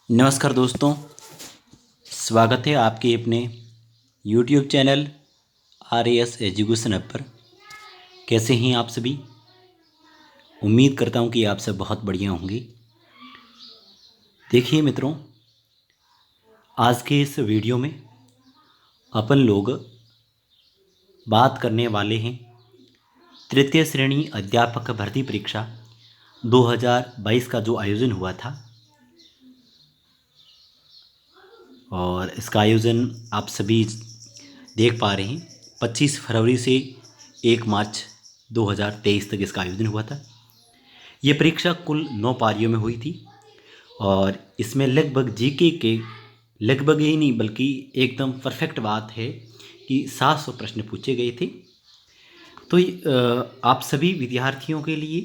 नमस्कार दोस्तों, स्वागत है आपके अपने YouTube channel RAS education app पर। कैसे हैं आप सभी? उम्मीद करता हूं कि आप सब बहुत बढ़िया होंगे। देखिए मित्रों, आज के इस वीडियो में अपन लोग बात करने वाले हैं तृतीय श्रेणी अध्यापक भर्ती परीक्षा 2022 का जो आयोजन हुआ था, और इसका आयोजन आप सभी देख पा रहे हैं। 25 फरवरी से 1 मार्च 2023 तक इसका आयोजन हुआ था। ये परीक्षा कुल 9 पारियों में हुई थी और इसमें लगभग जीके के लगभग ही नहीं बल्कि एकदम परफेक्ट बात है कि 700 प्रश्न पूछे गए थे। तो आप सभी विद्यार्थियों के लिए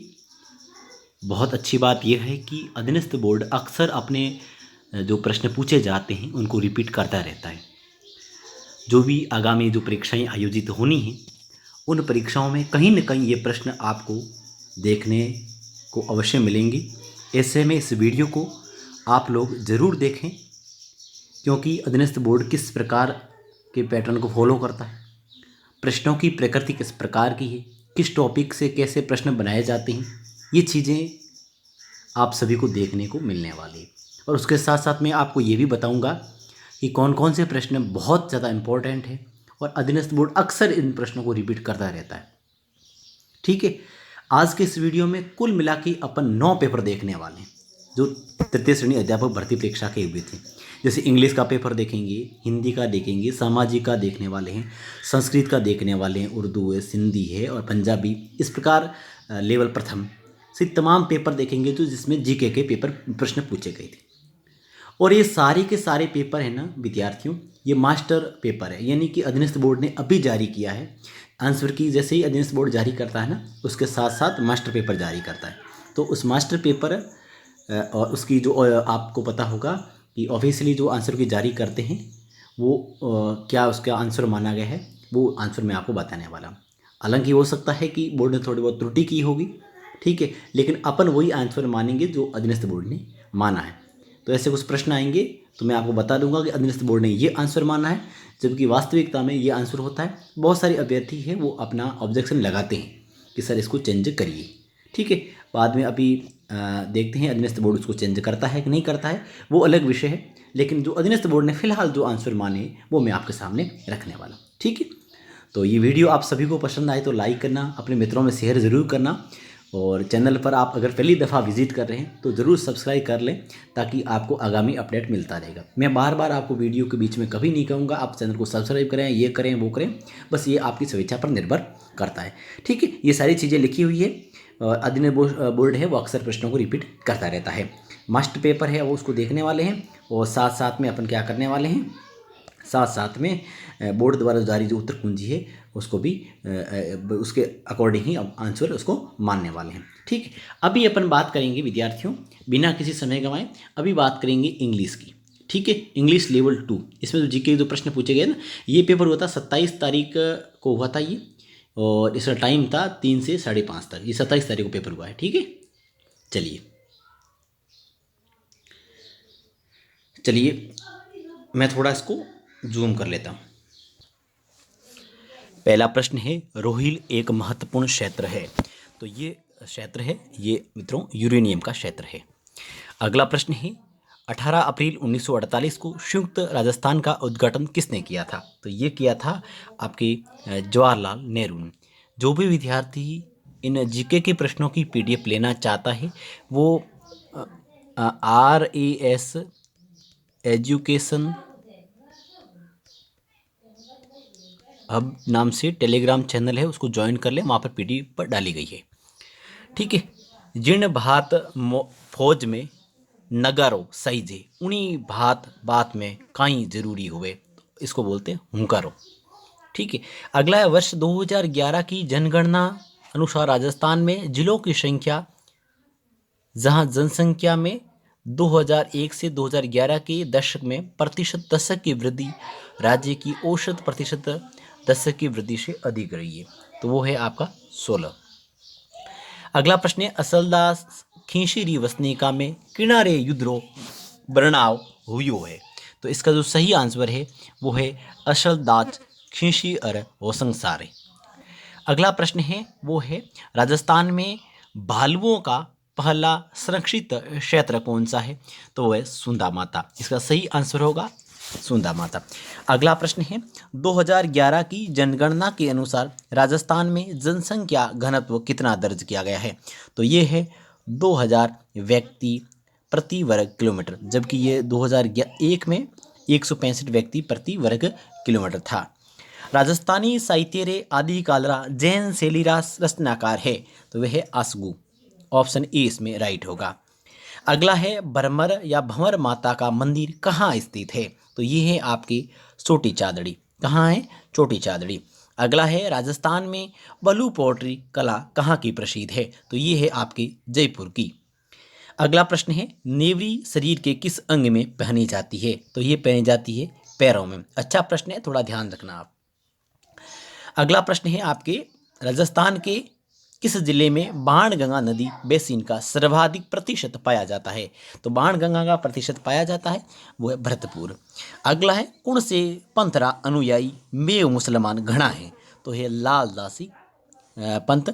बहुत अच्छी बात यह है कि अधीनस्थ बोर्ड अक्सर अपने जो प्रश्न पूछे जाते हैं उनको रिपीट करता रहता है। जो भी आगामी जो परीक्षाएं आयोजित होनी हैं, उन परीक्षाओं में कहीं न कहीं ये प्रश्न आपको देखने को अवश्य मिलेंगे। ऐसे में इस वीडियो को आप लोग ज़रूर देखें, क्योंकि अधीनस्थ बोर्ड किस प्रकार के पैटर्न को फॉलो करता है, प्रश्नों की प्रकृति किस प्रकार की है, किस टॉपिक से कैसे प्रश्न बनाए जाते हैं, ये चीज़ें आप सभी को देखने को मिलने वाली है। और उसके साथ साथ मैं आपको ये भी बताऊंगा कि कौन कौन से प्रश्न बहुत ज़्यादा इम्पोर्टेंट है और अधीनस्थ बोर्ड अक्सर इन प्रश्नों को रिपीट करता रहता है। ठीक है, आज के इस वीडियो में कुल मिला के अपन 9 पेपर देखने वाले हैं जो तृतीय श्रेणी अध्यापक भर्ती परीक्षा के हुए थे। जैसे इंग्लिश का पेपर देखेंगे, हिंदी का देखेंगे, सामाजिक का देखने वाले हैं, संस्कृत का देखने वाले हैं, उर्दू है, सिंधी है और पंजाबी। इस प्रकार लेवल प्रथम से तमाम पेपर देखेंगे तो जिसमें जीके के पेपर प्रश्न पूछे गए थे। और ये सारे के सारे पेपर है ना विद्यार्थियों, ये मास्टर पेपर है, यानी कि अधीनस्थ बोर्ड ने अभी जारी किया है। आंसर की जैसे ही अधीनस्थ बोर्ड जारी करता है ना, उसके साथ साथ मास्टर पेपर जारी करता है। तो उस मास्टर पेपर और उसकी जो आपको पता होगा कि ऑफिशियली जो आंसर की जारी करते हैं वो क्या उसका आंसर माना गया है, वो आंसर मैं आपको बताने वाला हूँ। हालांकि हो सकता है कि बोर्ड ने थोड़ी बहुत त्रुटि की होगी, ठीक है, लेकिन अपन वही आंसर मानेंगे जो अधीनस्थ बोर्ड ने माना है। तो ऐसे कुछ प्रश्न आएंगे तो मैं आपको बता दूंगा कि अधीनस्थ बोर्ड ने ये आंसर माना है, जबकि वास्तविकता में ये आंसर होता है। बहुत सारे अभ्यर्थी हैं वो अपना ऑब्जेक्शन लगाते हैं कि सर इसको चेंज करिए, ठीक है। बाद में अभी देखते हैं अधीनस्थ बोर्ड उसको चेंज करता है कि नहीं करता है, वो अलग विषय है। लेकिन जो अधीनस्थ बोर्ड ने फिलहाल जो आंसर माने वो मैं आपके सामने रखने वाला हूँ, ठीक है। तो ये वीडियो आप सभी को पसंद आए तो लाइक करना, अपने मित्रों में शेयर ज़रूर करना, और चैनल पर आप अगर पहली दफ़ा विजिट कर रहे हैं तो ज़रूर सब्सक्राइब कर लें ताकि आपको आगामी अपडेट मिलता रहेगा। मैं बार बार आपको वीडियो के बीच में कभी नहीं कहूँगा आप चैनल को सब्सक्राइब करें, ये करें वो करें, बस ये आपकी स्वेच्छा पर निर्भर करता है, ठीक है। ये सारी चीज़ें लिखी हुई है और अधीन बोर्ड है वो अक्सर प्रश्नों को रिपीट करता रहता है। मास्टर पेपर है वो उसको देखने वाले हैं, और साथ साथ में अपन क्या करने वाले हैं, साथ साथ में बोर्ड द्वारा जारी जो उत्तर कुंजी है उसको भी उसके अकॉर्डिंग ही अब आंसर उसको मानने वाले हैं, ठीक है। अभी अपन बात करेंगे विद्यार्थियों, बिना किसी समय गंवाए अभी बात करेंगे इंग्लिश की, ठीक है। इंग्लिश लेवल 2, इसमें जो जीके जो प्रश्न पूछे गए ना, ये पेपर हुआ था 27 तारीख को हुआ था ये, और इसका टाइम था 3 से 5:30 तक। ये 27 तारीख को पेपर हुआ है, ठीक है। चलिए चलिए मैं थोड़ा इसको जूम कर लेता हूँ। पहला प्रश्न है, रोहिल एक महत्वपूर्ण क्षेत्र है। तो ये क्षेत्र है, ये मित्रों यूरेनियम का क्षेत्र है। अगला प्रश्न है, 18 अप्रैल 1948 को संयुक्त राजस्थान का उद्घाटन किसने किया था। तो ये किया था आपके जवाहरलाल नेहरू ने। जो भी विद्यार्थी इन जीके के प्रश्नों की पीडीएफ लेना चाहता है वो RAS एजुकेशन हब नाम से टेलीग्राम चैनल है, उसको ज्वाइन कर लें, वहाँ पर पीडीएफ पर डाली गई है, ठीक है। जीर्ण भात फौज में नगारो सहीजे उन्हीं भात बात में काई जरूरी हुए, इसको बोलते हैं हुंकारो, ठीक है। अगला है, वर्ष 2011 की जनगणना अनुसार राजस्थान में जिलों की संख्या, जहां जनसंख्या में 2001 से 2011 के दशक में प्रतिशत दशक की वृद्धि राज्य की औसत प्रतिशत दशक की वृद्धि से अधिक रही है, तो वो है आपका 16। अगला प्रश्न है, असलदास खींशीरी वसनिका में किनारे युद्धरो बरनाव हुयो है। तो इसका जो सही आंसर है वो है असल दाच खींची और होसंसारे। अगला प्रश्न है वो है राजस्थान में भालुओं का पहला संरक्षित क्षेत्र कौन सा है? तो वो है सुंदा माता। इसका सही आंसर होगा सुंदा माता। अगला प्रश्न है 2011 की जनगणना के अनुसार राजस्थान में जनसंख्या घनत्व कितना दर्ज किया गया है? तो ये है 2000 व्यक्ति प्रति वर्ग किलोमीटर, जबकि ये 2001 में 165 व्यक्ति प्रति वर्ग किलोमीटर था। राजस्थानी साहित्य रे आदि कालरा जैन शैली रचनाकार है, तो वह है आसगू। ऑप्शन ए इसमें राइट होगा। अगला है भरमर या भंवर माता का मंदिर कहाँ स्थित है? तो ये है आपकी छोटी चादड़ी। कहाँ है? छोटी चादड़ी। अगला है राजस्थान में बलू पोट्री कला कहाँ की प्रसिद्ध है? तो ये है आपकी जयपुर की। अगला प्रश्न है नेवरी शरीर के किस अंग में पहनी जाती है? तो ये पहनी जाती है पैरों में। अच्छा प्रश्न है, थोड़ा ध्यान रखना आप। अगला प्रश्न है आपके राजस्थान के किस जिले में बाणगंगा नदी बेसिन का सर्वाधिक प्रतिशत पाया जाता है? तो बाणगंगा का प्रतिशत पाया जाता है वो है भरतपुर। अगला है कौन से पंथरा अनुयायी में मुसलमान घना है? तो है लालदासी पंथ।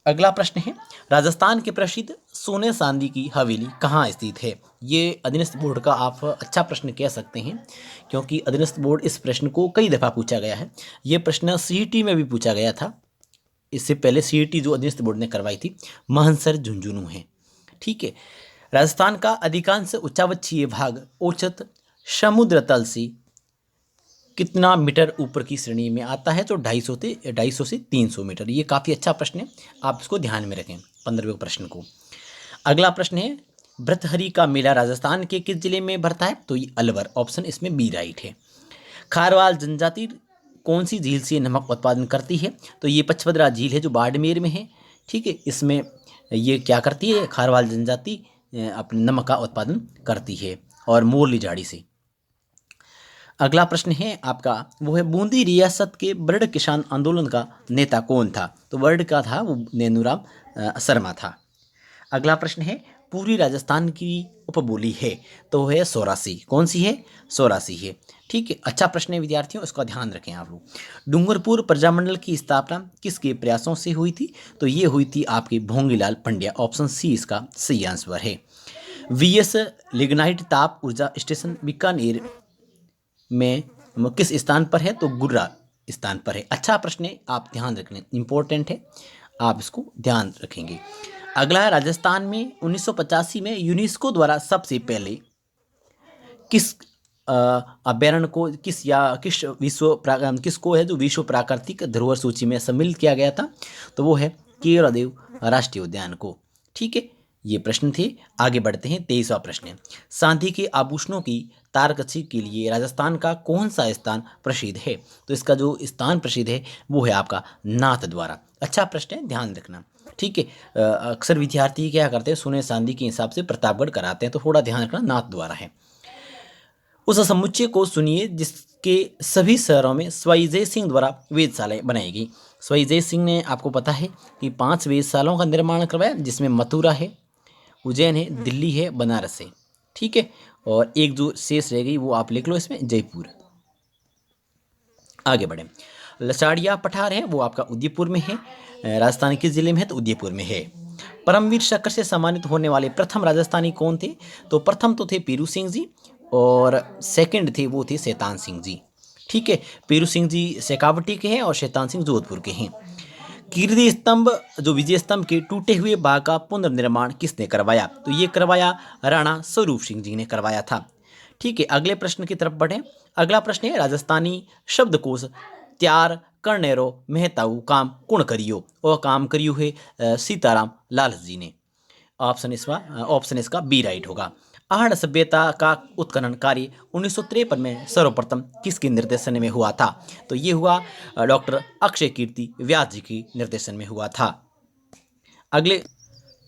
अगला प्रश्न है राजस्थान के प्रसिद्ध सोने चांदी की हवेली कहाँ स्थित है? ये अधीनस्थ बोर्ड का आप अच्छा प्रश्न कह सकते हैं, क्योंकि अधीनस्थ बोर्ड इस प्रश्न को कई दफ़ा पूछा गया है। ये प्रश्न सीईटी में भी पूछा गया था। इससे पहले सीईटी जो अधीनस्थ बोर्ड ने करवाई थी महनसर झुंझुनू है। ठीक है। राजस्थान का अधिकांश उच्चावक्षीय भाग औसत समुद्र तल से कितना मीटर ऊपर की श्रेणी में आता है? तो 250 से 300 मीटर। ये काफ़ी अच्छा प्रश्न है, आप इसको ध्यान में रखें 15वें प्रश्न को। अगला प्रश्न है भृतहरि का मेला राजस्थान के किस जिले में भरता है? तो ये अलवर। ऑप्शन इसमें बी राइट है। खारवाल जनजाति कौन सी झील से नमक उत्पादन करती है? तो ये पचपदरा झील है जो बाड़मेर में है। ठीक है, इसमें ये क्या करती है खारवाल जनजाति अपने नमक का उत्पादन करती है, और मोरली झाड़ी से। अगला प्रश्न है आपका वो है बूंदी रियासत के बर्ड किसान आंदोलन का नेता कौन था? तो बर्ड का था वो नेनूराम शर्मा था। अगला प्रश्न है पूर्वी राजस्थान की उपबोली है? तो है सोरासी। कौन सी है? सोरासी है। ठीक है, अच्छा प्रश्न है विद्यार्थियों, इसका ध्यान रखें आप लोग। डूंगरपुर प्रजामंडल की स्थापना किसके प्रयासों से हुई थी? तो ये हुई थी आपके भोंगीलाल पंड्या। ऑप्शन सी इसका सही आंसर है। वीएस लिग्नाइट ताप ऊर्जा स्टेशन बीकानेर में किस स्थान पर है? तो गुर्रा स्थान पर है। अच्छा प्रश्न है, आप ध्यान रखना, इंपॉर्टेंट है, आप इसको ध्यान रखेंगे। अगला है राजस्थान में 1985 में यूनेस्को द्वारा सबसे पहले किस अभ्यारण्य को किसको है जो विश्व प्राकृतिक धरोहर सूची में सम्मिलित किया गया था? तो वो है केवलादेव राष्ट्रीय उद्यान को। ठीक है, ये प्रश्न थे। आगे बढ़ते हैं 23वां प्रश्न। चांदी के आभूषणों की तारकसी के लिए राजस्थान का कौन सा स्थान प्रसिद्ध है? तो इसका जो स्थान प्रसिद्ध है वो है आपका नाथ द्वारा। अच्छा प्रश्न है, ध्यान रखना। ठीक है, अक्सर विद्यार्थी क्या करते हैं सोने चांदी के हिसाब से प्रतापगढ़ कराते हैं, तो थोड़ा ध्यान रखना, नाथ द्वारा है। उस समुच्चय को सुनिए जिसके सभी शहरों में स्वाई जय सिंह द्वारा वेधशालाएं बनाई गई। स्वाई जय सिंह ने आपको पता है कि 5 वेधशालाओं का निर्माण करवाया, जिसमें मथुरा है, उज्जैन है, दिल्ली है, बनारस है। ठीक है, और एक जो शेष रह गई वो आप लिख लो इसमें, जयपुर। आगे बढ़े। लसाड़िया पठार है वो आपका उदयपुर में है। राजस्थान किस जिले में है? तो उदयपुर में है। परमवीर चक्र से सम्मानित होने वाले प्रथम राजस्थानी कौन थे? तो प्रथम तो थे पीरू सिंह जी, और सेकंड थे वो थे शैतान सिंह जी। ठीक है, पीरू सिंह जी शेखावटी के हैं और शैतान सिंह जोधपुर के हैं। कीर्ति स्तंभ जो विजय स्तंभ के टूटे हुए भाग का पुनर्निर्माण किसने करवाया? तो ये करवाया राणा स्वरूप सिंह जी ने करवाया था। ठीक है, अगले प्रश्न की तरफ बढ़ें। अगला प्रश्न है राजस्थानी शब्दकोश त्यार करनेरो मेहताऊ काम कौन करियो? और काम करियो है सीताराम लाल जी ने। ऑप्शन इसका बी राइट होगा। आहड़ सभ्यता का उत्खनन कार्य 1953 में सर्वप्रथम किसके निर्देशन में हुआ था? तो ये हुआ डॉक्टर अक्षय कीर्ति व्यास जी के निर्देशन में हुआ था।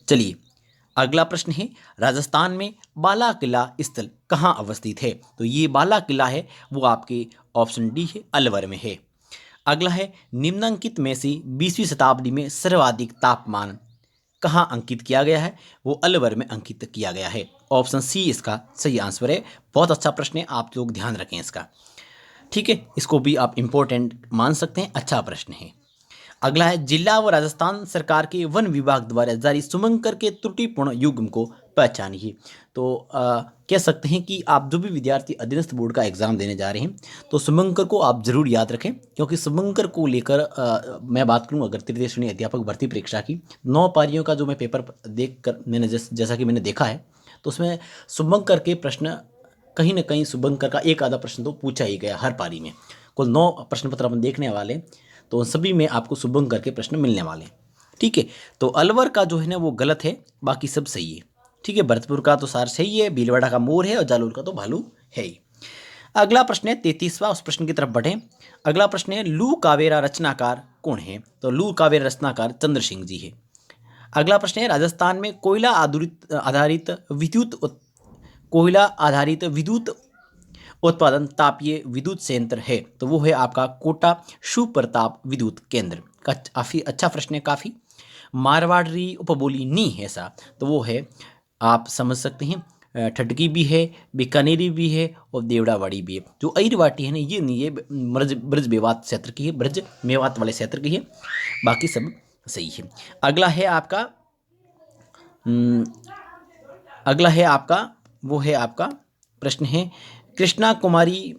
चलिए अगला प्रश्न है राजस्थान में बाला किला स्थल कहाँ अवस्थित है? तो ये बाला किला है वो आपके ऑप्शन डी है, अलवर में है। अगला है निम्नलिखित में से 20वीं शताब्दी में सर्वाधिक तापमान कहाँ अंकित किया गया है? वो अलवर में अंकित किया गया है। ऑप्शन सी इसका सही आंसर है। बहुत अच्छा प्रश्न है, आप लोग ध्यान रखें इसका। ठीक है, इसको भी आप इम्पोर्टेंट मान सकते हैं, अच्छा प्रश्न है। अगला है, जिला व राजस्थान सरकार के वन विभाग द्वारा जारी शुभंकर के त्रुटिपूर्ण युग्म को पहचानिए। तो कह सकते हैं कि आप जो भी विद्यार्थी अधीनस्थ बोर्ड का एग्जाम देने जा रहे हैं तो शुभंकर को आप जरूर याद रखें, क्योंकि शुभंकर को लेकर मैं बात करूं अगर तृतीय श्रेणी अध्यापक भर्ती परीक्षा की 9 पारियों का जो मैं पेपर देख कर मैंने जैसा कि मैंने देखा है, तो उसमें शुभंकर के प्रश्न कहीं ना कहीं शुभंकर का एक आधा प्रश्न तो पूछा ही गया हर पारी में। कुल 9 प्रश्न पत्र अपन देखने वाले, तो उन सभी में आपको शुभंकर के प्रश्न मिलने वाले हैं। ठीक है, तो अलवर का जो है ना वो गलत है, बाकी सब सही है। ठीक है, भरतपुर का तो सार सही है, भीलवाड़ा का मोर है और जालोर का तो भालू है ही। अगला प्रश्न है 33वां, उस प्रश्न की तरफ बढ़ें। अगला प्रश्न है, लू कावेरा रचनाकार कौन है? तो लू कावेरा रचनाकार चंद्र सिंह जी है। अगला प्रश्न है, राजस्थान में कोयला आधारित विद्युत उत्पादन तापीय विद्युत संयंत्र है, तो वो है आपका कोटा सुप्रताप विद्युत केंद्र का। काफ़ी अच्छा प्रश्न है, काफ़ी मारवाड़ी उपबोली नी है ऐसा, तो वो है आप समझ सकते हैं ठटकी भी है, बीकानेरी भी है और देवड़ावाड़ी भी है। जो अईरवाटी है ना ये नहीं है, ब्रज मेवात क्षेत्र की है, ब्रज मेवात वाले क्षेत्र की है, बाकी सब सही है। अगला है आपका अगला है आपका वो है आपका प्रश्न है, कृष्णा कुमारी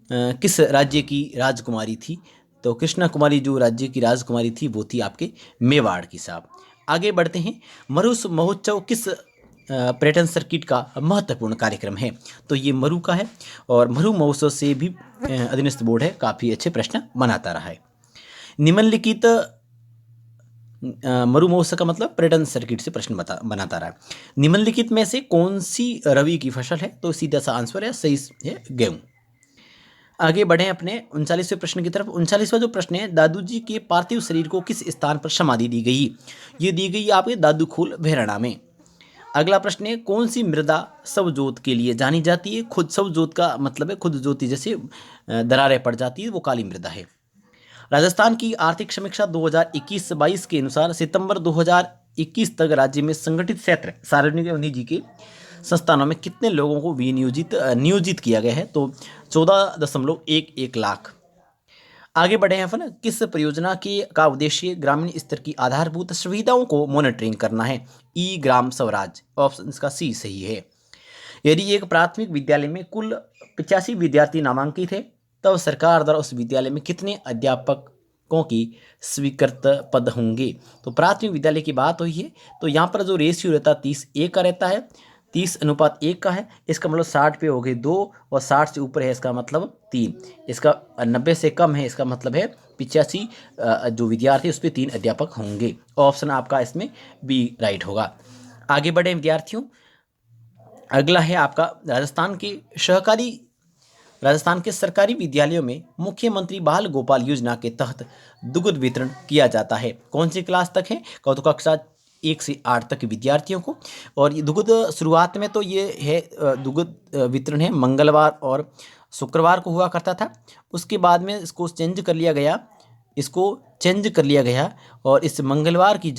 किस राज्य की राजकुमारी थी? तो कृष्णा कुमारी जो राज्य की राजकुमारी थी वो थी आपके मेवाड़ की साहब। आगे बढ़ते हैं, मरु महोत्सव किस पर्यटन सर्किट का महत्वपूर्ण कार्यक्रम है? तो ये मरु का है, और मरु महोत्सव से भी अधीनस्थ बोर्ड है काफ़ी अच्छे प्रश्न बनाता रहा है। निम्नलिखित मरु महोत्सव का मतलब पर्यटन सर्किट से प्रश्न बनाता रहा है। निम्नलिखित में से कौन सी रबी की फसल है? तो सीधा सा आंसर है, सही है गेहूं। आगे बढ़े अपने 39वें प्रश्न की तरफ। 39वां जो प्रश्न है, दादू जी के पार्थिव शरीर को किस स्थान पर समाधि दी गई? ये दी गई आपके दादूखोल भैरना में। अगला प्रश्न है, कौन सी मृदा स्वजोत के लिए जानी जाती है? खुद स्वजोत का मतलब है खुद ज्योति जैसे दरारें पड़ जाती है, वो काली मृदा है। राजस्थान की आर्थिक समीक्षा 2021-22 के अनुसार सितंबर 2021 तक राज्य में संगठित क्षेत्र सार्वजनिक और निजी के संस्थानों में कितने लोगों को नियोजित किया गया है? तो 14.11 लाख। आगे बढ़े हैं अपन, किस परियोजना का उद्देश्य ग्रामीण स्तर की आधारभूत सुविधाओं को मॉनिटरिंग करना है? ई ग्राम स्वराज, ऑप्शन इसका सी सही है। यदि एक प्राथमिक विद्यालय में कुल 85 विद्यार्थी नामांकित है, तब सरकार द्वारा उस विद्यालय में कितने अध्यापकों की स्वीकृत पद होंगे? तो प्राथमिक विद्यालय की बात हुई है, तो यहाँ पर जो रेशियो रहता है 30:1 का रहता है, 30:1 का है। इसका मतलब 60 पे हो गए 2, और 60 से ऊपर है इसका मतलब 3, इसका 90 से कम है इसका मतलब है 85 जो विद्यार्थी उस पर 3 अध्यापक होंगे। ऑप्शन आपका इसमें बी राइट होगा। आगे बढ़े विद्यार्थियों, अगला है आपका राजस्थान के सरकारी विद्यालयों में मुख्यमंत्री बाल गोपाल योजना के तहत दुग्ध वितरण किया जाता है। कौन सी क्लास तक है? तो कक्षा 1 से 8 तक के विद्यार्थियों को। और ये दुग्ध शुरुआत में तो ये है दुग्ध वितरण है मंगलवार और शुक्रवार को हुआ करता था। उसके बाद में इसको चेंज कर लिया गया और इस मंगलवार की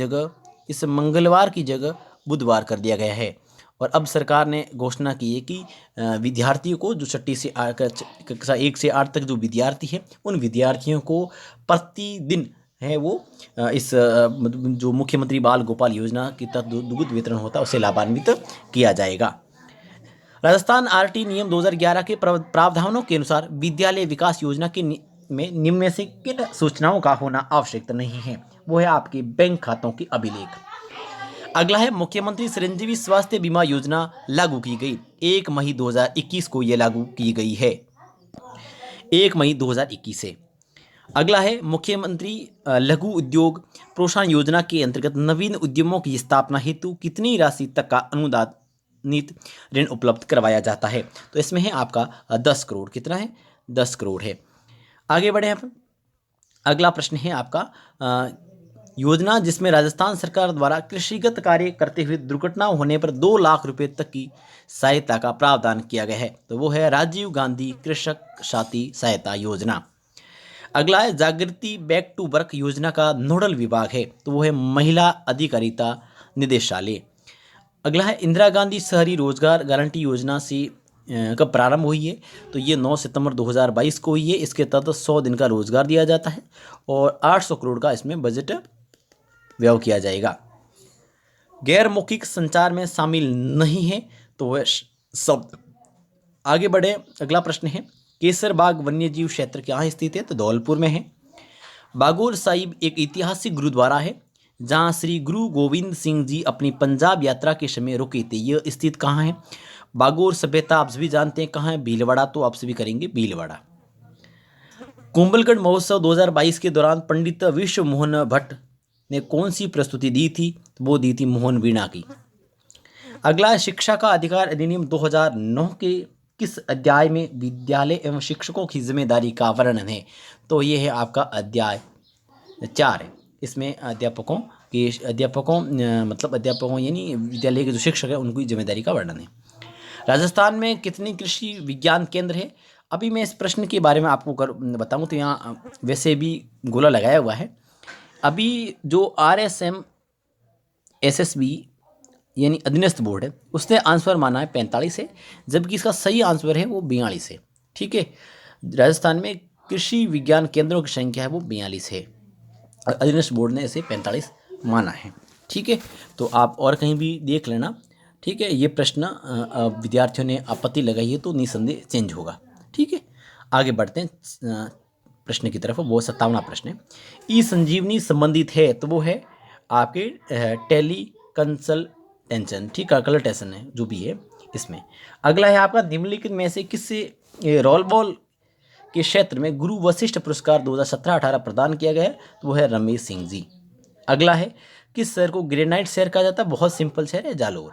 जगह बुधवार कर दिया गया है। और अब सरकार ने घोषणा की है कि विद्यार्थियों को जो कक्षा 1 से 8 तक जो विद्यार्थी हैं उन विद्यार्थियों को प्रतिदिन है वो जो मुख्यमंत्री बाल गोपाल योजना के तहत दुग्ध वितरण होता है उसे लाभान्वित किया जाएगा। राजस्थान आरटी नियम 2011 के प्रावधानों के अनुसार विद्यालय विकास योजना में निम्न में से किन सूचनाओं का होना आवश्यक नहीं है? वो है आपके बैंक खातों की अभिलेख। अगला है, मुख्यमंत्री चिरंजीवी स्वास्थ्य बीमा योजना लागू की गई 1 मई 2021 को यह लागू की गई है, 1 मई 2021 से। अगला है, मुख्यमंत्री लघु उद्योग प्रोत्साहन योजना के अंतर्गत नवीन उद्यमों की स्थापना हेतु कितनी राशि तक का अनुदानित ऋण उपलब्ध करवाया जाता है? तो इसमें है आपका 10 करोड़। कितना है? 10 करोड़ है। आगे बढ़े अपन, अगला प्रश्न है आपका योजना जिसमें राजस्थान सरकार द्वारा कृषिगत कार्य करते हुए दुर्घटना होने पर 2 लाख रुपए तक की सहायता का प्रावधान किया गया है, तो वो है राजीव गांधी कृषक साथी सहायता योजना। अगला है, जागृति बैक टू वर्क योजना का नोडल विभाग है, तो वो है महिला अधिकारिता निदेशालय। अगला है इंदिरा गांधी शहरी रोजगार गारंटी योजना से कब प्रारंभ हुई है? तो ये 9 सितंबर 2022 को हुई है। इसके तहत 100 दिन का रोजगार दिया जाता है और 800 करोड़ का इसमें बजट व्यय किया जाएगा। गैर मौखिक संचार में शामिल नहीं है तो वह शब्द। आगे बढ़े, अगला प्रश्न है केसर बाग वन्यजीव क्षेत्र कहाँ स्थित है? तो धौलपुर में है। बागोर साहिब एक ऐतिहासिक गुरुद्वारा है जहाँ श्री गुरु गोविंद सिंह जी अपनी पंजाब यात्रा के समय रुके थे। यह स्थित कहाँ है? बागोर सभ्यता आप सभी जानते हैं कहाँ है? भीलवाड़ा। तो आप सभी करेंगे भीलवाड़ा। कुंभलगढ़ महोत्सव 2022 के दौरान पंडित विश्व मोहन भट्ट ने कौन सी प्रस्तुति दी थी? तो वो दी थी मोहन वीणा की। अगला है शिक्षा का अधिकार अधिनियम 2009 के किस अध्याय में विद्यालय एवं शिक्षकों की जिम्मेदारी का वर्णन है? तो ये है आपका अध्याय 4 है। इसमें अध्यापकों मतलब अध्यापकों यानी विद्यालय के जो शिक्षक है उनकी जिम्मेदारी का वर्णन है। राजस्थान में कितने कृषि विज्ञान केंद्र है? अभी मैं इस प्रश्न के बारे में आपको बताऊं तो यहाँ वैसे भी गोला लगाया हुआ है। अभी जो RSM SSB यानी अधीनस्थ बोर्ड है उसने आंसर माना है 45 है, जबकि इसका सही आंसर है वो 42 है। ठीक है, राजस्थान में कृषि विज्ञान केंद्रों की संख्या है वो 42 है। अधीनस्थ बोर्ड ने इसे 45 माना है। ठीक है, तो आप और कहीं भी देख लेना। ठीक है, ये प्रश्न विद्यार्थियों ने आपत्ति लगाई है तो निसंदेह चेंज होगा। ठीक है, आगे बढ़ते हैं प्रश्न की तरफ। वो 57वां प्रश्न है ई संजीवनी संबंधित है तो वो है आपके टेली कंसल्टेंशन। ठीक है, कंसल्टेशन है जो भी है इसमें। अगला है आपका निम्नलिखित में से किससे रोल बॉल के क्षेत्र में गुरु वशिष्ठ पुरस्कार 2017-18 प्रदान किया गया है? तो वो है रमेश सिंह जी। अगला है किस शहर को ग्रेनाइट शहर कहा जाता है? बहुत सिंपल शहर है जालोर।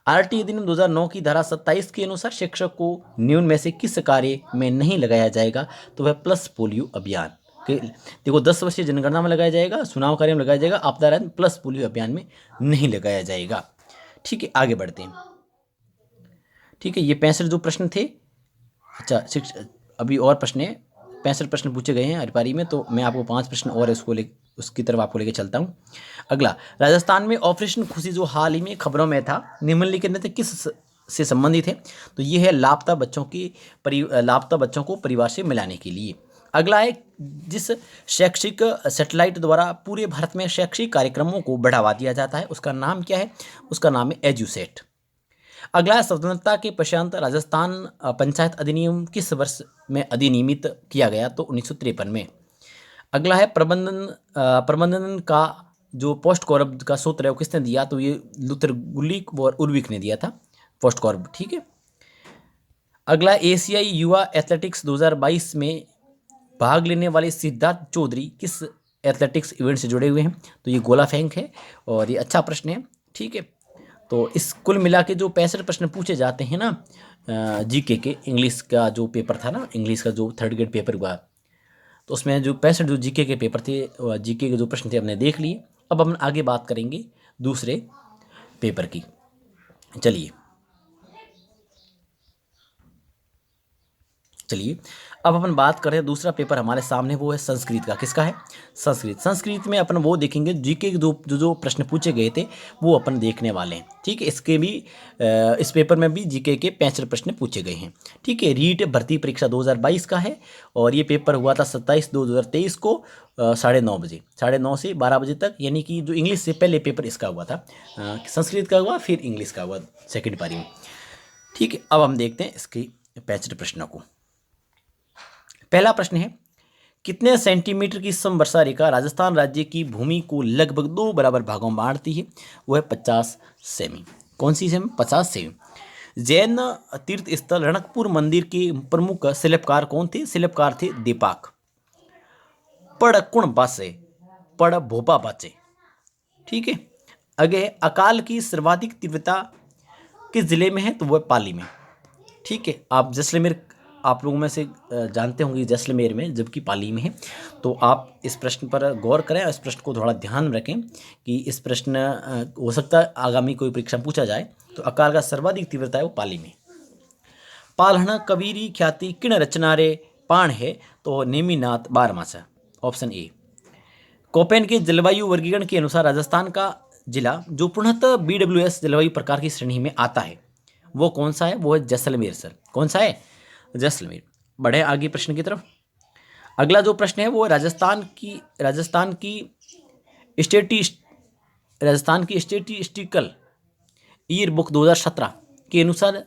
RT अधिनियम 2009 की धारा 27 के अनुसार शिक्षक को न्यून में से किस कार्य में नहीं लगाया जाएगा? तो वह प्लस पोलियो अभियान के देखो 10 वर्षीय जनगणना में लगाया जाएगा, चुनाव कार्य में लगाया जाएगा, आपदा राहत प्लस पोलियो अभियान में नहीं लगाया जाएगा। ठीक है, आगे बढ़ते हैं। ठीक है, ये 65 जो प्रश्न थे। अच्छा, अभी और प्रश्न है, 65 प्रश्न पूछे गए हैं हर पारी में, तो मैं आपको 5 प्रश्न और उसकी तरफ आपको लेके चलता हूँ। अगला, राजस्थान में ऑपरेशन खुशी जो हाल ही में खबरों में था निम्नलिखित में से किस से संबंधित है? तो ये है लापता बच्चों को परिवार से मिलाने के लिए। अगला है जिस शैक्षिक सैटेलाइट द्वारा पूरे भारत में शैक्षिक कार्यक्रमों को बढ़ावा दिया जाता है उसका नाम क्या है? उसका नाम है एजुसेट। अगला स्वतंत्रता के पश्चात राजस्थान पंचायत अधिनियम किस वर्ष में अधिनियमित किया गया? तो 1953 में। अगला है प्रबंधन का जो पोस्ट कॉर्ब का सूत्र है वो किसने दिया? तो ये लूथर गुलिक और उर्विक ने दिया था पोस्ट कॉर्ब। ठीक है, अगला एशियाई युवा एथलेटिक्स 2022 में भाग लेने वाले सिद्धार्थ चौधरी किस एथलेटिक्स इवेंट से जुड़े हुए हैं? तो ये गोला फेंक है और ये अच्छा प्रश्न है। ठीक है, तो इस कुल मिला के जो 65 प्रश्न पूछे जाते हैं ना GK के, इंग्लिश का जो पेपर था ना, इंग्लिश का जो 3rd ग्रेड पेपर हुआ, तो उसमें जो 65 जो GK के पेपर थे, GK के जो प्रश्न थे हमने देख लिए। अब हम आगे बात करेंगे दूसरे पेपर की। चलिए अब अपन बात करें दूसरा पेपर हमारे सामने, वो है संस्कृत का। किसका है? संस्कृत में अपन वो देखेंगे GK के जो प्रश्न पूछे गए थे वो अपन देखने वाले हैं। ठीक है, इसके भी इस पेपर में भी GK के 65 प्रश्न पूछे गए हैं। ठीक है, रीट भर्ती परीक्षा 2022 का है और ये पेपर हुआ था 27/2/2023 को 9:30 बजे, 9:30 से 12 बजे तक, यानी कि जो इंग्लिश से पहले पेपर इसका हुआ था, संस्कृत का हुआ फिर इंग्लिश का हुआ सेकेंड पारी में। ठीक है, अब हम देखते हैं इसके 65 प्रश्नों को। पहला प्रश्न है कितने सेंटीमीटर की समवर्षा रेखा राजस्थान राज्य की भूमि को लगभग 2 बराबर भागों में बांटती है? वो है 50 सेमी। कौन सी सेमी? 50 सेमी। जैन तीर्थ स्थल रणकपुर मंदिर के प्रमुख शिल्पकार कौन थे? शिल्पकार थे दीपाक। पड़ कुण बासे, पड़ भोपा बाचे। ठीक है, आगे अकाल की सर्वाधिक तीव्रता किस जिले में है? तो वह पाली में। ठीक है, आप जैसलमेर आप लोगों में से जानते होंगे जैसलमेर में, जबकि पाली में है। तो आप इस प्रश्न पर गौर करें और इस प्रश्न को थोड़ा ध्यान में रखें कि इस प्रश्न हो सकता है आगामी कोई परीक्षा पूछा जाए। तो अकाल का सर्वाधिक तीव्रता है वो पाली में। पालहण कबीरी ख्याति किण रचनारे पाण है? तो नेमिनाथ बारहमासा, ऑप्शन ए। कोपेन के जलवायु वर्गीकरण के अनुसार राजस्थान का जिला जो पूर्णतः BWS जलवायु प्रकार की श्रेणी में आता है वो कौन सा है? वो है जैसलमेर सर। कौन सा है? जैसलमेर। बढ़े आगे प्रश्न की तरफ। अगला जो प्रश्न है वो है स्टेटी राजस्थान की स्टेटिस्टिकल ईयर बुक 2017 के अनुसार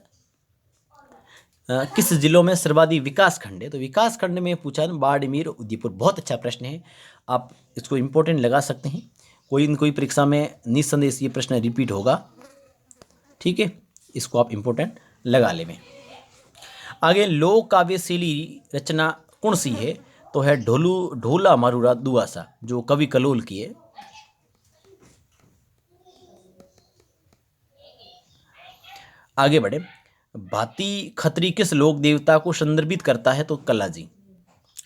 किस जिलों में सर्वाधिक विकास खंड है? तो विकास खंड में पूछा है बाड़मेर उदयपुर। बहुत अच्छा प्रश्न है, आप इसको इम्पोर्टेंट लगा सकते हैं। कोई न कोई परीक्षा में निस्संदेह ये प्रश्न रिपीट होगा, ठीक है, इसको आप इम्पोर्टेंट लगा ले में। आगे लोक काव्य शैली रचना कौन सी है? तो है ढोला मारूरा दुआसा जो कवि कलोल की है। आगे बढ़े। भाती खत्री किस लोक देवता को संदर्भित करता है? तो कल्लाजी।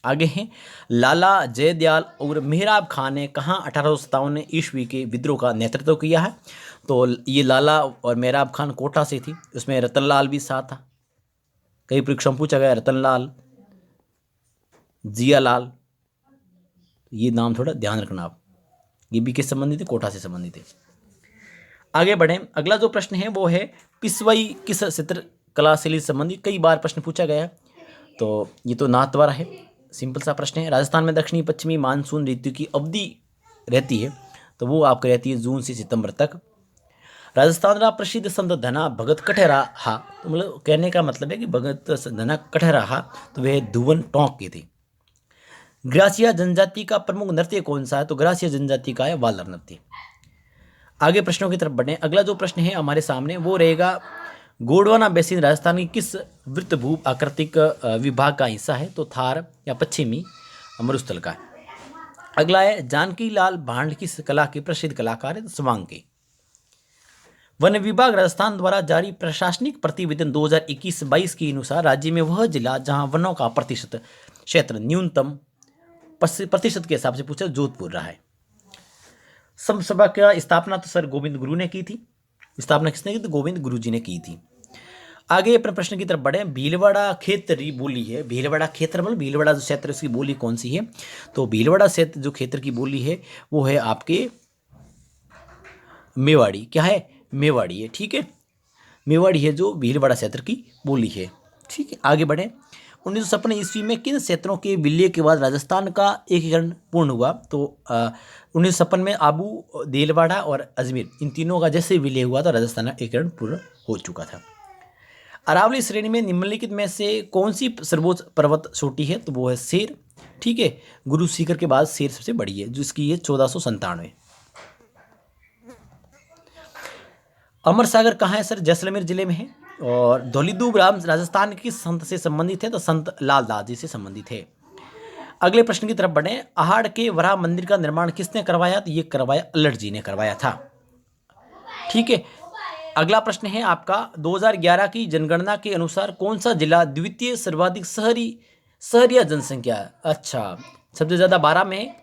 आगे हैं लाला जयदयाल और मेहराब खान ने कहाँ 1857 ईस्वी के विद्रोह का नेतृत्व किया है? तो ये लाला और मेहराब खान कोटा से थी, उसमें रतनलाल भी साथ था। कई परीक्षा में पूछा गया रतनलाल, जियालाल, ये नाम थोड़ा ध्यान रखना आप, ये भी किस संबंधित है? कोटा से संबंधित है। आगे बढ़ें। अगला जो प्रश्न है वो है पिसवई किस चित्रकला शैली से संबंधित? कई बार प्रश्न पूछा गया है, तो ये तो नाथद्वारा है, सिंपल सा प्रश्न है। राजस्थान में दक्षिणी पश्चिमी मानसून ऋतु की अवधि रहती है, तो वो आपकी रहती है जून से सितंबर तक। राजस्थान का प्रसिद्ध संत धना भगत कठहरा हा, तो मतलब कहने का मतलब है कि भगत धना कठहरा हा तो वह धुवन टोंक के थे। ग्रासिया जनजाति का प्रमुख नृत्य कौन सा है? तो ग्रासिया जनजाति का है वालर नृत्य। आगे प्रश्नों की तरफ बढ़ें। अगला जो प्रश्न है हमारे सामने वो रहेगा गोंडवाना बेसिन राजस्थान की किस वृत्तभू आकृतिक विभाग का हिस्सा है? तो थार या पश्चिमी मरुस्थल का है। अगला है जानकी लाल भांड किस कला के प्रसिद्ध कलाकार है? तो स्वांग। वन विभाग राजस्थान द्वारा जारी प्रशासनिक प्रतिवेदन 2021-22 के अनुसार राज्य में वह जिला जहां वनों का प्रतिशत क्षेत्र न्यूनतम प्रतिशत के हिसाब से पूछा जोधपुर रहा है। सभा का स्थापना तो सर गोविंद गुरु ने की थी। स्थापना किसने की? तो गोविंद गुरु जी ने की थी। आगे अपने प्रश्न की तरफ बढ़े। भीलवाड़ा क्षेत्र बोली है, भीलवाड़ा क्षेत्र मतलब भीलवाड़ा जो क्षेत्र उसकी बोली कौन सी है? तो भीलवाड़ा क्षेत्र जो क्षेत्र की बोली है वो है आपके मेवाड़ी। क्या है? मेवाड़ी है, ठीक है, मेवाड़ी है जो भीलवाड़ा क्षेत्र की बोली है, ठीक है। आगे बढ़े। 1956 ईस्वी में किन क्षेत्रों के विलय के बाद राजस्थान का एकीकरण पूर्ण हुआ? तो 1956 में आबू, देलवाड़ा और अजमेर इन तीनों का जैसे विलय हुआ था राजस्थान का एकीकरण पूर्ण हो चुका था। अरावली श्रेणी में निम्नलिखित में से कौन सी सर्वोच्च पर्वत चोटी है? तो वो है शेर, ठीक है, गुरु सीकर के बाद शेर सबसे बड़ी है जिसकी है 1497। अमर सागर कहाँ है सर? जैसलमेर जिले में है। और धौलीधु ग्राम राजस्थान किस संत से संबंधित है? तो संत लालदास जी से संबंधित है। अगले प्रश्न की तरफ बढ़े। अहाड़ के वराह मंदिर का निर्माण किसने करवाया? तो ये करवाया अल्लड़ जी ने करवाया था, ठीक है। अगला प्रश्न है आपका 2011 की जनगणना के अनुसार कौन सा जिला द्वितीय सर्वाधिक शहरिया जनसंख्या? अच्छा, सबसे ज़्यादा 12 में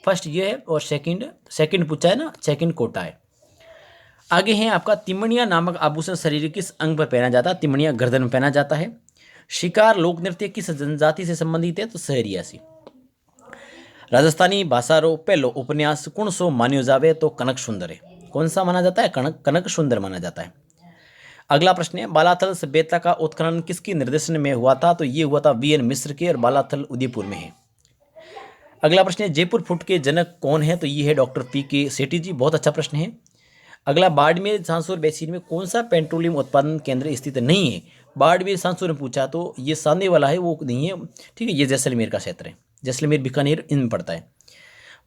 फर्स्ट ये है और सेकंड पूछा है ना, सेकंड कोटा है। आगे है आपका तिमणिया नामक आभूषण शरीर किस अंग पर पहना जाता है? तिमणिया गर्दन में पहना जाता है। शिकार लोक नृत्य किस जनजाति से संबंधित है? तो सहरिया से। राजस्थानी भाषा रो पहलो उपन्यास कौन सो मान्यो जावे? तो कनक सुंदर है। कौन सा माना जाता है? कनक सुंदर माना जाता है। अगला प्रश्न है बालाथल सभ्यता का उत्खनन किसके निर्देशन में हुआ था? तो ये हुआ था VN मिश्र के, और बालाथल उदयपुर में है। अगला प्रश्न है जयपुर फुट के जनक कौन है? तो ये है डॉक्टर PK सेठी जी। बहुत अच्छा प्रश्न है। अगला बाड़मेर सांसौर बेसिन में कौन सा पेट्रोलियम उत्पादन केंद्र स्थित नहीं है? बाड़मेर सांसौर में पूछा तो ये सामने वाला है, वो नहीं है, ठीक है, ये जैसलमेर का क्षेत्र है। जैसलमेर बीकानेर इनमें पड़ता है।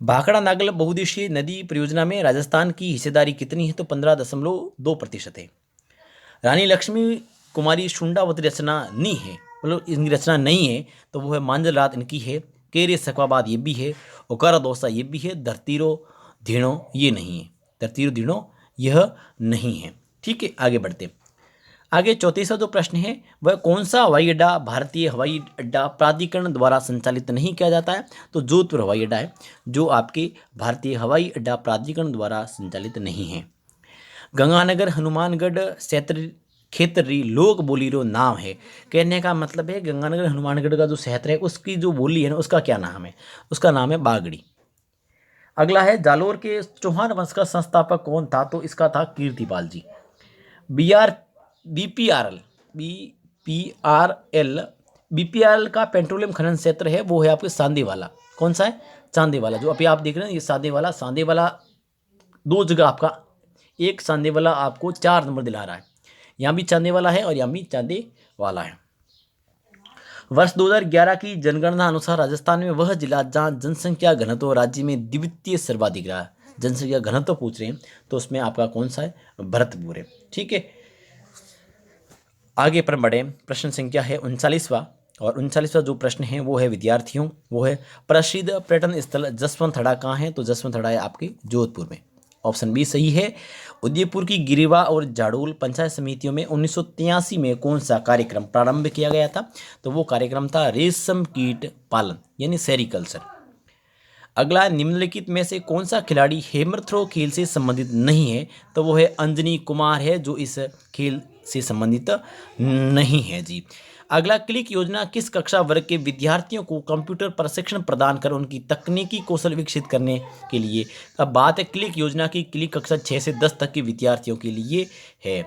भाखड़ा नागल बहुउद्देशीय नदी परियोजना में राजस्थान की हिस्सेदारी कितनी है? तो 15.2% है। रानी लक्ष्मी कुमारी शुंडावती रचना नहीं है, मतलब इनकी रचना नहीं है, तो वो है मांजल रात इनकी है। केरे सकवाबाद ये भी है, ओकारा दोसा ये भी है। धरतीरो धीणो ये नहीं है, धरतीरो धीणो यह नहीं है, ठीक है। आगे बढ़ते। आगे 34वां जो प्रश्न है वह कौन सा हवाई अड्डा भारतीय हवाई अड्डा प्राधिकरण द्वारा संचालित नहीं किया जाता है? तो जोधपुर हवाई अड्डा है जो आपके भारतीय हवाई अड्डा प्राधिकरण द्वारा संचालित नहीं है। गंगानगर हनुमानगढ़ क्षेत्रीय लोक बोली रो नाम है। कहने का मतलब है गंगानगर हनुमानगढ़ का जो क्षेत्र है उसकी जो बोली है ना उसका क्या नाम है? उसका नाम है बागड़ी। अगला है जालोर के चौहान वंश का संस्थापक कौन था? तो इसका था कीर्तिपाल जी। बीपीआरएल बीपीआरएल बीपीआरएल का पेट्रोलियम खनन क्षेत्र है वो है आपके सांदेवाला। कौन सा है? चांदेवाला। जो अभी आप देख रहे हैं ये सांदेवाला दो जगह आपका, एक चांदेवाला आपको 4 नंबर दिला रहा है, यहाँ भी चांदेवाला है और यहाँ भी चांदेवाला है। वर्ष 2011 की जनगणना अनुसार राजस्थान में वह जिला जहाँ जनसंख्या घनत्व राज्य में द्वितीय सर्वाधिक रहा है। जनसंख्या घनत्व पूछ रहे हैं तो उसमें आपका कौन सा है? भरतपुर है। ठीक है, आगे पर बढ़े। प्रश्न संख्या है 39वां, और 39वां जो प्रश्न है वो है विद्यार्थियों, वो है प्रसिद्ध पर्यटन स्थल जसवंतथड़ा कहाँ है? तो जसवंतथड़ा है आपके जोधपुर में। ऑप्शन बी सही है। उदयपुर की गिरिवा और जाडोल पंचायत समितियों में 1983 में कौन सा कार्यक्रम प्रारंभ किया गया था? तो वो कार्यक्रम था रेशम कीट पालन यानी सेरिकल्चर। अगला, निम्नलिखित में से कौन सा खिलाड़ी हैमर थ्रो खेल से संबंधित नहीं है? तो वो है अंजनी कुमार है जो इस खेल से संबंधित नहीं है जी। अगला, क्लिक योजना किस कक्षा वर्ग के विद्यार्थियों को कंप्यूटर प्रशिक्षण प्रदान कर उनकी तकनीकी कौशल विकसित करने के लिए? अब बात है क्लिक योजना की, क्लिक कक्षा 6 से 10 तक के विद्यार्थियों के लिए है।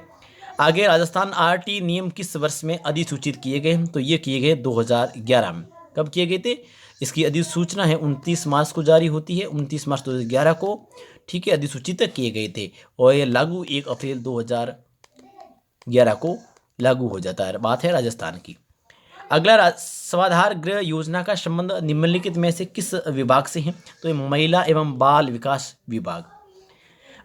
आगे, राजस्थान आरटी नियम किस वर्ष में अधिसूचित किए गए? तो ये किए गए 2011 में। कब किए गए थे? इसकी अधिसूचना है 29 मार्च को जारी होती है, 29 मार्च 2011 को। ठीक है, अधिसूचित किए गए थे और ये लागू 1 अप्रैल 2011 को लागू हो जाता है। बात है राजस्थान की। अगला, स्वाधार गृह योजना का संबंध निम्नलिखित में से किस विभाग से है? तो ये महिला एवं बाल विकास विभाग।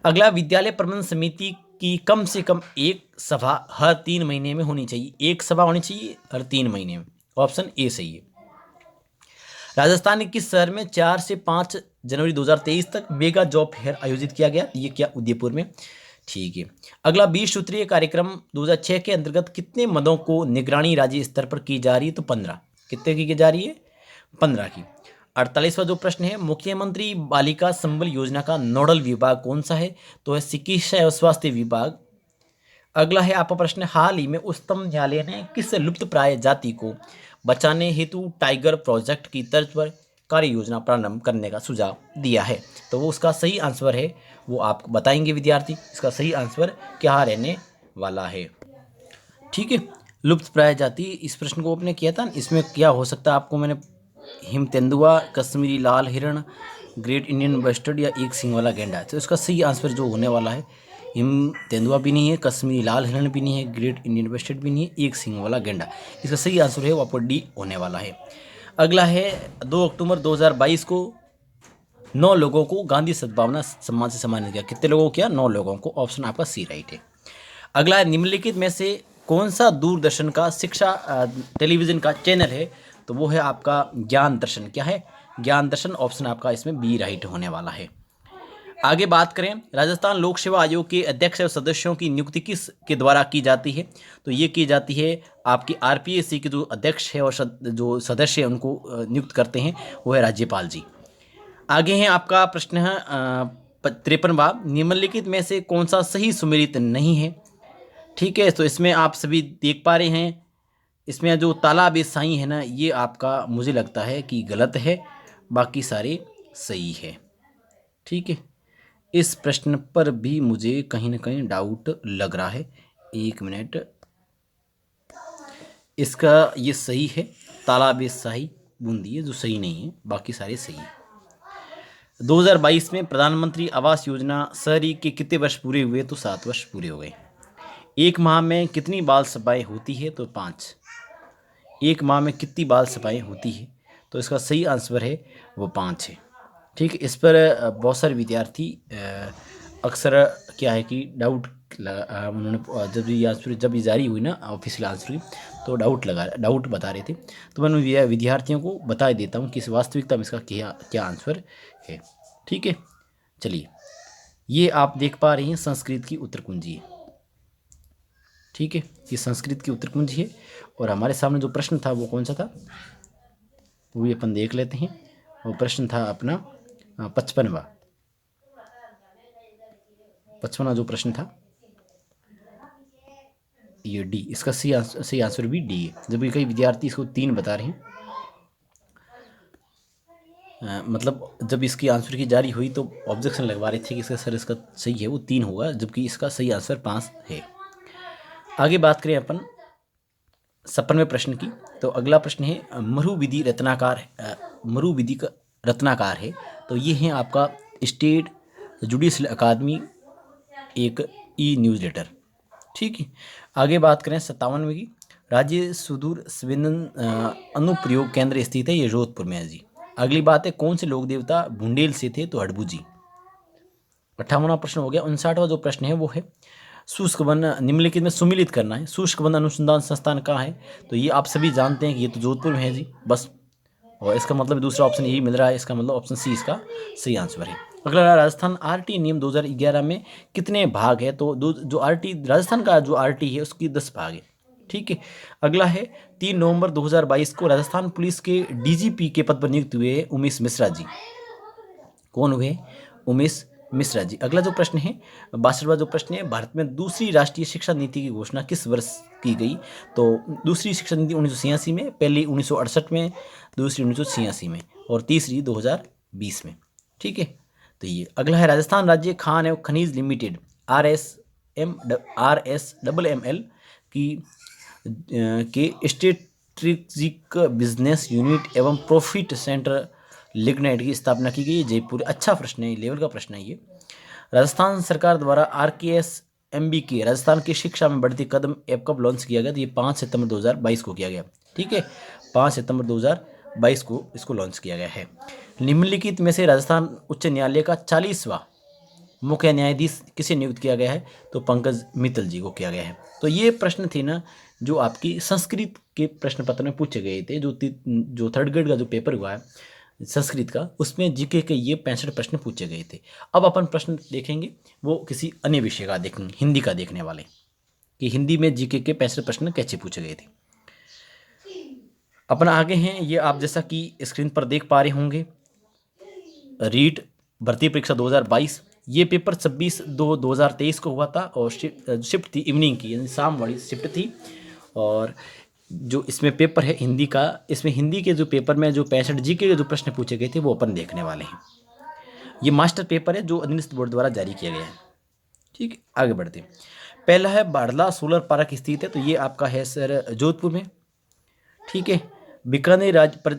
अगला, विद्यालय प्रबंधन समिति की कम से कम एक सभा हर 3 महीने में होनी चाहिए। एक सभा होनी चाहिए हर 3 महीने में। ऑप्शन ए सही है। राजस्थान के किस शहर में 4 से 5 जनवरी 2023 तक मेगा जॉब फेयर आयोजित किया गया? ये क्या उदयपुर में? ठीक है। अगला, 20 सूत्रीय कार्यक्रम 2006 के अंतर्गत कितने मदों को निगरानी राज्य स्तर पर की जा रही है? तो 15। कितने की जा रही है? 15 की। 48वां जो प्रश्न है, मुख्यमंत्री बालिका संबल योजना का नोडल विभाग कौन सा है? तो है चिकित्सा एवं स्वास्थ्य विभाग। अगला है आपका प्रश्न, हाल ही में उच्चतम न्यायालय ने किस लुप्त प्राय जाति को बचाने हेतु टाइगर प्रोजेक्ट की तर्ज पर कार्य योजना प्रारंभ करने का सुझाव दिया है? तो वो उसका सही आंसर है, वो आपको बताएंगे विद्यार्थी। इसका सही आंसर क्या रहने वाला है? ठीक है, लुप्त प्राय जाति, इस प्रश्न को आपने किया था। इसमें क्या हो सकता है आपको मैंने हिम तेंदुआ, कश्मीरी लाल हिरण, ग्रेट इंडियन बस्टर्ड या एक सींग वाला गेंडा। तो इसका सही आंसर जो होने वाला है, हिम तेंदुआ भी नहीं है, कश्मीरी लाल हिरण भी नहीं है, ग्रेट इंडियन बस्टर्ड भी नहीं है, एक सींग वाला गेंडा। इसका सही आंसर है वो आपको डी होने वाला है। अगला है 2 अक्टूबर 2022 को 9 लोगों को गांधी सद्भावना सम्मान से सम्मानित किया। कितने लोगों को किया? 9 लोगों को। ऑप्शन आपका सी राइट है। अगला है, निम्नलिखित में से कौन सा दूरदर्शन का शिक्षा टेलीविज़न का चैनल है? तो वो है आपका ज्ञान दर्शन। क्या है? ज्ञान दर्शन। ऑप्शन आपका इसमें बी राइट होने वाला है। आगे बात करें, राजस्थान लोक सेवा आयोग के अध्यक्ष और सदस्यों की नियुक्ति किस के द्वारा की जाती है? तो ये की जाती है आपकी आरपीएससी के जो अध्यक्ष है और जो सदस्य हैं उनको नियुक्त करते हैं वो है राज्यपाल जी। आगे है आपका प्रश्न है 53वां, निम्नलिखित में से कौन सा सही सुमेलित नहीं है? ठीक है, तो इसमें आप सभी देख पा रहे हैं, इसमें जो तालाब ए साईं है ना, ये आपका मुझे लगता है कि गलत है, बाकी सारे सही है। ठीक है, इस प्रश्न पर भी मुझे कहीं ना कहीं डाउट लग रहा है। 1 मिनट, इसका ये सही है, तालाब ए साईं बूंदी है जो सही नहीं है, बाकी सारे सही है। 2022 में प्रधानमंत्री आवास योजना शहरी के कितने वर्ष पूरे हुए? तो 7 वर्ष पूरे हो गए। एक माह में कितनी बाल सभाएं होती है? तो 5। एक माह में कितनी बाल सभाएं होती है? तो इसका सही आंसर है वो 5 है। ठीक, इस पर बहुत सारे विद्यार्थी अक्सर क्या है कि डाउट उन्होंने जब ये जारी हुई ना ऑफिशियल आंसर की, तो डाउट बता रहे थे, तो मैं विद्यार्थियों को बता देता हूँ कि इस वास्तविकता में इसका क्या आंसर है। ठीक है, चलिए, ये आप देख पा रहे हैं संस्कृत की उत्तर कुंजी है। ठीक है, ये संस्कृत की उत्तर कुंजी है और हमारे सामने जो प्रश्न था वो कौन सा था वो भी अपन देख लेते हैं। वो प्रश्न था अपना 55वां जो प्रश्न था ये डी। इसका सही आंसर भी डी है, जबकि कई विद्यार्थी इसको 3 बता रहे हैं। मतलब जब इसकी आंसर की जारी हुई तो ऑब्जेक्शन लगवा रहे थे कि इसका सर इसका सही है वो 3 होगा, जबकि इसका सही आंसर 5 है। आगे बात करें अपन 56वें प्रश्न की, तो अगला प्रश्न है मरु विधि रत्नाकार मरु विधि का रत्नाकार है, तो ये है आपका स्टेट जुडिशल अकादमी एक ई न्यूज़ लेटर। ठीक है। आगे बात करें 57वें की, राज्य सुदूर संवेदन अनुप्रयोग केंद्र स्थित है, ये जोधपुर में है जी। अगली बात है कौन से लोक देवता बुंडेल से थे, तो हड़बू जी। 58वां प्रश्न हो गया। 59वां जो प्रश्न है वो है शुष्क वन निम्नलिखित में सुमिलित करना है, शुष्क वन अनुसंधान संस्थान कहाँ है, तो ये आप सभी जानते हैं कि ये तो जोधपुर में है जी बस, और इसका मतलब दूसरा ऑप्शन यही मिल रहा है, इसका मतलब ऑप्शन सी इसका सही आंसर है। अगला राजस्थान आरटी नियम 2011 में कितने भाग है, तो जो आरटी राजस्थान का जो आरटी है उसकी 10 भाग है। ठीक है। अगला है 3 नवंबर 2022 को राजस्थान पुलिस के डीजीपी के पद पर नियुक्त हुए उमेश मिश्रा जी। कौन हुए? उमेश मिश्रा जी। अगला जो प्रश्न है 62वां जो प्रश्न है, भारत में दूसरी राष्ट्रीय शिक्षा नीति की घोषणा किस वर्ष की गई, तो दूसरी शिक्षा नीति 1986 में, पहली 1968 में, दूसरी 1986 में और तीसरी 2020 में। ठीक है। तो ये अगला है राजस्थान राज्य खान एवं खनिज लिमिटेड RSMML की के स्ट्रेटेजिक बिजनेस यूनिट एवं प्रॉफिट सेंटर लिग्नाइट की स्थापना की गई, जयपुर। अच्छा प्रश्न है, लेवल का प्रश्न है ये। राजस्थान सरकार द्वारा RKSMB राजस्थान की शिक्षा में बढ़ती कदम ऐप कब लॉन्च किया गया, तो ये 5 सितंबर 2022 को किया गया। ठीक है, 5 सितंबर 2022 को इसको लॉन्च किया गया है। निम्नलिखित में से राजस्थान उच्च न्यायालय का 40वां मुख्य न्यायाधीश किसे नियुक्त किया गया है, तो पंकज मित्तल जी को किया गया है। तो ये प्रश्न थे ना जो आपकी संस्कृत के प्रश्न पत्र में पूछे गए थे, जो थर्ड ग्रेड का जो पेपर हुआ है संस्कृत का, उसमें जीके के ये 65 प्रश्न पूछे गए थे। अब अपन प्रश्न देखेंगे वो किसी अन्य विषय का देखेंगे, हिंदी का देखने वाले, कि हिंदी में जीके के 65 प्रश्न कैसे पूछे गए थे। अपना आगे हैं ये, आप जैसा कि स्क्रीन पर देख पा रहे होंगे, रीट भर्ती परीक्षा 2022, ये पेपर 26/2/2023 को हुआ था और शिफ्ट थी इवनिंग की, यानी शाम वाली शिफ्ट थी। और जो इसमें पेपर है हिंदी का, इसमें हिंदी के जो पेपर में जो 65 जीके के जो प्रश्न पूछे गए थे वो अपन देखने वाले हैं। ये मास्टर पेपर है जो अधीनस्थ बोर्ड द्वारा जारी किया गया है। ठीक है, आगे बढ़ते हैं। पहला है बाड़ला सोलर पार्क स्थित है, तो ये आपका है सर जोधपुर में। ठीक है। बीकानेर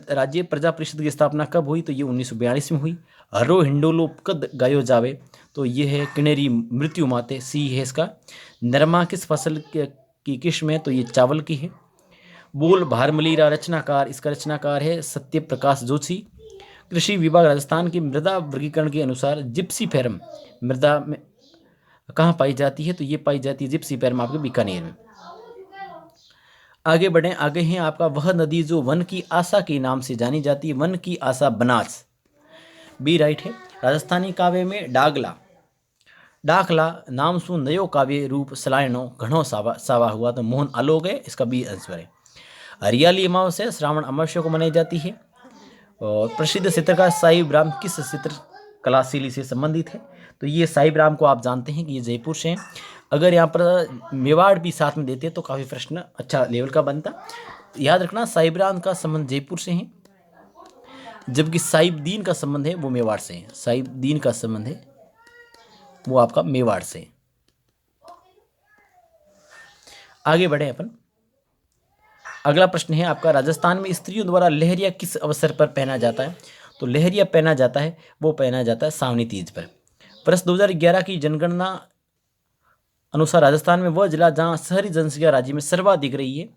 राज्य प्रजा परिषद की स्थापना कब हुई, तो ये 1942 में हुई। हरो हिंडोलो कद गायो जावे, तो ये है किनेरी मृत्यु माते, सी है इसका। नरमा किस फसल की किस्म है, तो ये चावल की है। बोल भारमलीरा रचनाकार, इसका रचनाकार है सत्य प्रकाश जोशी। कृषि विभाग राजस्थान की मृदा वर्गीकरण के अनुसार जिप्सीफेरम मृदा में कहाँ पाई जाती है, तो ये पाई जाती है जिप्सीफेरम आपके बीकानेर में। आगे बढ़ें, आगे हैं आपका वह नदी जो वन की आशा के नाम से जानी जाती है, वन की आशा बनास, बी राइट है। राजस्थानी काव्य में डाकला नाम सु नयो काव्य रूप सलायनो घणो सावा हुआ, तो मोहन आलोक है, इसका बी आंसर है। हरियाली अमावस्या श्रावण अमावस्या को मनाई जाती है। और प्रसिद्ध चित्रकार साहिब राम किस चित्र कला शैली से संबंधित है, तो ये साहिब राम को आप जानते हैं कि ये जयपुर से हैं। अगर यहाँ पर मेवाड़ भी साथ में देते तो काफ़ी प्रश्न अच्छा लेवल का बनता। याद रखना साहिब राम का संबंध जयपुर से है, जबकि साहिब दीन का संबंध है वो मेवाड़ से है। साहिब दीन का संबंध है वो आपका मेवाड़ से। आगे बढ़े अपन, अगला प्रश्न है आपका राजस्थान में स्त्रियों द्वारा लहरिया किस अवसर पर पहना जाता है, तो लहरिया पहना जाता है वो पहना जाता है सावनी तीज पर। वर्ष 2011 की जनगणना अनुसार राजस्थान में वह जिला जहां शहरी जनसंख्या राज्य में सर्वाधिक रही है,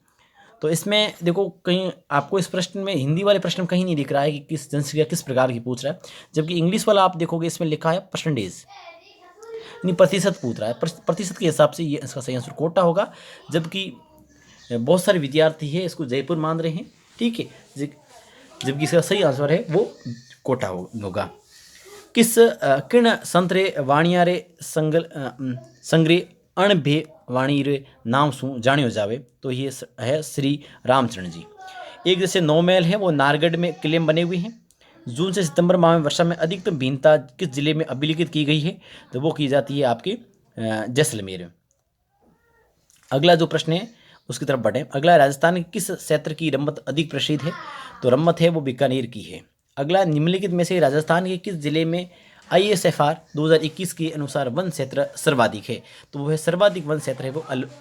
तो इसमें देखो कहीं आपको इस प्रश्न में हिंदी वाले प्रश्न में कहीं नहीं दिख रहा है कि किस जनसंख्या किस प्रकार की पूछ रहा है, जबकि इंग्लिश वाला आप देखोगे इसमें लिखा है परसेंटेज, यानी प्रतिशत पूछ रहा है। प्रतिशत के हिसाब से ये इसका सही आंसर कोटा होगा, जबकि बहुत सारे विद्यार्थी है इसको जयपुर मान रहे हैं। ठीक है, जबकि इसका सही आंसर है वो कोटा होगा। किस किण संतरे वाणियारे संग्रे अणभे वाणी रे नाम सु जानियो जावे, तो ये है श्री रामचरण जी। एक जैसे 9 महल है वो नारगढ़ में किले बने हुए हैं। जून से सितंबर माह में वर्षा में अधिकतम भिन्नता किस जिले में अभिलिखित की गई है, तो वो की जाती है आपके जैसलमेर में। अगला जो प्रश्न है उसकी तरफ बढ़े। अगला राजस्थान के किस क्षेत्र की रम्मत अधिक प्रसिद्ध है, तो रम्मत है वो बीकानेर की है। अगला, निम्नलिखित में से राजस्थान के किस जिले में ISFR 2021 के अनुसार वन क्षेत्र सर्वाधिक है? तो वो है सर्वाधिक वन क्षेत्र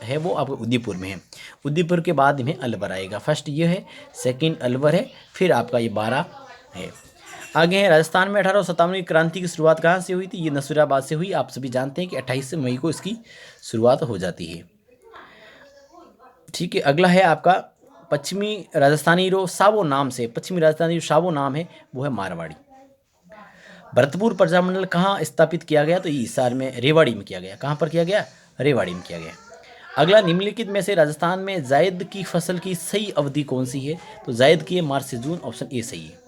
है वो आपको उदयपुर में है। उदयपुर के बाद में अलवर आएगा। फर्स्ट ये है, सेकंड अलवर है, फिर आपका ये 12 है। आगे है, राजस्थान में 1857 की क्रांति की शुरुआत कहाँ से हुई थी? ये नसूराबाद से हुई। आप सभी जानते हैं कि 28 मई को इसकी शुरुआत हो जाती है। ठीक है, अगला है आपका पश्चिमी राजस्थानी जो सावो नाम से, पश्चिमी राजस्थानी जो सावो नाम है वो है मारवाड़ी। भरतपुर प्रजामंडल कहाँ स्थापित किया गया? तो ये हिसार में, रेवाड़ी में किया गया। कहाँ पर किया गया? रेवाड़ी में किया गया। अगला, निम्नलिखित में से राजस्थान में जायद की फसल की सही अवधि कौन सी है? तो जायद की है मार्च से जून, ऑप्शन ए सही है।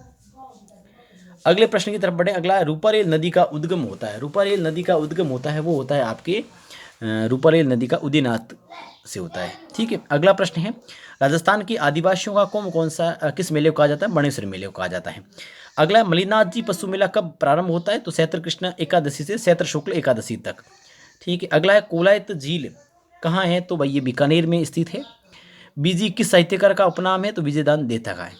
अगले प्रश्न की तरफ बढ़े। अगला, रूपारेल नदी का उद्गम होता है। रूपारेल नदी का उद्गम होता है वो होता है आपके रूपारेल नदी का उदयनाथ से होता है। ठीक है, अगला प्रश्न है, राजस्थान के आदिवासियों का कौन सा किस मेले को कहा जाता है? बाणेश्वर मेले को कहा जाता है। अगला, मलिनाथ जी पशु मेला कब प्रारंभ होता है? तो चैत्र कृष्ण एकादशी से चैत्र शुक्ल एकादशी तक। ठीक है, अगला है, कोलायत झील कहाँ है? तो भाई ये बीकानेर में स्थित है। बीजी किस साहित्यकार का उपनाम है? तो विजयदान देता का है।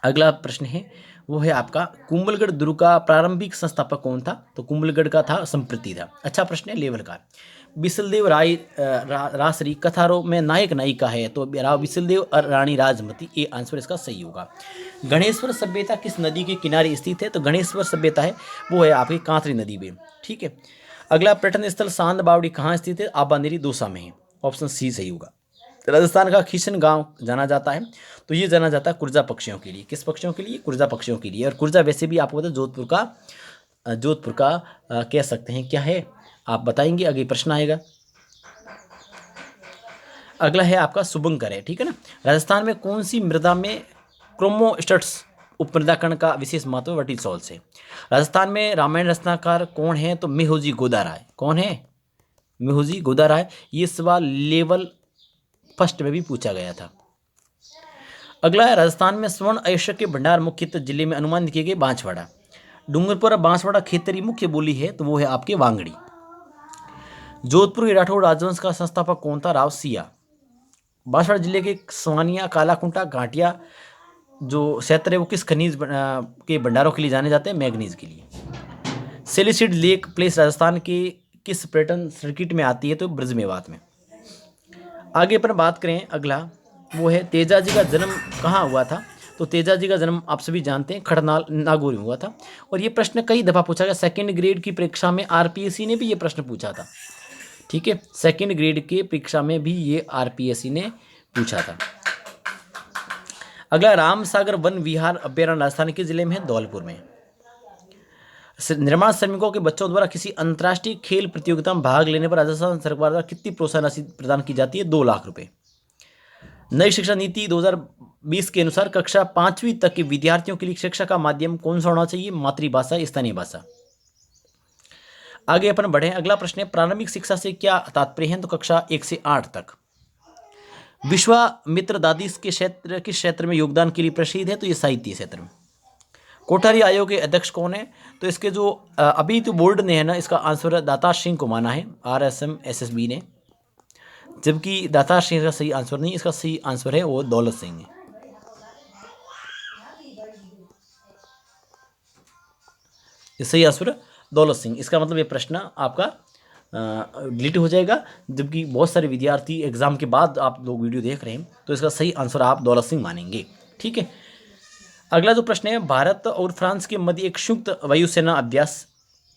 अगला प्रश्न है वो है आपका, कुंभलगढ़ दुर्ग का प्रारंभिक संस्थापक कौन था? तो कुंभलगढ़ का था संप्रति था। अच्छा प्रश्न है, लेवल का। बिसलदेव राय रासरी कथारों में नायक नायिका है? तो राव बिसलदेव और रानी राजमती, ये आंसर इसका सही होगा। गणेश्वर सभ्यता किस नदी के किनारे स्थित है? तो गणेश्वर सभ्यता है वो है आपकी कांतरी नदी में। ठीक है, अगला, पर्यटन स्थल सांद बावड़ी कहाँ स्थित है? आबानेरी दौसा में है, ऑप्शन सी सही होगा। राजस्थान का खीसन गांव जाना जाता है? तो ये जाना जाता है कुर्जा पक्षियों के लिए। किस पक्षियों के लिए? कुर्जा पक्षियों के लिए। और कुर्जा वैसे भी आपको पता है जोधपुर का कह सकते हैं क्या है, आप बताएंगे, आगे प्रश्न आएगा। अगला है आपका शुभंकर है। ठीक है ना, राजस्थान में कौन सी मृदा में क्रोमोस्टेट्स उपमृदाकरण का विशेष महत्व? वर्टिसॉल से। राजस्थान में रामायण रचनाकार कौन है? तो मेहुजी गोदाराय। कौन है? मेहुजी गोदाराय। ये सवाल लेवल फर्स्ट में भी पूछा गया था। अगला है, राजस्थान में स्वर्ण अयस्क के भंडार मुख्यतः जिले में अनुमान किए गए बांसवाड़ा। डूंगरपुर बांसवाड़ा खेतरी मुख्य बोली है? तो वो है आपके वांगड़ी। जोधपुर के राठौड़ राजवंश का संस्थापक कौन था? राव सिया। बांसवाड़ा जिले के स्वानिया, कालाकुंटा, घाटिया जो क्षेत्र है वो किस खनिज के भंडारों के लिए जाने जाते हैं? मैग्नीज के लिए। सेलिसिड लेक प्लेस राजस्थान के किस पर्यटन सर्किट में आती है? तो ब्रज मेवात में। आगे पर बात करें, अगला वो है, तेजा जी का जन्म कहाँ हुआ था? तो तेजा जी का जन्म आप सभी जानते हैं खड़नाल नागौर में हुआ था। और ये प्रश्न कई दफ़ा पूछा गया। सेकंड ग्रेड की परीक्षा में RPSC ने भी ये प्रश्न पूछा था। ठीक है, सेकंड ग्रेड की परीक्षा में भी ये RPSC ने पूछा था। अगला, रामसागर वन विहार अभ्यारण्य राजस्थान के जिले में है? धौलपुर में। निर्माण श्रमिकों के बच्चों द्वारा किसी अंतर्राष्ट्रीय खेल प्रतियोगिता में भाग लेने पर राजस्थान सरकार द्वारा कितनी प्रोत्साहन राशि प्रदान की जाती है? 2 लाख रुपए। नई शिक्षा नीति 2020 के अनुसार कक्षा 5वीं तक के विद्यार्थियों के लिए शिक्षा का माध्यम कौन सा होना चाहिए? मातृभाषा, स्थानीय भाषा। आगे अपन बढ़े। अगला प्रश्न है, प्रारंभिक शिक्षा से क्या तात्पर्य है? तो कक्षा 1 से 8 तक। विश्वामित्र दादी किस क्षेत्र में योगदान के लिए प्रसिद्ध है? तो ये साहित्य क्षेत्र में। कोठारी आयोग के अध्यक्ष कौन है? तो इसके जो अभी तो बोर्ड ने है ना, इसका आंसर दातार सिंह को माना है, RSM SSB ने, जबकि दातार सिंह का सही आंसर नहीं, इसका सही आंसर है वो दौलत सिंह है। सही आंसर दौलत सिंह। इसका मतलब ये प्रश्न आपका डिलीट हो जाएगा, जबकि बहुत सारे विद्यार्थी एग्जाम के बाद आप लोग वीडियो देख रहे हैं, तो इसका सही आंसर आप दौलत सिंह मानेंगे। ठीक है, अगला जो प्रश्न है, भारत और फ्रांस के मध्य एक संयुक्त वायुसेना अभ्यास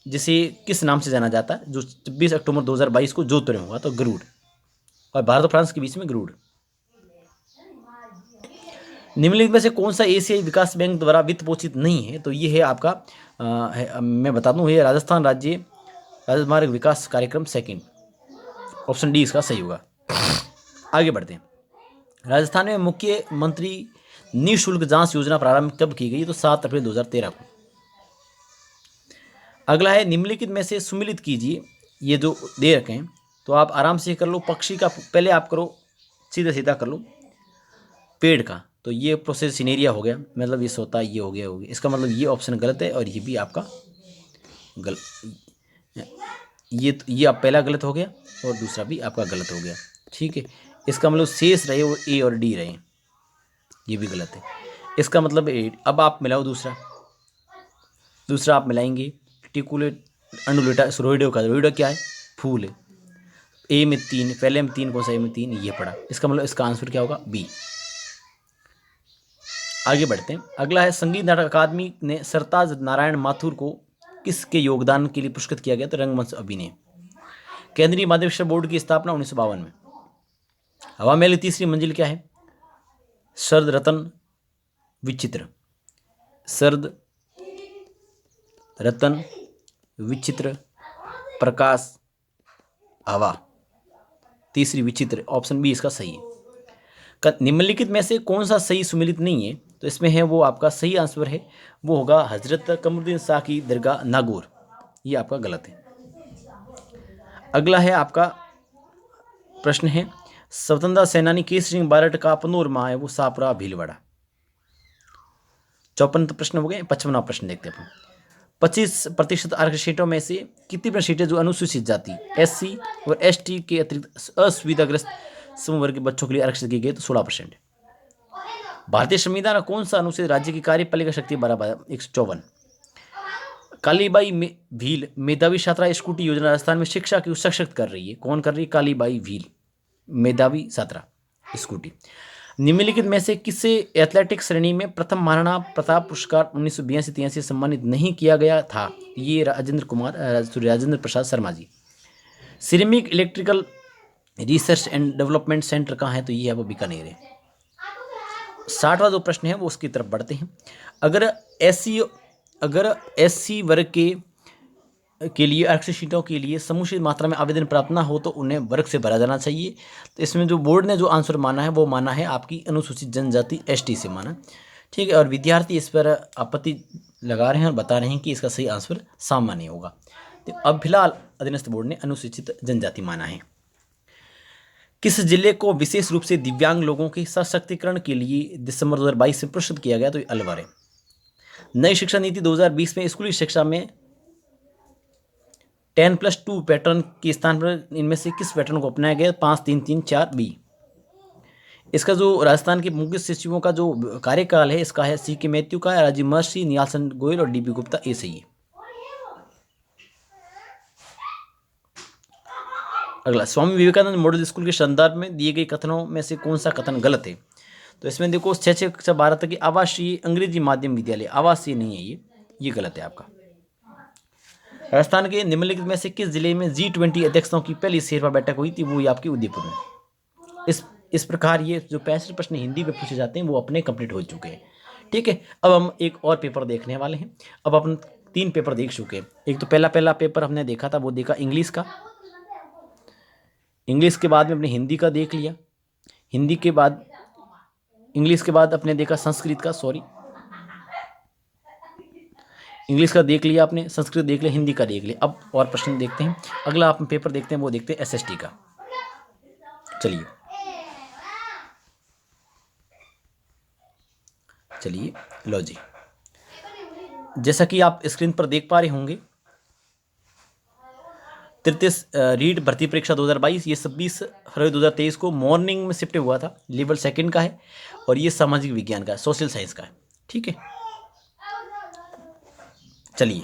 जिसे किस नाम से जाना जाता है? जो 26 अक्टूबर 2022 को जोधपुर में हुआ, तो गरुड़। और भारत और फ्रांस के बीच में गरुड़। निम्नलिखित में से कौन सा एशियाई विकास बैंक द्वारा वित्त पोषित नहीं है? तो ये है आपका मैं बता दूं, ये राजस्थान राज्य राजमार्ग विकास कार्यक्रम सेकंड, ऑप्शन डी इसका सही होगा। आगे बढ़ते हैं। राजस्थान में मुख्यमंत्री निःशुल्क जांच योजना प्रारंभ कब की गई? तो 7 अप्रैल 2013 को। अगला है, निम्नलिखित में से सुमिलित कीजिए, ये जो दे रखे हैं तो आप आराम से कर लो। पक्षी का पहले आप करो, सीधा सीधा कर लो पेड़ का, तो ये प्रोसेस सिनेरिया हो गया, मतलब ये सोता ये हो गया इसका मतलब ये ऑप्शन गलत है और ये भी आपका ये आप पहला गलत हो गया और दूसरा भी आपका गलत हो गया। ठीक है, इसका मतलब शेष रहे वो A और D रहे, ये भी गलत है। इसका मतलब 8। अब आप मिलाओ दूसरा आप मिलाएंगे टिकुलेट अंडुलेटा रोइडो का। रोइडो क्या है? फूल है। ए में 3, पहले में 3 कौन सा? ए में 3 ये पड़ा। इसका मतलब इसका आंसर क्या होगा? बी। आगे बढ़ते हैं। अगला है संगीत नाटक अकादमी ने सरताज नारायण माथुर को किसके योगदान के लिए पुरस्कृत किया गया? तो रंगमंच अभिनय। केंद्रीय माध्यमिक शिक्षा बोर्ड की स्थापना 1952 में। हवा महल की तीसरी मंजिल क्या है? शरद रतन विचित्र। शरद रतन विचित्र प्रकाश हवा। तीसरी विचित्र। ऑप्शन बी इसका सही है। निम्नलिखित में से कौन सा सही सुमेलित नहीं है? तो इसमें है वो आपका सही आंसर है वो होगा हजरत कमरुद्दीन शाह की दरगाह नागौर। ये आपका गलत है। अगला है आपका प्रश्न है स्वतंत्रता सेनानी केसरी सिंह बारट का पनोर माँ है वो सापरा भीलवाड़ा। 54 प्रश्न हो गए। 55वां प्रश्न देखते हैं। 25% आरक्षित सीटों में से कितनी सीटें जो अनुसूचित जाति SC और ST के अतिरिक्त असुविधाग्रस्त समूह वर्ग के बच्चों के लिए आरक्षित की गई? तो 16%। भारतीय संविधान का कौन सा अनुच्छेद राज्य की कार्यपालिका शक्ति 154? कालीबाई भील मेधावी छात्रा स्कूटी योजना राजस्थान में शिक्षा की सशक्त कर रही है। कौन कर रही है? कालीबाई भील मेधावी छात्रा स्कूटी। निम्नलिखित में से किसे एथलेटिक्स श्रेणी में प्रथम महाराणा प्रताप पुरस्कार 1982-83 सम्मानित नहीं किया गया था? ये Rajendra Prasad Sharma ji. Ceramic electrical research and development centre कहाँ है? तो ये है वो बीकानेर है। 60वां जो प्रश्न है वो उसकी तरफ बढ़ते हैं। अगर SC वर्ग के लिए आरक्षित सीटों के लिए समुचित मात्रा में आवेदन प्राप्त ना हो तो उन्हें वर्ग से भरा जाना चाहिए। तो इसमें जो बोर्ड ने जो आंसर माना है वो माना है आपकी अनुसूचित जनजाति ST से माना। ठीक है। और विद्यार्थी इस पर आपत्ति लगा रहे हैं और बता रहे हैं कि इसका सही आंसर सामान्य होगा। तो अब फिलहाल अधीनस्थ बोर्ड ने अनुसूचित जनजाति माना है। किस जिले को विशेष रूप से दिव्यांग लोगों के सशक्तिकरण के लिए दिसंबर 2022 में पुरस्कृत किया गया? तो अलवर है। नई शिक्षा नीति 2020 में स्कूली शिक्षा में 10+2 पैटर्न के स्थान पर इनमें से किस पैटर्न को अपनाया गया? 5-3-3-4 बी। इसका जो राजस्थान के मुख्य सचिवों का जो कार्यकाल है इसका है CK मैथ्यू का, राजीव महर्षि, नियालसन गोयल और DB गुप्ता। ए सही है। अगला स्वामी विवेकानंद मॉडल स्कूल के संदर्भ में दिए गए कथनों में से कौन सा कथन गलत है? तो इसमें देखो 6 कक्षा 12 तक की आवासीय अंग्रेजी माध्यम विद्यालय, आवासीय नहीं है ये गलत है आपका। राजस्थान के निम्नलिखित में से किस जिले में G20 अध्यक्षों की पहली शेरवा बैठक हुई थी? वो आपकी उदयपुर में। इस प्रकार ये जो 65 प्रश्न हिंदी में पूछे जाते हैं वो अपने कंप्लीट हो चुके हैं। ठीक है। अब हम एक और पेपर देखने वाले हैं। अब अपन 3 पेपर देख चुके हैं। एक तो पहला पेपर हमने देखा था वो देखा इंग्लिश का। इंग्लिश के बाद में अपने हिंदी का देख लिया। इंग्लिश के बाद अपने देखा संस्कृत का, इंग्लिश का देख लिया आपने, संस्कृत देख लिया, हिंदी का देख लिया। अब और प्रश्न देखते हैं। अगला आप पेपर देखते हैं वो देखते हैं SST का। चलिए लो जी, जैसा कि आप स्क्रीन पर देख पा रहे होंगे तृतीय रीड भर्ती परीक्षा 2022 ये 26 फरवरी 2023 को मॉर्निंग में शिफ्ट हुआ था। लेवल 2 का है और ये सामाजिक विज्ञान का है, सोशल साइंस का है। ठीक है। चलिए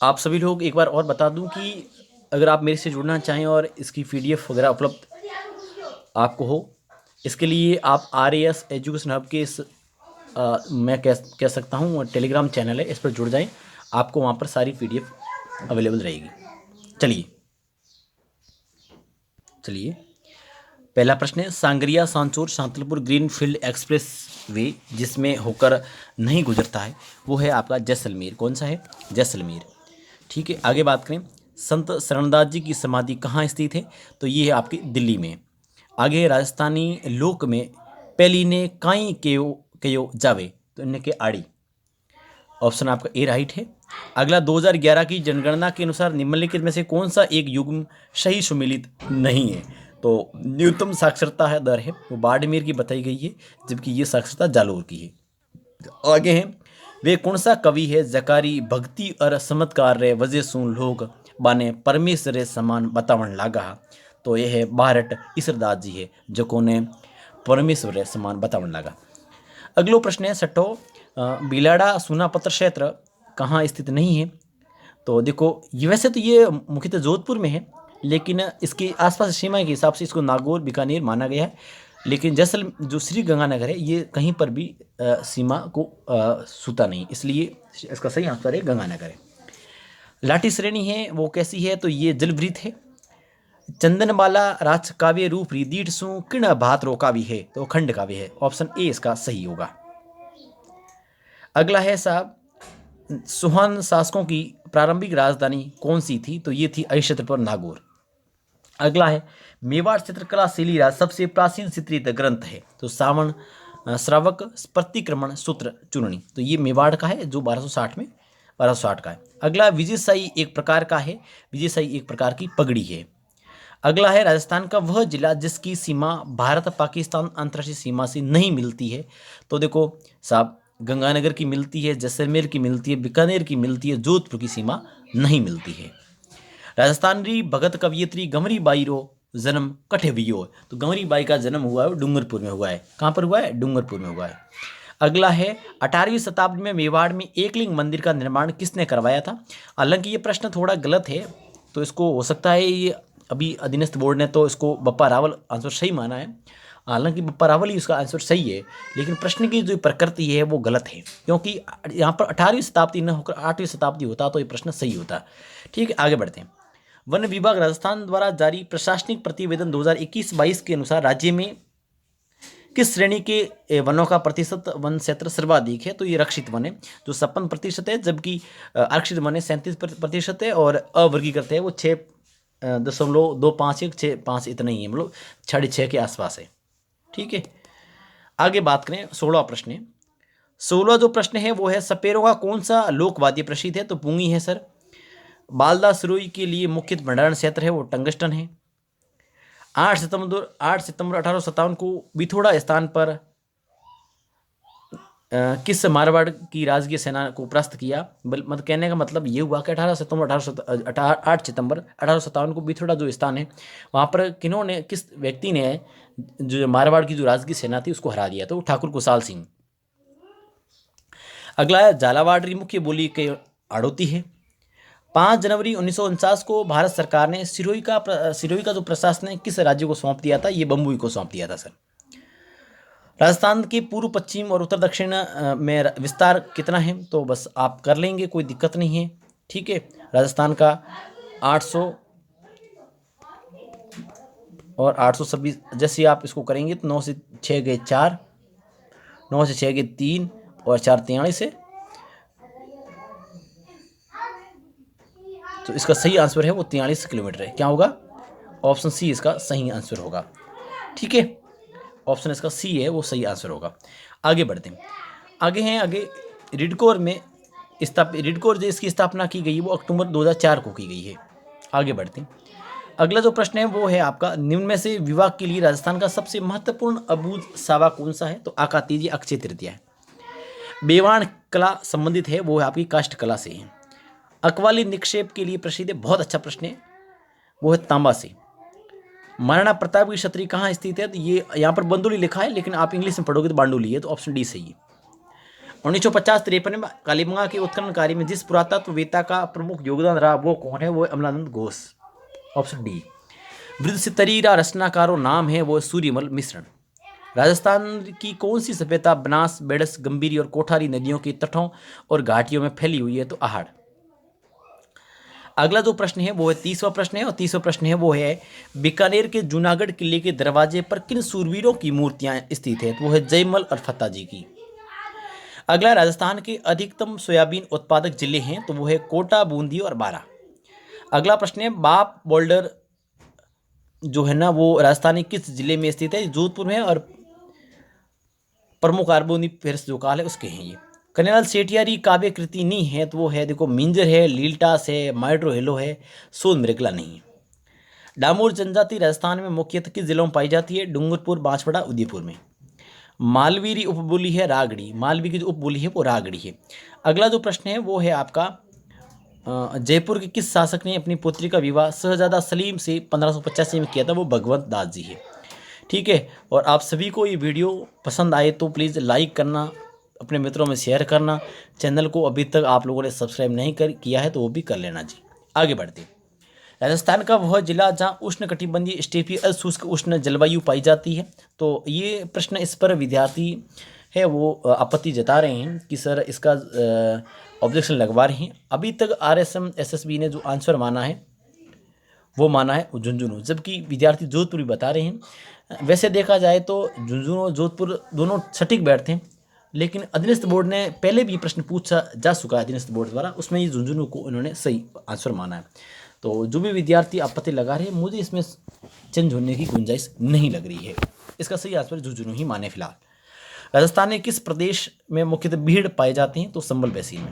आप सभी लोग एक बार और बता दूं कि अगर आप मेरे से जुड़ना चाहें और इसकी PDF वगैरह उपलब्ध आपको हो, इसके लिए आप RAS एजुकेशन हब के इस मैं कह सकता हूँ टेलीग्राम चैनल है, इस पर जुड़ जाएं। आपको वहाँ पर सारी PDF अवेलेबल रहेगी। चलिए पहला प्रश्न है Sangaria Sanchore Santalpur greenfield expressway जिसमें होकर नहीं गुजरता है वो है आपका जैसलमेर। कौन सा है? जैसलमेर। ठीक है। आगे बात करें संत शरणदास जी की समाधि कहाँ स्थित है? तो ये है आपकी दिल्ली में। आगे राजस्थानी लोक में पहली ने काई कयो जावे तो इनके आड़ी। ऑप्शन आपका ए राइट है। अगला 2011 की जनगणना के अनुसार निम्नलिखित में से कौन सा एक युग्म सही सुमेलित नहीं है? तो न्यूनतम साक्षरता दर है वो बाड़मेर की बताई गई है जबकि ये साक्षरता जालोर की है। आगे है वे कौन सा कवि है जकारी भक्ति और चमत्कार रे वजह सुन लोग बाने परमेश्वर रे समान बतावन लागा? तो यह है बारट ईसरदास जी है जो को ने परमेश्वर रे समान बतावन लागा। अगलो प्रश्न है छठो, बिलाड़ा सूनापत्र क्षेत्र कहाँ स्थित नहीं है? तो देखो ये वैसे तो ये मुख्यतः जोधपुर में है, लेकिन इसके आसपास सीमा के हिसाब से इसको नागौर बीकानेर माना गया है। लेकिन जैसल जो श्री गंगानगर है ये कहीं पर भी सीमा को छूता नहीं, इसलिए इसका सही आंसर है गंगानगर है। लाठी श्रेणी है वो कैसी है? तो ये जलवृत है। चंदनबाला राज काव्य रूप रिदीठ सु किण भात रो काव्य है, तो खंड काव्य है। ऑप्शन ए इसका सही होगा। अगला है साहब, सुहान शासकों की प्रारंभिक राजधानी कौन सी थी? तो ये थी अहिक्षत्रप नागौर। अगला है, मेवाड़ चित्रकला शिलालेख सबसे प्राचीन चित्रित ग्रंथ है? तो सावण श्रावक प्रतिक्रमण सूत्र चूर्णी, तो ये मेवाड़ का है जो 1260 का है। अगला, विजयशाही एक प्रकार का है? विजयशाही एक प्रकार की पगड़ी है। अगला है, राजस्थान का वह जिला जिसकी सीमा भारत पाकिस्तान अंतर्राष्ट्रीय सीमा से नहीं मिलती है? तो देखो साहब, गंगानगर की मिलती है, जैसलमेर की मिलती है, बीकानेर की मिलती है, जोधपुर की सीमा नहीं मिलती है। राजस्थान री भगत कवियत्री गंवरी बाई रो जन्म कठे हुई हो? तो गंवरी बाई का जन्म हुआ है डूंगरपुर में हुआ है। कहाँ पर हुआ है? डूंगरपुर में हुआ है। अगला है, 18वीं शताब्दी में मेवाड़ में एकलिंग मंदिर का निर्माण किसने करवाया था? हालांकि ये प्रश्न थोड़ा गलत है, तो इसको हो सकता है ये अभी अधीनस्थ बोर्ड ने तो इसको बप्पा रावल आंसर सही माना है। हालांकि बप्पा रावल ही उसका आंसर सही है, लेकिन प्रश्न की जो प्रकृति है वो गलत है, क्योंकि यहाँ पर 18वीं शताब्दी न होकर 8वीं शताब्दी होता तो ये प्रश्न सही होता। ठीक है, आगे बढ़ते हैं। वन विभाग राजस्थान द्वारा जारी प्रशासनिक प्रतिवेदन 2021-22 के अनुसार राज्य में किस श्रेणी के वनों का प्रतिशत वन क्षेत्र सर्वाधिक है? तो ये रक्षित वन है जो 56% है, जबकि आरक्षित वन है 37% है, और अवर्गीकृत है वो 6.25165 इतना ही है, मतलब 6.5 के आसपास है। ठीक है, आगे बात करें 16वां प्रश्न है। 16वां जो प्रश्न है वो है, सपेरों का कौन सा लोकवाद्य प्रसिद्ध है? तो पुंगी है सर। बालदा सिरोही के लिए मुख्य भंडारण क्षेत्र है वो टंगस्टन है। 8 सितंबर 1857 को बिथोड़ा स्थान पर किस मारवाड़ की राजकीय सेना को परास्त किया? मतलब कहने का मतलब ये हुआ कि 8 सितंबर 1857 को बिथोड़ा जो स्थान है वहाँ पर किन्होंने, किस व्यक्ति ने जो मारवाड़ की जो राजकीय सेना थी उसको हरा दिया? तो ठाकुर कुशाल सिंह। अगला है, झालावाड़ की मुख्य बोली के आड़ोती है। 5 जनवरी 1949 को भारत सरकार ने सिरोही का जो प्रशासन है किस राज्य को सौंप दिया था? ये बम्बई को सौंप दिया था सर। राजस्थान के पूर्व पश्चिम और उत्तर दक्षिण में विस्तार कितना है? तो बस आप कर लेंगे, कोई दिक्कत नहीं है। ठीक है, राजस्थान का 800 और 826, जैसे आप इसको करेंगे तो 9 से 6 गए 4, 9 से 6 गए 3 और 4 43 है। तो इसका सही आंसर है वो 43 किलोमीटर है। क्या होगा? ऑप्शन सी इसका सही आंसर होगा। ठीक है, ऑप्शन इसका सी है वो सही आंसर होगा। आगे बढ़ते हैं। आगे रिडकोर में रिडकोर जो इसकी स्थापना की गई वो अक्टूबर 2004 को की गई है। आगे बढ़ते हैं। अगला जो प्रश्न है वो है आपका, निम्न में से विवाह के लिए राजस्थान का सबसे महत्वपूर्ण अबूझ सावा कौन सा है? तो आका तीजी अक्षय तृतीया है। बेवाण कला संबंधित है वो आपकी काष्ठ कला से है। अकवाली निक्षेप के लिए प्रसिद्ध है, बहुत अच्छा प्रश्न है, वो है तांबा से। महाराणा प्रताप की छतरी कहाँ स्थित है? तो ये यहाँ पर बंदोली लिखा है, लेकिन आप इंग्लिश में पढ़ोगे तो बांडोली है, तो ऑप्शन डी सही है। 1950-53 में कालीबंगा के उत्खनन कार्य में जिस पुरातत्ववेत्ता का प्रमुख योगदान रहा वो कौन है? वो अमलानंद घोष, ऑप्शन डी। वृद्धसितरीरा रचनाकारों नाम है वो सूर्यमल मिश्रण। राजस्थान की कौन सी सभ्यता बनास, बेडस, गंभीरी और कोठारी नदियों के तटों और घाटियों में फैली हुई है? तो आहड़। अगला जो प्रश्न है वो है 30वां प्रश्न है, और 30वां प्रश्न है वो है, बीकानेर के जूनागढ़ किले के दरवाजे पर किन सूरवीरों की मूर्तियां स्थित है? तो वो है जयमल और फत्ताजी की। अगला, राजस्थान के अधिकतम सोयाबीन उत्पादक जिले हैं? तो वो है कोटा, बूंदी और बारा। अगला प्रश्न है, बाप बोल्डर जो है ना वो राजस्थान के किस जिले में स्थित है? जोधपुर में, और प्रमुख कार्बोनी फेरस जो काल है उसके हैं ये। कन्यालाल सेठियारी काव्य कृति नहीं है? तो वो है देखो मिंजर है, लीलटास है, माइड्रो हेलो है, सोन मृगला नहीं है। डामोर जनजाति राजस्थान में मुख्यतः किस जिलों में पाई जाती है? डूंगरपुर, बांसवाड़ा, उदयपुर में। मालवीरी उपबोली है रागड़ी, मालवी की जो उपबोली है वो रागड़ी है। अगला जो प्रश्न है वो है आपका, जयपुर के किस शासक ने अपनी पुत्री का विवाह शहजादा सलीम से 1585 में किया था? वो भगवंत दास जी है। ठीक है। और आप सभी को ये वीडियो पसंद आए तो प्लीज़ लाइक करना, अपने मित्रों में शेयर करना। चैनल को अभी तक आप लोगों ने सब्सक्राइब नहीं किया है तो वो भी कर लेना जी। आगे बढ़ते हैं। राजस्थान का वह जिला जहाँ उष्णकटिबंधीय स्टेपीय शुष्क उष्ण जलवायु पाई जाती है। तो ये प्रश्न इस पर विद्यार्थी है वो आपत्ति जता रहे हैं कि सर इसका ऑब्जेक्शन लगवा रहे हैं। अभी तक RSM SSB ने जो आंसर माना है वो माना है झुंझुनू, जबकि विद्यार्थी जोधपुर भी बता रहे हैं। वैसे देखा जाए तो झुंझुनू और जोधपुर दोनों सटीक बैठते हैं, लेकिन अधीनस्थ बोर्ड ने पहले भी प्रश्न पूछा जा चुका है अधीनस्थ बोर्ड द्वारा, उसमें ये झुंझुनू को उन्होंने सही आंसर माना है। तो जो भी विद्यार्थी आपत्ति लगा रहे हैं, मुझे इसमें चेंज होने की गुंजाइश नहीं लग रही है। इसका सही आंसर झुंझुनू ही माने फिलहाल। राजस्थान के किस प्रदेश में मुख्यतः भीड़ पाए जाते हैं? तो संबल बेसिन में।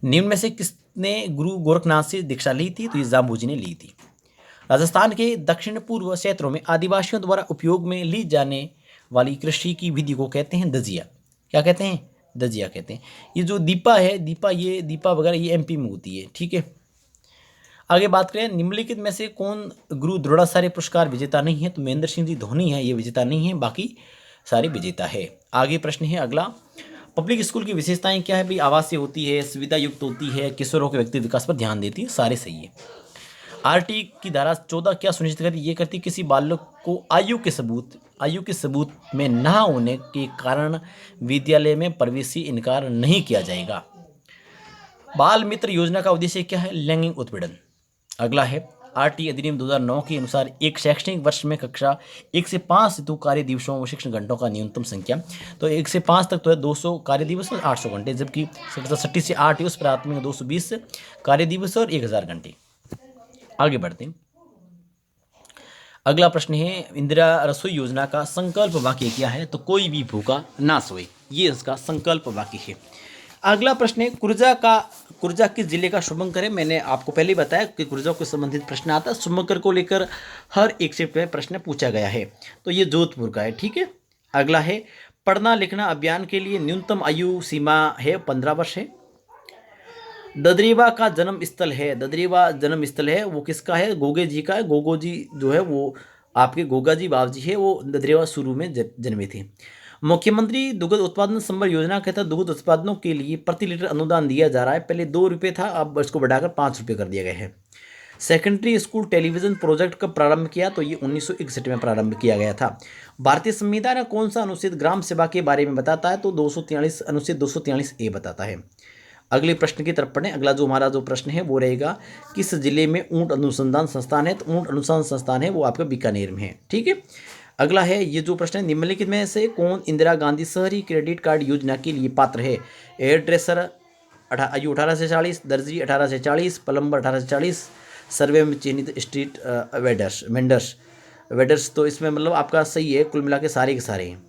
निम्न में से किसने गुरु गोरखनाथ से दीक्षा ली थी? तो ये जाम्बू ने ली थी। राजस्थान के दक्षिण पूर्व क्षेत्रों में आदिवासियों द्वारा उपयोग में ली जाने वाली कृषि की विधि को कहते हैं दजिया। क्या कहते हैं? दजिया कहते हैं। ये जो दीपा है, दीपा वगैरह ये MP में होती है, ठीक है। आगे बात करें, निम्नलिखित में से कौन गुरु द्रोणाचार्य पुरस्कार विजेता नहीं है? तो महेंद्र सिंह जी धोनी है, ये विजेता नहीं है, बाकी सारे विजेता है। आगे प्रश्न है अगला, पब्लिक स्कूल की विशेषताएं क्या है? भाई आवासीय होती है, सुविधा युक्त होती है, किशोरों के व्यक्तिगत विकास पर ध्यान देती है, सारे सही है। RT की धारा 14 क्या सुनिश्चित करती है? ये करती है किसी बालक को आयु के सबूत में ना होने के कारण विद्यालय में प्रवेश से इनकार नहीं किया जाएगा। बाल मित्र योजना का उद्देश्य क्या है? लैंगिक उत्पीड़न। अगला है, RT अधिनियम 2009 के अनुसार एक शैक्षणिक वर्ष में कक्षा 1 से 5 हेतु कार्य दिवसों व शिक्षण घंटों का न्यूनतम संख्या, तो 1 से 5 तक तो है 200 कार्य दिवस और 800 घंटे, जबकि 67 से 8 है उस प्राथमिक 220 कार्य दिवस और 1000 घंटे। आगे बढ़ते हैं। अगला प्रश्न है, इंदिरा रसोई योजना का संकल्प वाक्य क्या है? तो कोई भी भूखा ना सोए, ये इसका संकल्प वाक्य है। अगला प्रश्न है, कुर्जा किस जिले का शुभंकर है? मैंने आपको पहले ही बताया कि कुर्जा को संबंधित प्रश्न आता है, शुभंकर को लेकर हर एक शिफ्ट में प्रश्न पूछा गया है, तो ये जोधपुर का है, ठीक है। अगला है, पढ़ना लिखना अभियान के लिए न्यूनतम आयु सीमा है 15 वर्ष है। ददरीवा का जन्म स्थल है वो किसका है? गोगे जी का है। गोगो जी जो है वो आपके गोगा जी बाव जी है, वो ददरीवा शुरू में जन्मे थे। मुख्यमंत्री दुग्ध उत्पादन संबल योजना के तहत दुग्ध उत्पादनों के लिए प्रति लीटर अनुदान दिया जा रहा है। पहले 2 रुपये था, अब इसको बढ़ाकर 5 रुपये कर दिया गया है। सेकेंडरी स्कूल टेलीविजन प्रोजेक्ट कब प्रारंभ किया? तो ये 1961 में प्रारंभ किया गया था। भारतीय संविधान कौन सा अनुच्छेद ग्राम सेवा के बारे में बताता है? तो 243 अनुच्छेद 243A बताता है। अगले प्रश्न की तरफ पढ़ें। अगला जो हमारा जो प्रश्न है वो रहेगा, किस जिले में ऊंट अनुसंधान संस्थान है? तो ऊंट अनुसंधान संस्थान है वो आपका बीकानेर में है, ठीक है। अगला है, ये जो प्रश्न है, निम्नलिखित में से कौन इंदिरा गांधी शहरी क्रेडिट कार्ड योजना के लिए पात्र है? एयर ड्रेसर आयु 18 से 40, दर्जी 18 से 40, प्लम्बर 18 से 40, सर्वे में चिन्हित स्ट्रीट वेडर्स। तो इसमें मतलब आपका सही है, कुल मिला के सारे हैं।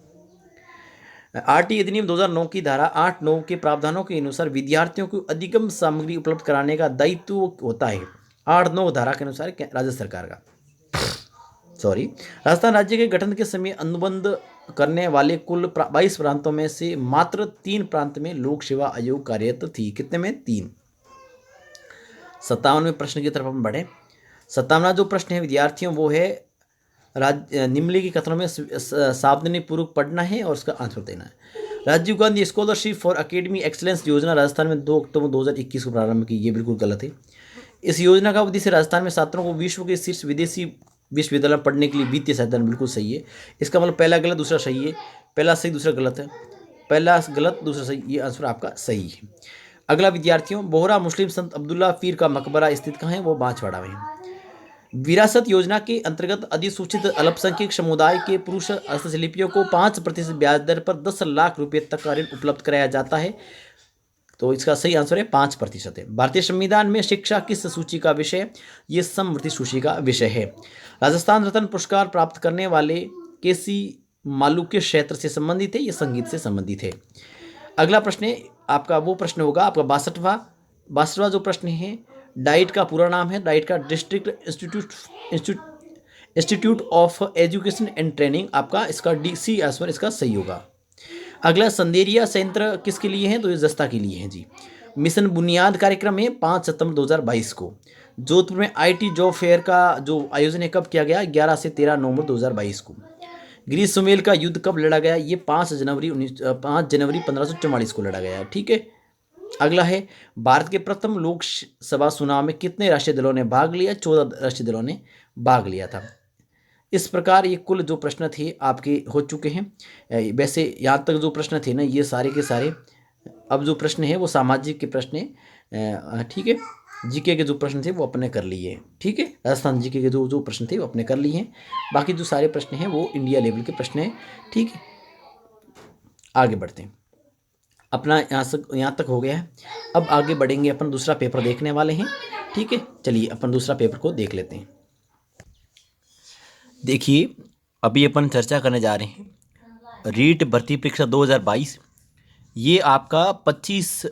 RT अधिनियम 2009 की धारा 8-9 के प्रावधानों के अनुसार विद्यार्थियों को अधिगम सामग्री उपलब्ध कराने का दायित्व होता है 8-9 धारा के अनुसार राज्य सरकार का। राजस्थान राज्य के गठन के समय अनुबंध करने वाले कुल 22 प्रांतों में से मात्र 3 प्रांत में लोक सेवा आयोग कार्यरत थी। कितने में? 3। 57वें प्रश्न की तरफ हम बढ़े। 57वां जो प्रश्न है विद्यार्थियों वो है, निम्नलिखित कथनों में सावधानी पूर्वक पढ़ना है और उसका आंसर देना है। Rajiv Gandhi scholarship for academy excellence योजना राजस्थान में 2 अक्टूबर 2021 को प्रारंभ की, ये बिल्कुल गलत है। इस योजना का उद्देश्य राजस्थान में छात्रों को विश्व के शीर्ष विदेशी विश्वविद्यालय में पढ़ने के लिए वित्तीय सहायता, बिल्कुल सही है। इसका मतलब पहला गलत दूसरा सही है, पहला सही दूसरा गलत है, पहला गलत दूसरा सही, ये आंसर आपका सही है। अगला विद्यार्थियों, बोहरा मुस्लिम संत अब्दुल्ला पीर का मकबरा स्थित कहाँ है? वो बांसवाड़ा में है। विरासत योजना के अंतर्गत अधिसूचित अल्पसंख्यक समुदाय के पुरुष हस्तशिल्पियों को 5% ब्याज दर पर 10 लाख रुपए तक का ऋण उपलब्ध कराया जाता है, तो इसका सही आंसर है 5% है। भारतीय संविधान में शिक्षा किस सूची का विषय? ये समवर्ती सूची का विषय है। राजस्थान रत्न पुरस्कार प्राप्त करने वाले केसी मालू के क्षेत्र से संबंधित है? ये संगीत से संबंधित है। अगला प्रश्न है आपका, वो प्रश्न होगा आपका 62वां जो प्रश्न है, डाइट का पूरा नाम है, डाइट का district institute of education and training, आपका इसका DC आंसर इसका सही होगा। अगला, संदेरिया संयंत्र किसके लिए है? तो ये जस्ता के लिए है जी। मिशन बुनियाद कार्यक्रम है 5 सितंबर 2022 को। जोधपुर में आईटी जॉब फेयर का जो आयोजन है कब किया गया? 11 से 13 नवंबर 2022 को। ग्रीस सुमेल का युद्ध कब लड़ा गया? ये 5 जनवरी 1544 को लड़ा गया। ठीक है। अगला है, भारत के प्रथम लोकसभा चुनाव में कितने राष्ट्रीय दलों ने भाग लिया? 14 राष्ट्रीय दलों ने भाग लिया था। इस प्रकार ये कुल जो प्रश्न थे आपके हो चुके हैं। वैसे यहाँ तक जो प्रश्न थे ना, ये सारे के सारे, अब जो प्रश्न है वो सामाजिक के प्रश्न है। ठीक है। जीके के जो प्रश्न थे वो अपने कर लिए। ठीक है। राजस्थान जीके के जो प्रश्न थे वो अपने कर लिए हैं। बाकी जो सारे प्रश्न हैं वो इंडिया लेवल के प्रश्न हैं। ठीक है। आगे बढ़ते हैं। अपना यहाँ तक हो गया है। अब आगे बढ़ेंगे, अपन दूसरा पेपर देखने वाले हैं। ठीक है। चलिए अपन दूसरा पेपर को देख लेते हैं। देखिए, अभी अपन चर्चा करने जा रहे हैं रीट भर्ती परीक्षा 2022। ये आपका 25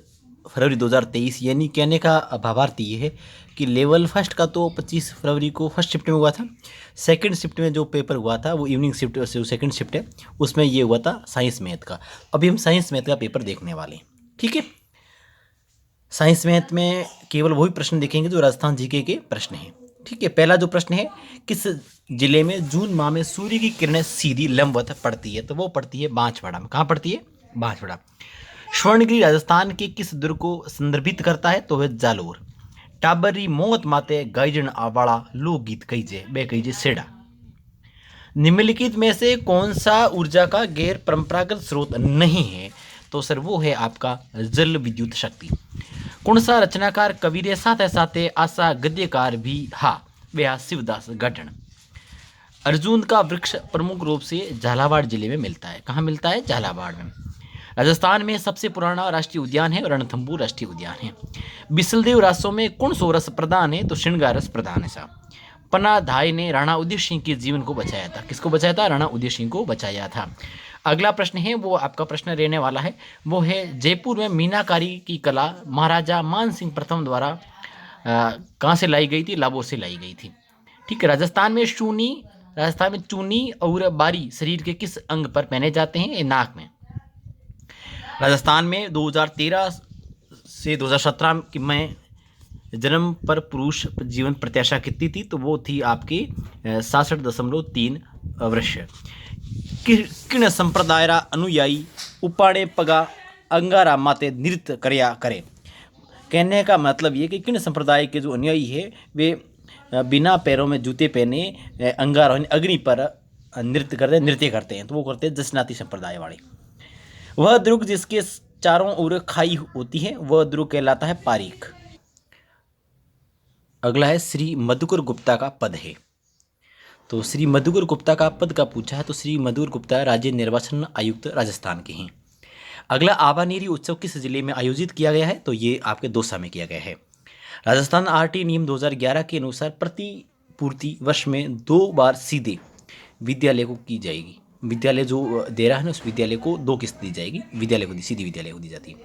फरवरी 2023, यानी कहने का भावार्थ ये है कि लेवल फर्स्ट का तो 25 फरवरी को फर्स्ट शिफ्ट में हुआ था। सेकंड शिफ्ट में जो पेपर हुआ था वो इवनिंग शिफ्ट से, सेकंड शिफ्ट है उसमें ये हुआ था साइंस मैथ का। अभी हम साइंस मैथ का पेपर देखने वाले हैं। ठीक है। साइंस मैथ में केवल वही प्रश्न देखेंगे जो राजस्थान जीके के प्रश्न हैं। ठीक है। पहला जो प्रश्न है, किस जिले में जून माह में सूर्य की किरणें सीधी लंबवत पड़ती है? तो वो पड़ती है बांसवाड़ा में। कहाँ पड़ती है? बांसवाड़ा। स्वर्णगिरी राजस्थान के किस दुर्ग को संदर्भित करता है? तो वह जालोर। टाबरी मोहत माते गाइजन आवाड़ा लोकगीत कहीजे बे कहीजे सेड़ा। निम्नलिखित में से कौन सा ऊर्जा का गैर परंपरागत स्रोत नहीं है? तो सर वो है आपका जल विद्युत शक्ति। कौन सा रचनाकार कवि रे साथे साथे आशा गद्यकार भी हा? वे शिवदास गढ़। अर्जुन का वृक्ष प्रमुख रूप से झालावाड़ जिले में मिलता है। कहाँ मिलता है? झालावाड़ में। राजस्थान में सबसे पुराना राष्ट्रीय उद्यान है रणथंभौर राष्ट्रीय उद्यान है। बिसलदेव रासों में कौन सो रस प्रधान है? तो श्रृंगार रस प्रधान है साहब। पन्ना धाय ने राणा उदय सिंह के जीवन को बचाया था। किसको बचाया था? राणा उदय सिंह को बचाया था। अगला प्रश्न है वो आपका प्रश्न रहने वाला है, वो है जयपुर में मीनाकारी की कला महाराजा मान सिंह प्रथम द्वारा कहाँ से लाई गई थी? लाबोर से लाई गई थी। ठीक है। राजस्थान में चूनी और बारी शरीर के किस अंग पर पहने जाते हैं? नाक में। राजस्थान में 2013 से 2017 में जन्म पर पुरुष जीवन प्रत्याशा कितनी थी? तो वो थी आपकी 66.3 वर्ष। किन संप्रदायरा अनुयायी उपाड़े पगा अंगारा माते नृत्य करया करे? कहने का मतलब ये कि किन संप्रदाय के जो अनुयायी है वे बिना पैरों में जूते पहने अंगारा अग्नि पर नृत्य करते हैं। तो वो करते हैं जसनाती संप्रदाय वाले। वह दुर्ग जिसके चारों ओर खाई होती है वह दुर्ग कहलाता है पारीख। अगला है श्री मधुकर गुप्ता का पद है। तो श्री मधुकर गुप्ता का पद का पूछा है तो श्री मधुकर गुप्ता राज्य निर्वाचन आयुक्त राजस्थान के हैं। अगला आबानेरी उत्सव किस जिले में आयोजित किया गया है? तो ये आपके दौसा में किया गया है। राजस्थान आरटी नियम 2011 के अनुसार प्रतिपूर्ति वर्ष में 2 बार सीधे विद्यालय को की जाएगी। विद्यालय जो दे रहा है ना उस विद्यालय को 2 किस्त दी जाएगी। विद्यालय को सीधी विद्यालय को दी जाती है।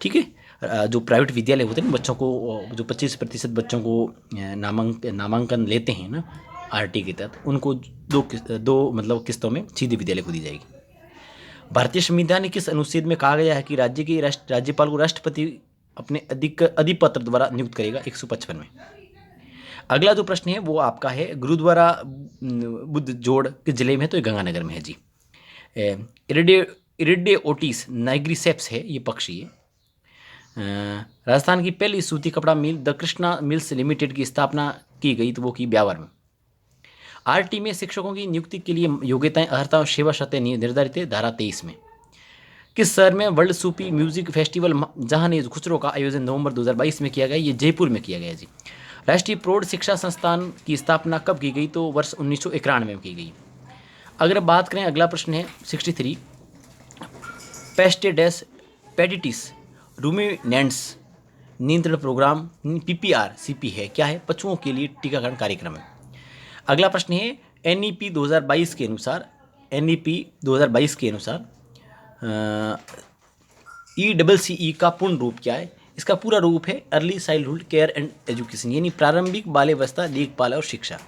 ठीक है। जो प्राइवेट विद्यालय होते हैं ना, बच्चों को जो 25% बच्चों को नामांकन लेते हैं ना आरटी के तहत, उनको दो मतलब किस्तों में सीधी विद्यालय को दी जाएगी। भारतीय संविधान के किस अनुच्छेद में कहा गया है कि राज्यपाल को राष्ट्रपति अपने अधिपत्र द्वारा नियुक्त करेगा? 155 में। अगला जो प्रश्न है वो आपका है गुरुद्वारा बुद्ध जोड़ किस जिले में है? तो ये गंगानगर में है जी। इरिडे ओटिस नाइग्रिसेप्स है ये पक्षी है। राजस्थान की पहली सूती कपड़ा मिल द कृष्णा मिल्स लिमिटेड की स्थापना की गई तो वो की ब्यावर में। आरटी में शिक्षकों की नियुक्ति के लिए योग्यताएं अर्हता और सेवा शर्तें निर्धारित है धारा 23 में। किस शहर में वर्ल्ड सूफी म्यूजिक फेस्टिवल जहां खुसरो का आयोजन नवंबर 2022 में किया गया? ये जयपुर में किया गया जी। राष्ट्रीय प्रौढ़ शिक्षा संस्थान की स्थापना कब की गई? तो वर्ष 1991 में की गई। अगर बात करें, अगला प्रश्न है 63, पेस्टेडेस पेडिटिस रूमिनेंट्स नियंत्रण प्रोग्राम पीपीआर सीपी है क्या है? पशुओं के लिए टीकाकरण कार्यक्रम है। अगला प्रश्न है एनईपी 2022 के अनुसार ECCE का पूर्ण रूप क्या है? इसका पूरा रूप है early childhood care and education, यानी प्रारंभिक बाल्यावस्था देखभाल और शिक्षा।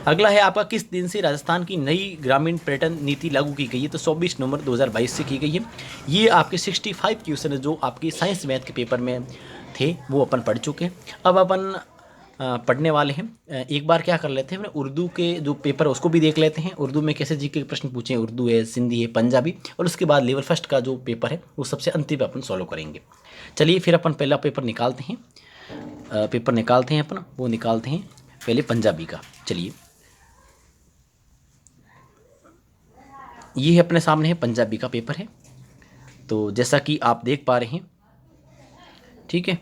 अगला है आपका किस दिन से राजस्थान की नई ग्रामीण पर्यटन नीति लागू की गई है? तो 24 नवंबर 2022 से की गई है। ये आपके 65 क्वेश्चन जो आपकी साइंस मैथ के पेपर में थे वो अपन पढ़ चुके हैं। अब अपन पढ़ने वाले हैं, एक बार क्या कर लेते हैं, उर्दू के जो पेपर है उसको भी देख लेते हैं। उर्दू में कैसे जीके के प्रश्न पूछे, उर्दू है, सिंधी है, पंजाबी, और उसके बाद लेवल फर्स्ट का जो पेपर है वो सबसे अंतिम पे अपन सॉल्व करेंगे। चलिए फिर अपन पहला पेपर निकालते हैं, अपन वो निकालते हैं पहले पंजाबी का। चलिए ये है अपने सामने है पंजाबी का पेपर है, तो जैसा कि आप देख पा रहे हैं, ठीक है,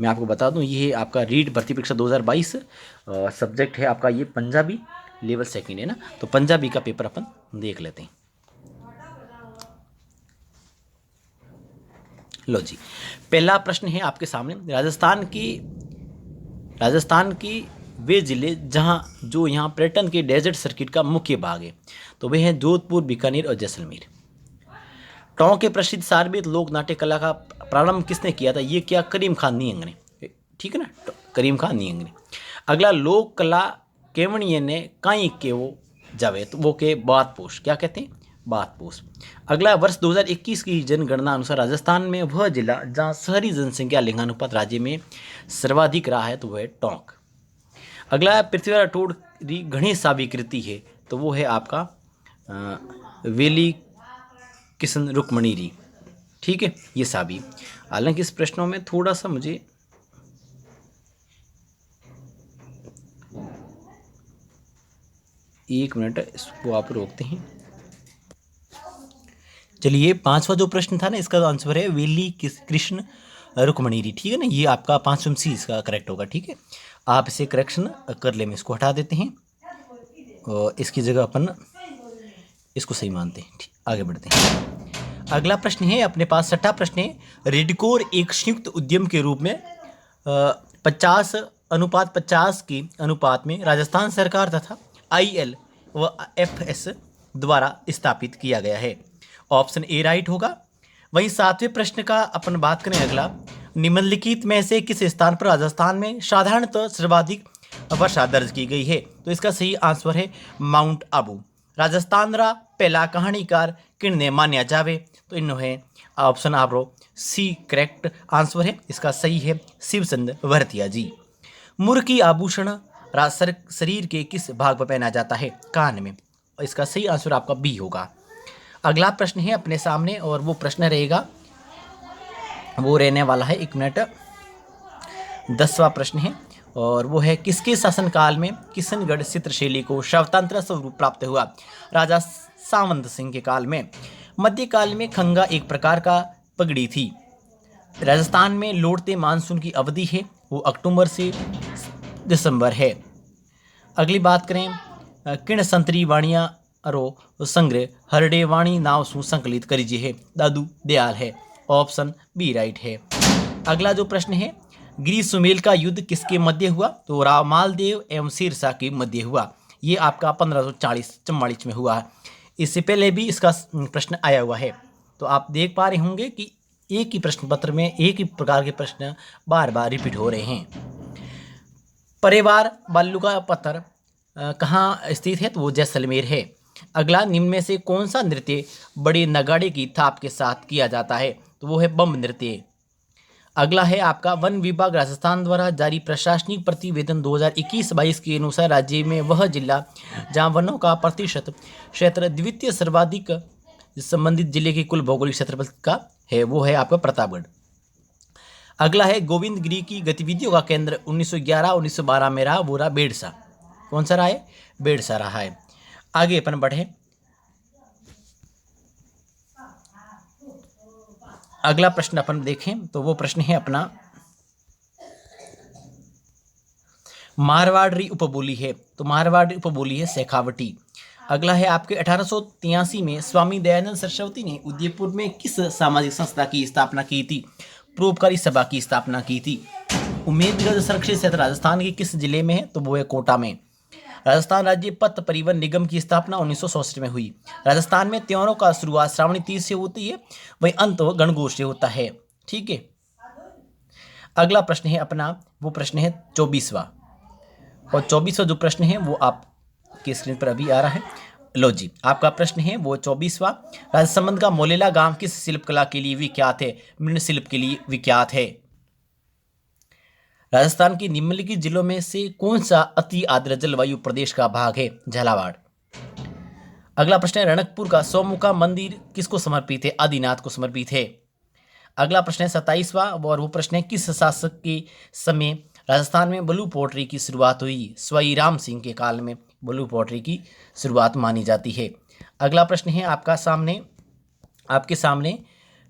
मैं आपको बता दूं ये है आपका रीट भर्ती परीक्षा 2022, सब्जेक्ट है आपका ये पंजाबी, लेवल सेकंड है ना। तो पंजाबी का पेपर अपन देख लेते हैं। लो जी, पहला प्रश्न है आपके सामने, राजस्थान की वे जिले जो यहाँ पर्यटन के डेजर्ट सर्किट का मुख्य भाग है, तो वे हैं जोधपुर, बीकानेर और जैसलमेर। टोंक के प्रसिद्ध सारबीत लोक नाट्य कला का प्रारंभ किसने किया था, ये क्या, करीम खान नियंग ने, ठीक है ना, करीम खान नियंग ने। अगला, लोक कला केवणिये ने काई के वो जावे, तो वो के बात पोष, क्या कहते हैं, बात पोष। अगला, वर्ष 2021 की जनगणना अनुसार राजस्थान में वह जिला जहाँ शहरी जनसंख्या लिंगानुपात राज्य में सर्वाधिक रहा है, तो वह है टोंक। अगला, पृथ्वीराज राठौड़ की घनी साविकृति है, तो वो है आपका वेली किशन रुक्मणी री, ठीक है, ये साबी। हालांकि इस प्रश्नों में थोड़ा सा मुझे एक मिनट इसको आप रोकते हैं। चलिए पांचवा जो प्रश्न था ना, इसका आंसर है वेली कृष्ण रुक्मणी री, ठीक है ना, ये आपका 5 सी इसका करेक्ट होगा, ठीक है। आप इसे करेक्शन कर ले, में इसको हटा देते हैं और इसकी जगह अपन इसको सही मानते हैं, ठीक, आगे बढ़ते हैं। अगला प्रश्न है अपने पास, छठा प्रश्न है, रेडकोर एक संयुक्त उद्यम के रूप में 50:50 के अनुपात में राजस्थान सरकार तथा IL व FS द्वारा स्थापित किया गया है। ऑप्शन ए राइट होगा। वहीं 7वें प्रश्न का अपन बात करें अगला, निम्नलिखित में से किस स्थान पर राजस्थान में साधारणतः सर्वाधिक वर्षा दर्ज की गई है, तो इसका सही आंसर है माउंट आबू। राजस्थान रा पहला कहानीकार किन्ने मान्या जावे, तो इन्हों है ऑप्शन आप रो सी करेक्ट आंसर है, इसका सही है शिवचंद्र भरतिया जी। मुर्की आभूषण शरीर के किस भाग पर पहना जाता है, कान में, इसका सही आंसर आपका बी होगा। अगला प्रश्न है अपने सामने और वो प्रश्न रहेगा, वो रहने वाला है, एक मिनट, 10वां प्रश्न है और वो है, किसके शासनकाल में किशनगढ़ चित्रशैली को स्वतंत्र स्वरूप प्राप्त हुआ, राजा सावंत सिंह के काल में। मध्यकाल में खंगा एक प्रकार का पगड़ी थी। राजस्थान में लौटते मानसून की अवधि है वो अक्टूबर से दिसंबर है। अगली बात करें, किण संतरी वाणिया रो संग्रह हरडे वाणी नाव सु संकलित करीजिए है, दादू दयाल है, ऑप्शन बी राइट है। अगला जो प्रश्न है, गिरी सुमेल का युद्ध किसके मध्य हुआ, तो रामालदेव एवं शेरशाह के मध्य हुआ, ये आपका 1544 में हुआ है। इससे पहले भी इसका प्रश्न आया हुआ है, तो आप देख पा रहे होंगे कि एक ही प्रश्न पत्र में एक ही प्रकार के प्रश्न बार बार रिपीट हो रहे हैं। परिवार बालूका पत्थर कहाँ स्थित है, तो वो जैसलमेर है। अगला, निम्न में से कौन सा नृत्य बड़े नगाड़े की थाप के साथ किया जाता है, तो वो है बम नृत्य। अगला है आपका, वन विभाग राजस्थान द्वारा जारी प्रशासनिक प्रतिवेदन 2021-22 के अनुसार राज्य में वह जिला जहां वनों का प्रतिशत क्षेत्र द्वितीय सर्वाधिक संबंधित जिले के कुल भौगोलिक क्षेत्रफल का है, वो है आपका प्रतापगढ़। अगला है, गोविंदगिरी की गतिविधियों का केंद्र 1911-1912 में रहा, वो रहा बेड़सा। कौन सा रहा है, बेड़सा रहा है। आगे अपन बढ़े, अगला प्रश्न अपन देखें तो वो प्रश्न है अपना, मारवाड़ी उपबोली है, तो मारवाड़ी उपबोली है शेखावटी। अगला है आपके 1883 में स्वामी दयानंद सरस्वती ने उदयपुर में किस सामाजिक संस्था की स्थापना की थी, परोपकारी सभा की स्थापना की थी। उम्मेदगढ़ संरक्षित क्षेत्र राजस्थान के किस जिले में है, तो वो है कोटा में। राजस्थान राज्य पथ परिवहन निगम की स्थापना 1964 में हुई। राजस्थान में त्योहारों का शुरुआत श्रावणी तीज से होती है, वही अंत गणगौर से होता है, ठीक है। अगला प्रश्न है अपना, वो प्रश्न है 24वां, और 24वां जो प्रश्न है वो आपके स्क्रीन पर अभी आ रहा है। लो जी, आपका प्रश्न है वो 24वां, राजसमंद का मोलेला गांव किस शिल्पकला के लिए विख्यात है, मृण शिल्प के लिए विख्यात है। राजस्थान के निम्नलिखित जिलों में से कौन सा अति आर्द्र जलवायु प्रदेश का भाग है? झालावाड़। अगला प्रश्न है, रणकपुर का सौमुखा मंदिर किसको समर्पित है? आदिनाथ को समर्पित है। अगला प्रश्न है 27वां, और वो प्रश्न है, किस शासक के समय राजस्थान में ब्लू पोट्री की शुरुआत हुई? स्वाई राम सिंह के काल में ब्लू पोट्री की शुरुआत मानी जाती है। अगला प्रश्न है आपके सामने,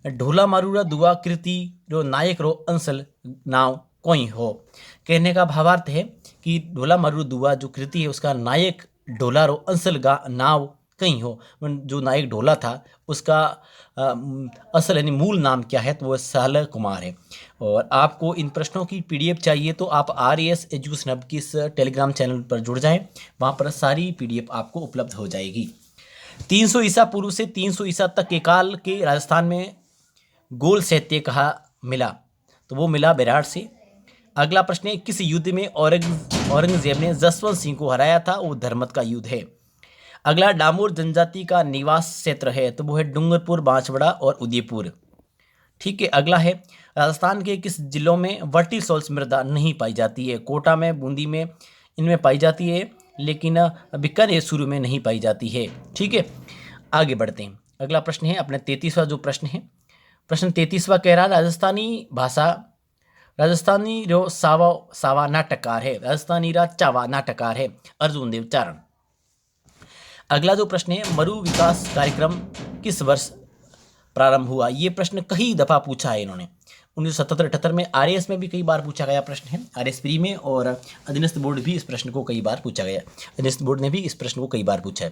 ढोला मारूरा दुआ कृति रो नायक रो अंसल नाव कोई हो। कहने का भावार्थ है कि ढोला मारूरा दुआ जो कृति है उसका नायक ढोला रो अंसल नाव कहीं हो। जो नायक ढोला था उसका असल यानी मूल नाम क्या है? तो वह साल कुमार है। और आपको इन प्रश्नों की पीडीएफ चाहिए तो आप RAS एजुकेशन हब की इस टेलीग्राम चैनल पर जुड़ जाएं, वहाँ पर सारी पीडीएफ आपको उपलब्ध हो जाएगी। 300 ईसा पूर्व से 300 ईसा तक के काल के राजस्थान में गोल साहित्य कहाँ मिला? तो वो मिला बेराड़ से। अगला प्रश्न है, किस युद्ध में औरंगजेब ने जसवंत सिंह को हराया था? वो धर्मत का युद्ध है। अगला, डामोर जनजाति का निवास क्षेत्र है, तो वो है डूंगरपुर, बांसवाड़ा और उदयपुर। ठीक है। अगला है, राजस्थान के किस जिलों में वर्टिसोल्स मृदा नहीं पाई जाती है? कोटा में, बूंदी में, इनमें पाई जाती है, लेकिन बीकानेर शुरू में नहीं पाई जाती है। ठीक है, आगे बढ़ते हैं। अगला प्रश्न है अपने 33वां जो प्रश्न है, प्रश्न 33वां कह रहा है, राजस्थानी रो सावा नाटककार है, राजस्थानी रा चावा नाटककार है, अर्जुन देव चारण। अगला जो प्रश्न है, मरु विकास कार्यक्रम किस वर्ष प्रारंभ हुआ? ये प्रश्न कई दफा पूछा है इन्होंने। 1977-78 में RAS में भी कई बार पूछा गया प्रश्न है, RAS प्री में, और अधीनस्थ बोर्ड भी इस प्रश्न को कई बार पूछा गया। अधीनस्थ बोर्ड ने भी इस प्रश्न को कई बार पूछा है।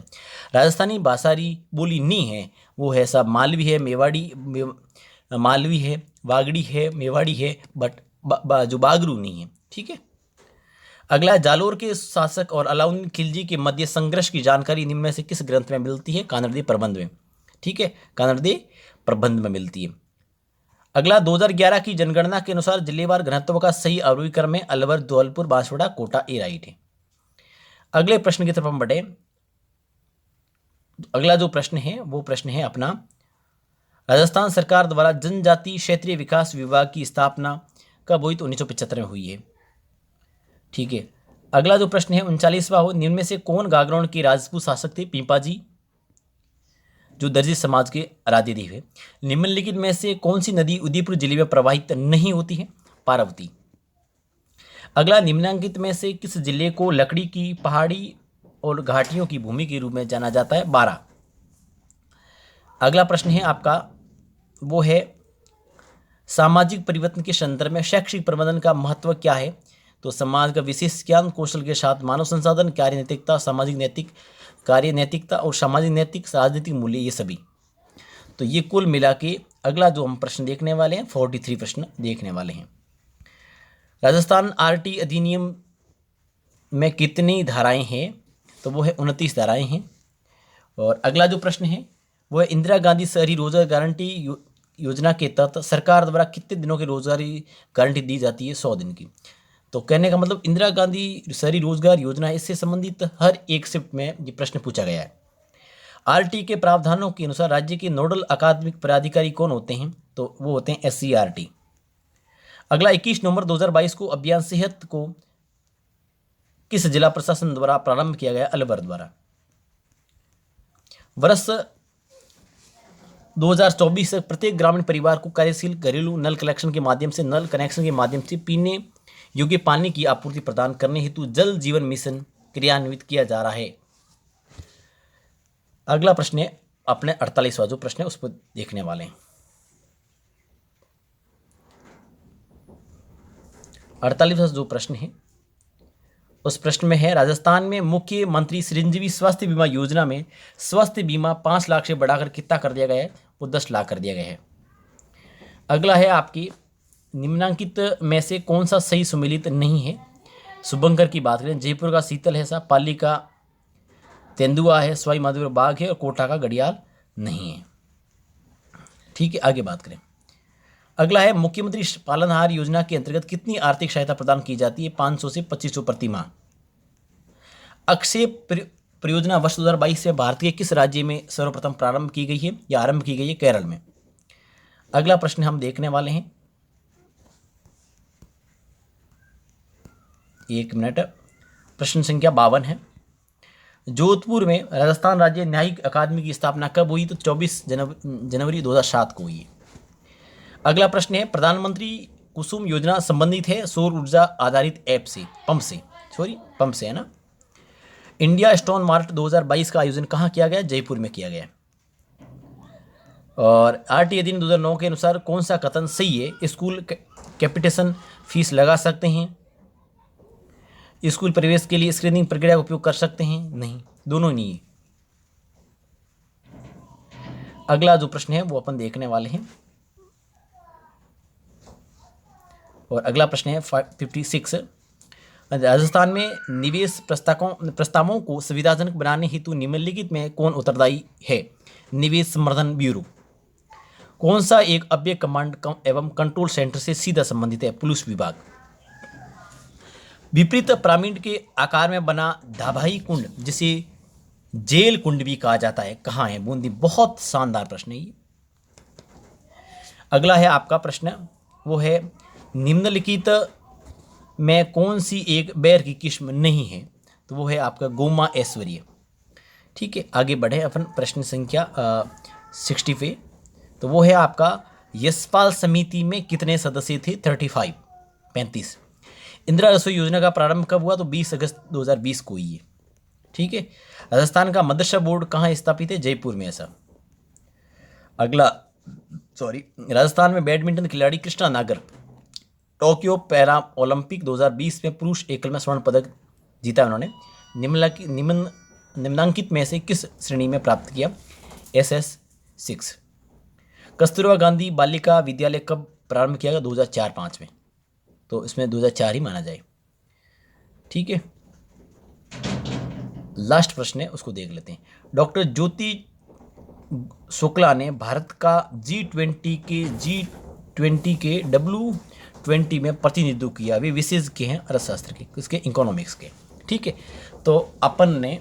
राजस्थानी भाषारी बोली नहीं है, वो है सब मालवी है, मालवी है, वागड़ी है, मेवाड़ी है, बट जो बागरू नहीं है। ठीक है। अगला, जालोर के शासक और अलाउद्दीन खिलजी के मध्य संघर्ष की जानकारी निम्न में से किस ग्रंथ में मिलती है? कानड़देव प्रबंध में। ठीक है, कानड़देव प्रबंध में मिलती है। अगला, 2011 की जनगणना के अनुसार जिलेवार घनत्व का सही अवरोही क्रम में अलवर, धौलपुर, बांसवाड़ा, कोटा, ए राइट है। अगले प्रश्न की तरफ हम बढ़े। अगला जो प्रश्न है वो प्रश्न है अपना, राजस्थान सरकार द्वारा जनजाति क्षेत्रीय विकास विभाग की स्थापना कब हुई? तो 1975 में हुई है। ठीक है। अगला जो प्रश्न है 39वां हो, निम्न में से कौन गागरोन के राजपूत शासक थे? पीपाजी, जो दर्जी समाज के आराध्यदेव है। निम्नलिखित में से कौन सी नदी उदयपुर जिले में प्रवाहित नहीं होती है? पार्वती। अगला, निम्नलिखित में से किस जिले को लकड़ी की पहाड़ी और घाटियों की भूमि के रूप में जाना जाता है? बारां। अगला प्रश्न है आपका, वो है सामाजिक परिवर्तन के संदर्भ में शैक्षिक प्रबंधन का महत्व क्या है? तो समाज का विशेष ज्ञान कौशल के साथ मानव संसाधन, कार्य नैतिकता, सामाजिक नैतिक कार्य नैतिकता और सामाजिक नैतिक राजनीतिक मूल्य, ये सभी। तो ये कुल मिला के अगला जो हम प्रश्न देखने वाले हैं 43 प्रश्न देखने वाले हैं। राजस्थान RT अधिनियम में कितनी धाराएं हैं? तो वो है 29 धाराएं हैं। और अगला जो प्रश्न है वो है, इंदिरा गांधी शहरी रोजगार गारंटी योजना के तहत सरकार द्वारा कितने दिनों की रोजगारी गारंटी दी जाती है? 100 दिन की। तो कहने का मतलब इंदिरा गांधी शहरी रोजगार योजना है, इससे संबंधित हर एक शिफ्ट में ये प्रश्न पूछा गया है। RT के प्रावधानों के अनुसार राज्य के नोडल अकादमिक पदाधिकारी कौन होते हैं? तो वो होते हैं SCRT। अगला, 21 नवंबर 2022 को अभियान सेहत को किस जिला प्रशासन द्वारा प्रारंभ किया गया? अलवर द्वारा। वर्ष 2024 तक प्रत्येक ग्रामीण परिवार को कार्यशील घरेलू नल कनेक्शन के माध्यम से पीने योग्य पानी की आपूर्ति प्रदान करने हेतु जल जीवन मिशन क्रियान्वित किया जा रहा है। अगला प्रश्न है अपने 48वां जो प्रश्न है उस पर देखने वाले हैं। 48वां जो प्रश्न है उस प्रश्न में है, राजस्थान में मुख्यमंत्री चिरंजीवी स्वास्थ्य बीमा योजना में स्वास्थ्य बीमा 5 लाख से बढ़ाकर कितना कर दिया गया है? वो 10 लाख कर दिया गया है। अगला है आपकी, निम्नांकित में से कौन सा सही सुमेलित नहीं है? शुभंकर की बात करें, जयपुर का शीतल है, पाली का तेंदुआ है, सवाई माधोपुर बाघ है और कोटा का घड़ियाल नहीं है। ठीक है, आगे बात करें। अगला है, मुख्यमंत्री पालनहार योजना के अंतर्गत कितनी आर्थिक सहायता प्रदान की जाती है? 500 से 2500 प्रति माह। अक्षय परियोजना वर्ष 2022 में भारत के किस राज्य में सर्वप्रथम प्रारंभ की गई है या आरंभ की गई है? केरल में। अगला प्रश्न हम देखने वाले हैं, एक मिनट, प्रश्न संख्या 52 है। जोधपुर में राजस्थान राज्य न्यायिक अकादमी की स्थापना कब हुई? तो 24 जनवरी 2007 को हुई है। अगला प्रश्न है, प्रधानमंत्री कुसुम योजना संबंधित है सौर ऊर्जा आधारित पंप से है ना। इंडिया स्टोन मार्ट 2022 का आयोजन कहाँ किया गया? जयपुर में किया गया। और आरटी अधिनियम 2009 के अनुसार कौन सा कथन सही है? स्कूल कैपिटेशन फीस लगा सकते हैं, स्कूल प्रवेश के लिए स्क्रीनिंग प्रक्रिया का उपयोग कर सकते हैं, नहीं, दोनों नहीं है। अगला जो प्रश्न है वो अपन देखने वाले हैं, और अगला प्रश्न है 56। राजस्थान में निवेश प्रस्तावों को सुविधाजनक बनाने हेतु निम्नलिखित में कौन उत्तरदायी है? निवेश संवर्धन ब्यूरो। कौन सा एक अव्यय कमांड एवं कंट्रोल सेंटर से सीधा संबंधित है? पुलिस विभाग। विपरीत पिरामिड के आकार में बना धाबाई कुंड, जिसे जेल कुंड भी कहा जाता है, कहाँ है? बूंदी। बहुत शानदार प्रश्न है ये। अगला है आपका प्रश्न, वो है निम्नलिखित में कौन सी एक बैर की किस्म नहीं है? तो वो है आपका गोमा ऐश्वर्य। ठीक है, आगे बढ़े अपन प्रश्न संख्या 60 पे। तो वो है आपका यशपाल समिति में कितने सदस्य थे? 35। इंदिरा रसोई योजना का प्रारंभ कब हुआ? तो 20 अगस्त 2020 को ही है। ठीक है, राजस्थान का मदरसा बोर्ड कहाँ स्थापित है? जयपुर में ऐसा। अगला राजस्थान में बैडमिंटन खिलाड़ी कृष्णा नागर टोक्यो पैरा ओलंपिक 2020 में पुरुष एकल में स्वर्ण पदक जीता उन्होंने। निम्नांकित में से किस श्रेणी में प्राप्त किया? SS6। कस्तूरबा गांधी बालिका विद्यालय कब प्रारंभ किया गया? 2004-05 में, तो इसमें 2004 ही माना जाए। ठीक है, लास्ट प्रश्न है, उसको देख लेते हैं। डॉक्टर ज्योति शुक्ला ने भारत का G20 के W20 में प्रतिनिधित्व किया। वे विशेषज्ञ के हैं अर्थशास्त्र के, किसके? इकोनॉमिक्स के। ठीक है, तो अपन ने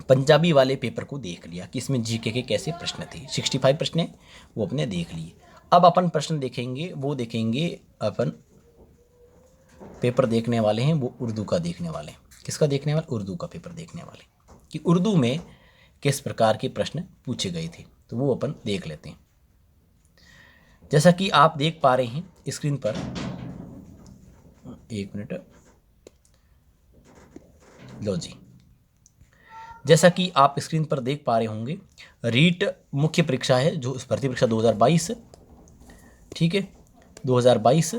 पंजाबी वाले पेपर को देख लिया कि इसमें जीके के कैसे प्रश्न थे। 65 प्रश्न है वो अपने देख लिए। अब अपन प्रश्न देखेंगे, वो देखेंगे अपन पेपर देखने वाले हैं, वो उर्दू का देखने वाले हैं। किसका देखने वाले? उर्दू का पेपर देखने वाले, कि उर्दू में किस प्रकार के प्रश्न पूछे गए थे, तो वो अपन देख लेते हैं। जैसा कि आप देख पा रहे हैं स्क्रीन पर, एक मिनट, लो जी, जैसा कि आप स्क्रीन पर देख पा रहे होंगे, रीट मुख्य परीक्षा है, जो इस भर्ती परीक्षा 2022, ठीक है, 2022,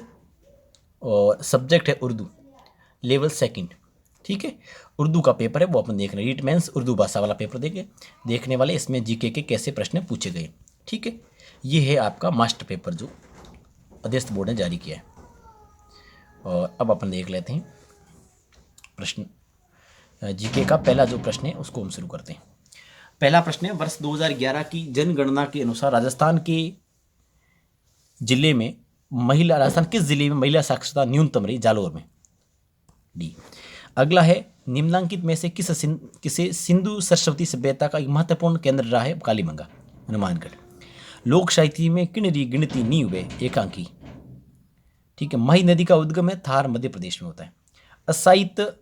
और सब्जेक्ट है उर्दू, लेवल 2। ठीक है, उर्दू का पेपर है वो अपन देख रहे हैं। रीट मेंस उर्दू भाषा वाला पेपर देखने वाले, इसमें जीके के कैसे प्रश्न पूछे गए। ठीक है, ये है आपका मास्टर पेपर जो अध्यस्त बोर्ड ने जारी किया है। और अब अपन देख लेते हैं प्रश्न। जीके का पहला जो प्रश्न है उसको हम शुरू करते हैं। पहला प्रश्न है, वर्ष 2011 की जनगणना के अनुसार राजस्थान के जिले में राजस्थान किस जिले में महिला साक्षरता न्यूनतम रही? जालोर में, डी। अगला है, निम्नांकित में से किसे सिंधु सरस्वती सभ्यता का एक महत्वपूर्ण केंद्र रहा है? कालीबंगा, हनुमानगढ़। लोक साहित्य में किन्नरी गिनती नींव है? एकांकी। ठीक है, मही नदी का उद्गम है थार, मध्य प्रदेश में होता है। असाहित्य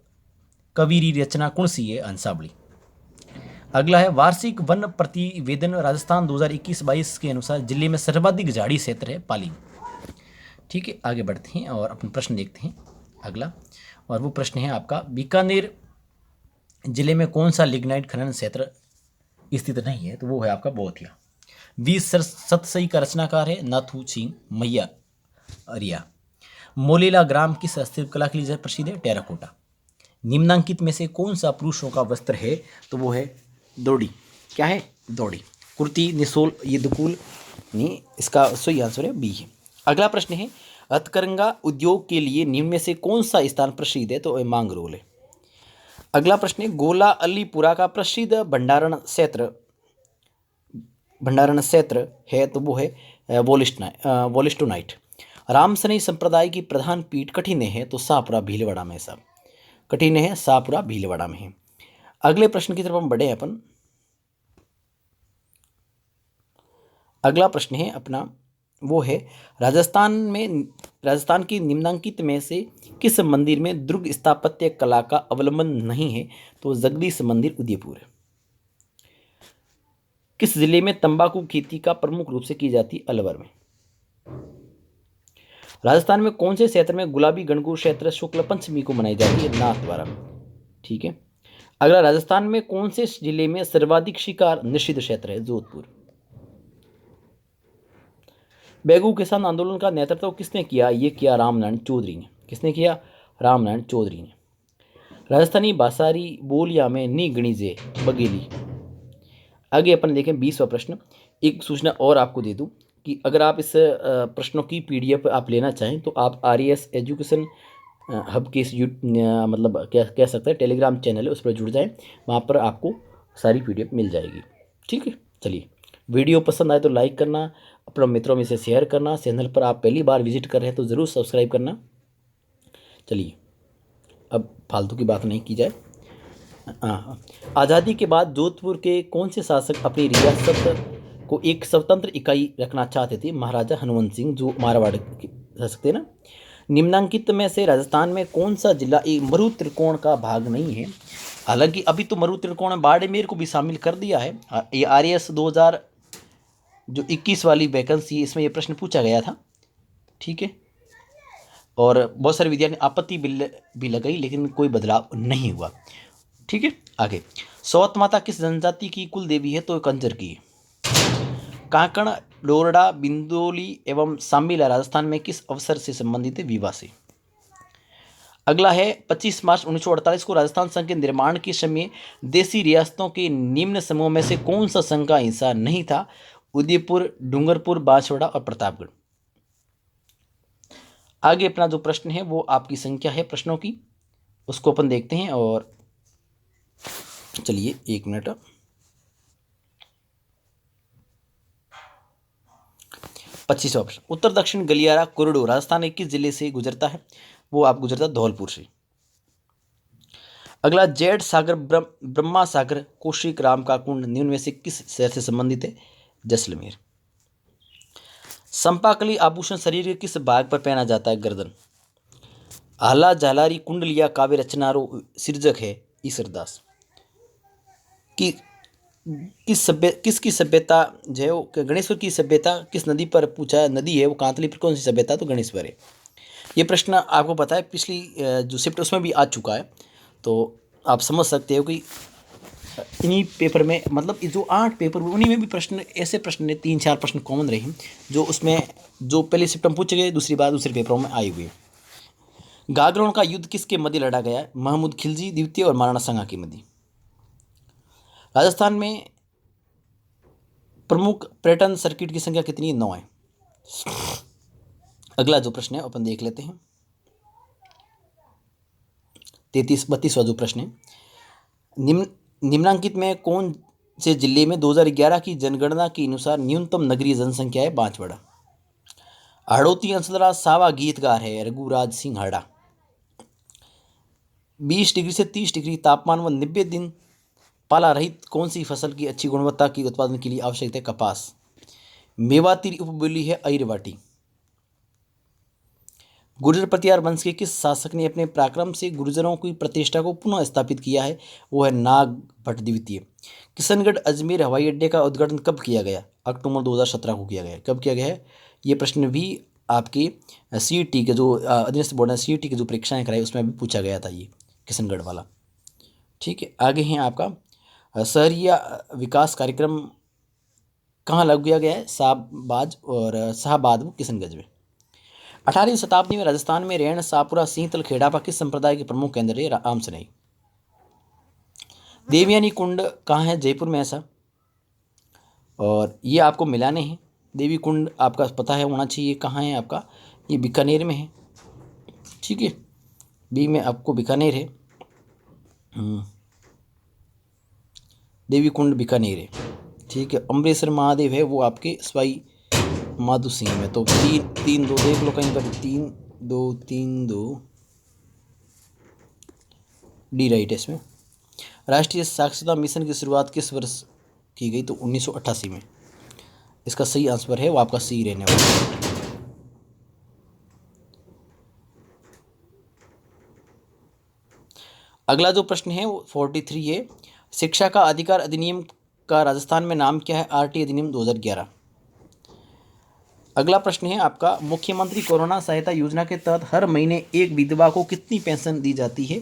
कवीरी रचना कौन सी है? हंसावली। अगला है, वार्षिक वन प्रतिवेदन राजस्थान 2021-22 के अनुसार जिले में सर्वाधिक झाड़ी क्षेत्र है? पाली। ठीक है, आगे बढ़ते हैं और अपन प्रश्न देखते हैं अगला, और वो प्रश्न है आपका, बीकानेर जिले में कौन सा लिग्नाइट खनन क्षेत्र स्थित नहीं है? तो वो है आपका बोथिया। 20 सतसई का रचनाकार है? नाथू सिंह मैया अरिया। मोलेला ग्राम किस हस्तकला के लिए प्रसिद्ध है? टेराकोटा। निम्नांकित में से कौन सा पुरुषों का वस्त्र है? तो वो है दौड़ी। क्या है? दौड़ी। कुर्ती, निसोल, ये दुकुल नहीं, इसका सही आंसर है बी है। अगला प्रश्न है, हथकरघा उद्योग के लिए निम्न में से कौन सा स्थान प्रसिद्ध है? तो मांगरोल है। अगला प्रश्न है, गोला अलीपुरा का प्रसिद्ध भंडारण क्षेत्र है? तो वो है वोलिस्टोनाइट। रामसनी संप्रदाय की प्रधान पीठ कठिने है? तो शाहपुरा भीलवाड़ा में, सब कठिन है, शाहपुरा भीलवाड़ा में है। अगले प्रश्न की तरफ हम बढ़े अपन। अगला प्रश्न है अपना, वो है राजस्थान की निम्नांकित में से किस मंदिर में दुर्ग स्थापत्य कला का अवलंबन नहीं है? तो जगदीश मंदिर उदयपुर है। किस जिले में तंबाकू खेती का प्रमुख रूप से की जाती है? अलवर में। राजस्थान में कौन से क्षेत्र में गुलाबी गणगौर क्षेत्र शुक्ल पंचमी को मनाई जाती है? नाथद्वारा। ठीक है। अगला, राजस्थान में कौन से जिले में सर्वाधिक शिकार निषिद्ध क्षेत्र है? जोधपुर। बेगू किसान आंदोलन का नेतृत्व किसने किया? ये किया रामनारायण चौधरी ने। किसने किया? रामनारायण चौधरी ने। राजस्थानी भाषारी बोलिया में नी गणिजे बघेली। आगे अपन देखें 20वां प्रश्न। एक सूचना और आपको दे दूं कि अगर आप इस प्रश्नों की पीडीएफ आप लेना चाहें तो आप आरएस एजुकेशन हब के मतलब क्या कह सकते हैं टेलीग्राम चैनल है, उस पर जुड़ जाएं, वहाँ पर आपको सारी पीडीएफ मिल जाएगी। ठीक है। चलिए, वीडियो पसंद आए तो लाइक करना, अपने मित्रों में से शेयर करना, चैनल पर आप पहली बार विजिट कर रहे हैं तो ज़रूर सब्सक्राइब करना। चलिए, अब फालतू की बात नहीं की जाए। हाँ, आज़ादी के बाद जोधपुर के कौन से शासक अपनी रियासत को एक स्वतंत्र इकाई रखना चाहते थे? महाराजा हनुमंत सिंह, जो मारवाड़ के शासक थे ना। निम्नांकित में से राजस्थान में कौन सा जिला एक मरु त्रिकोण का भाग नहीं है? हालांकि अभी तो मरु त्रिकोण में बाड़मेर को भी शामिल कर दिया है। ये आरएस 2021 वाली वैकेंसी, इसमें ये प्रश्न पूछा गया था। ठीक है। और बहुत सारे विद्यार्थी आपत्ति भी लगाई, लेकिन कोई बदलाव नहीं हुआ। ठीक है। आगे, सौत माता किस जनजाति की कुल देवी है? तो कंजर की है। कांकण, डोरडा, बिंदोली एवं सांबिला राजस्थान में किस अवसर से संबंधित है? विवाह से। अगला है 25 मार्च 1948 को राजस्थान संघ के निर्माण के समय देशी रियासतों के निम्न समूह में से कौन सा संघ का हिस्सा नहीं था? उदयपुर, डूंगरपुर, बांसवाड़ा और प्रतापगढ़। आगे अपना जो प्रश्न है वो आपकी संख्या है प्रश्नों की, उसको अपन देखते हैं। और चलिए 1 मिनट। 25वां प्रश्न, उत्तर दक्षिण गलियारा कॉरिडोर राजस्थान के किस जिले से गुजरता है? वो आप गुजरता धौलपुर से। अगला, जेड सागर, ब्रह्मा सागर, कौशिक, राम का कुंड निम्न में से किस शहर से संबंधित है? जैसलमेर। संपाकली आभूषण शरीर के किस भाग पर पहना जाता है? गर्दन। आला, झालारी, कुंडलिया काव्य रचनारो सिर्जक है? ईसरदास। कि किसकी सभ्यता जो है वो गणेश्वर की सभ्यता किस नदी पर पूछा है? नदी है वो कांतली पर कौन सी सभ्यता? तो गणेश्वर है। ये प्रश्न आपको पता है पिछली जो शिफ्ट उसमें भी आ चुका है, तो आप समझ सकते हो कि इन्हीं पेपर में, मतलब जो 8 पेपर उन्हीं में भी प्रश्न, ऐसे प्रश्न ने 3-4 प्रश्न कॉमन रहे हैं जो उसमें जो पहले शिफ्ट में पूछे गए, दूसरी बार दूसरे पेपरों में आए हुए। गागरोन का युद्ध किसके मध्य लड़ा गया है? महमूद खिलजी द्वितीय और महाराणा संगा के मध्य। राजस्थान में प्रमुख पर्यटन सर्किट की संख्या कितनी है? 9 है। अगला जो प्रश्न है अपन देख लेते हैं 32वां जो प्रश्न है, निम्नांकित में कौन से जिले में 2011 की जनगणना के अनुसार न्यूनतम नगरीय जनसंख्या है? बांसवाड़ा। हाड़ौती अंसदरा सावा गीतकार है? रघुराज सिंह हाड़ा। 20 डिग्री से 30 डिग्री तापमान व 90 दिन पाला रहित कौन सी फसल की अच्छी गुणवत्ता की उत्पादन के लिए आवश्यक है? कपास। मेवाती उपबोली है अहिरवाटी। गुर्जर प्रतिहार वंश के किस शासक ने अपने पराक्रम से गुर्जरों की प्रतिष्ठा को पुनः स्थापित किया है? वो है नाग भट्ट द्वितीय। किशनगढ़ अजमेर हवाई अड्डे का उद्घाटन कब किया गया? अक्टूबर 2017 को किया गया। कब किया गया है? ये प्रश्न भी आपके सीईटी के जो अधीनस्थ बोर्ड है सीईटी की जो परीक्षाएं कराई उसमें भी पूछा गया था ये किशनगढ़ वाला। ठीक है। आगे हैं आपका शहरी विकास कार्यक्रम कहाँ लागू किया गया है? शाहबाद व किशनगंज में। 18वीं शताब्दी में राजस्थान में रेण, शाहपुरा, सींतल, खेड़ापा किस संप्रदाय के प्रमुख केंद्र है? आमसनई। देवयानी कुंड कहाँ है? जयपुर में ऐसा। और ये आपको मिलाने हैं। देवी कुंड आपका पता है होना चाहिए कहाँ है आपका? ये बीकानेर में है। ठीक है। बी में आपको बीकानेर है। देवी कुंड बीकानेर है। ठीक है। अम्बरेश्वर महादेव है वो आपके सवाई माधो सिंह में। तो 3-2 देख लो कहीं पर, 3-2 डी राइट है इसमें। राष्ट्रीय साक्षरता मिशन की शुरुआत किस वर्ष की गई? तो 1988 में। इसका सही आंसर है वो आपका सी रहने वाला है। अगला जो प्रश्न है वो 43 है। शिक्षा का अधिकार अधिनियम का राजस्थान में नाम क्या है? आरटी अधिनियम 2011। अगला प्रश्न है आपका, मुख्यमंत्री कोरोना सहायता योजना के तहत हर महीने एक विधवा को कितनी पेंशन दी जाती है?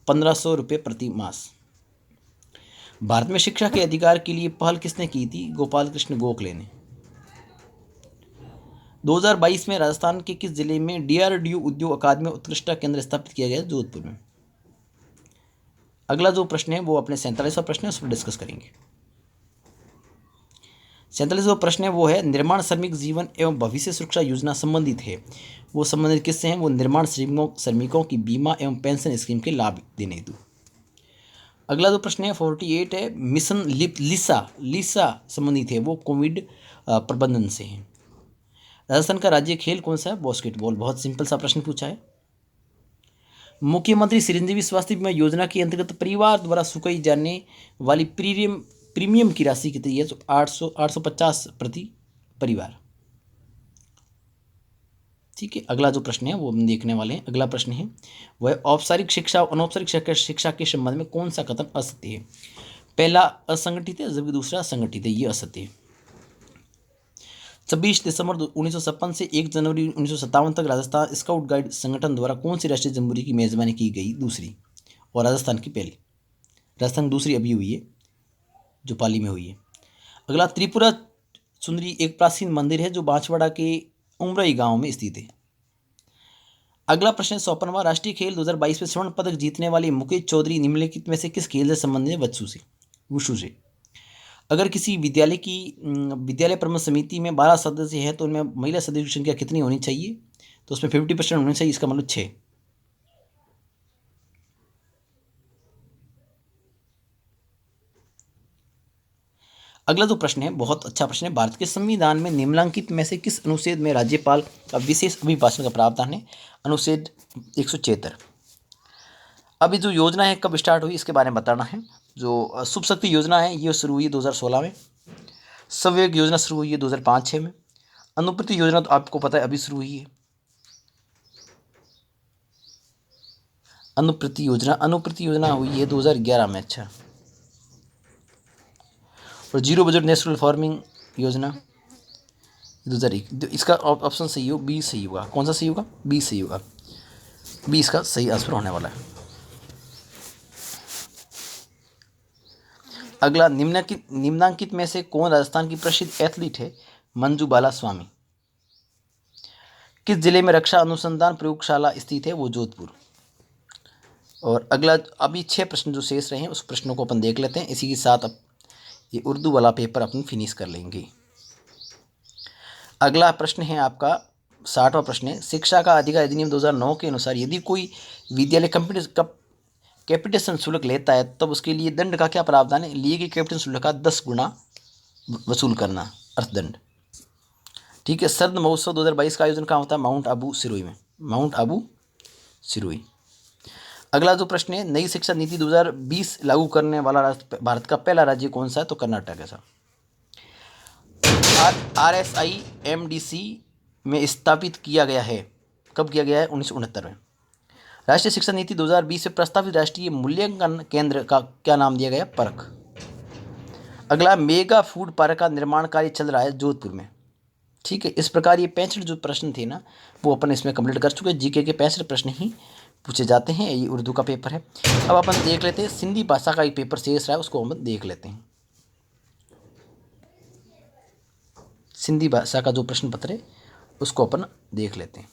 1500 रुपये प्रति मास। भारत में शिक्षा के अधिकार के लिए पहल किसने की थी? गोपाल कृष्ण गोखले ने। 2022 में राजस्थान के किस जिले में डीआरडीओ उद्योग अकादमी उत्कृष्टता केंद्र स्थापित किया गया? जोधपुर में। अगला जो प्रश्न है वो अपने 47वां प्रश्न है, उस पर डिस्कस करेंगे। 47वां प्रश्न है वो है, निर्माण श्रमिक जीवन एवं भविष्य सुरक्षा योजना संबंधित है। वो संबंधित किससे हैं? वो निर्माण श्रमिकों की बीमा एवं पेंशन स्कीम के लाभ देने हेतु। अगला जो प्रश्न है 48 है, मिशन लिसा संबंधित है। वो कोविड प्रबंधन से है। राजस्थान का राज्य खेल कौन सा है? बास्केटबॉल। बहुत सिंपल सा प्रश्न पूछा है। मुख्यमंत्री चिरंजीवी स्वास्थ्य बीमा योजना के अंतर्गत परिवार द्वारा चुकाई जाने वाली प्रीमियम की राशि कितनी है? तो 850 प्रति परिवार। ठीक है। अगला जो प्रश्न है वो हम देखने वाले हैं। अगला प्रश्न है वह औपचारिक शिक्षा और अनौपचारिक शिक्षा के संबंध में कौन सा कथन असत्य है? पहला असंगठित है जबकि दूसरा संगठित है। ये असत्य है। 26 दिसंबर 1956 से 1 जनवरी 1957 तक राजस्थान स्काउट गाइड संगठन द्वारा कौन सी राष्ट्रीय जमहूरी की मेजबानी की गई? दूसरी। और राजस्थान की पहली। राजस्थान की दूसरी अभी हुई है जो पाली में हुई है। अगला, त्रिपुरा सुंदरी एक प्राचीन मंदिर है जो बांसवाड़ा के उमरई गांव में स्थित है। अगला प्रश्न 54वां, राष्ट्रीय खेल 2022 में स्वर्ण पदक जीतने वाले मुकेश चौधरी निम्नलिखित में से किस खेल से संबंधित है? वुशु से। अगर किसी विद्यालय प्रबंधन समिति में 12 सदस्य हैं तो उनमें महिला सदस्य की संख्या कितनी होनी चाहिए? तो उसमें 50% होनी चाहिए। इसका मतलब 6। अगला जो प्रश्न है बहुत अच्छा प्रश्न है। भारत के संविधान में निम्नलिखित में से किस अनुच्छेद में राज्यपाल का विशेष अभिभाषण का प्रावधान है? अनुच्छेद 176। अभी जो योजना है कब स्टार्ट हुई इसके बारे में बताना है। जो शुभ शक्ति योजना है ये शुरू हुई 2016 में। सवयोग योजना शुरू हुई है 2005-06 में। अनुप्रति योजना तो आपको पता है अभी शुरू हुई है। अनुप्रति योजना हुई है 2011 में। अच्छा। और जीरो बजट नेशनल फार्मिंग योजना 2001। इसका ऑप्शन सही हो, बी सही होगा। कौन सा सही होगा? बी सही होगा। बी इसका सही आंसर होने वाला है। अगला, निम्नांकित में से कौन राजस्थान की प्रसिद्ध एथलीट है? मंजू बाला स्वामी। किस जिले में रक्षा अनुसंधान प्रयोगशाला स्थित है? वो जोधपुर। और अगला, अभी 6 प्रश्न जो शेष रहे हैं उस प्रश्नों को अपन देख लेते हैं। इसी के साथ अब ये उर्दू वाला पेपर अपन फिनिश कर लेंगे। अगला प्रश्न है आपका 60वां प्रश्न है, शिक्षा का अधिकार अधिनियम 2009 के अनुसार यदि कोई विद्यालय कैपिटेशन शुल्क लेता है तब उसके लिए दंड का क्या प्रावधान है? लिए गए कैपिटेशन शुल्क का 10 गुना वसूल करना, अर्थदंड। ठीक है। शरद महोत्सव 2022 का आयोजन कहाँ होता है? माउंट आबू सिरोही में। माउंट आबू सिरोही। अगला जो प्रश्न है, नई शिक्षा नीति 2020 लागू करने वाला भारत का पहला राज्य कौन सा है? तो कर्नाटक है साहब। RSI MDC में स्थापित किया गया है। कब किया गया है? 1969 में। राष्ट्रीय शिक्षा नीति 2020 में प्रस्तावित राष्ट्रीय मूल्यांकन केंद्र का क्या नाम दिया गया? परख। अगला, मेगा फूड पार्क का निर्माण कार्य चल रहा है जोधपुर में। ठीक है। इस प्रकार ये 65 जो प्रश्न थे ना वो अपन इसमें कंप्लीट कर चुके हैं। जीके के 65 प्रश्न ही पूछे जाते हैं। ये उर्दू का पेपर है। अब अपन देख लेते हैं सिंधी भाषा का एक पेपर शेष रहा है उसको हम देख लेते हैं। सिंधी भाषा का जो प्रश्न पत्र है उसको अपन देख लेते हैं।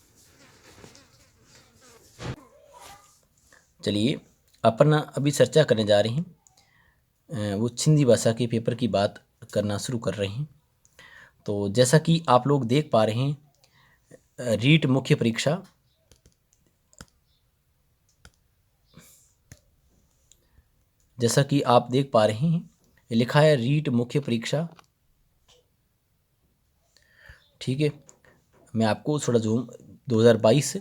चलिए अपन अभी चर्चा करने जा रहे हैं वो सिंधी भाषा के पेपर की बात करना शुरू कर रहे हैं। तो जैसा कि आप लोग देख पा रहे हैं रीट मुख्य परीक्षा, जैसा कि आप देख पा रहे हैं लिखा है रीट मुख्य परीक्षा। ठीक है। मैं आपको थोड़ा जूम 2022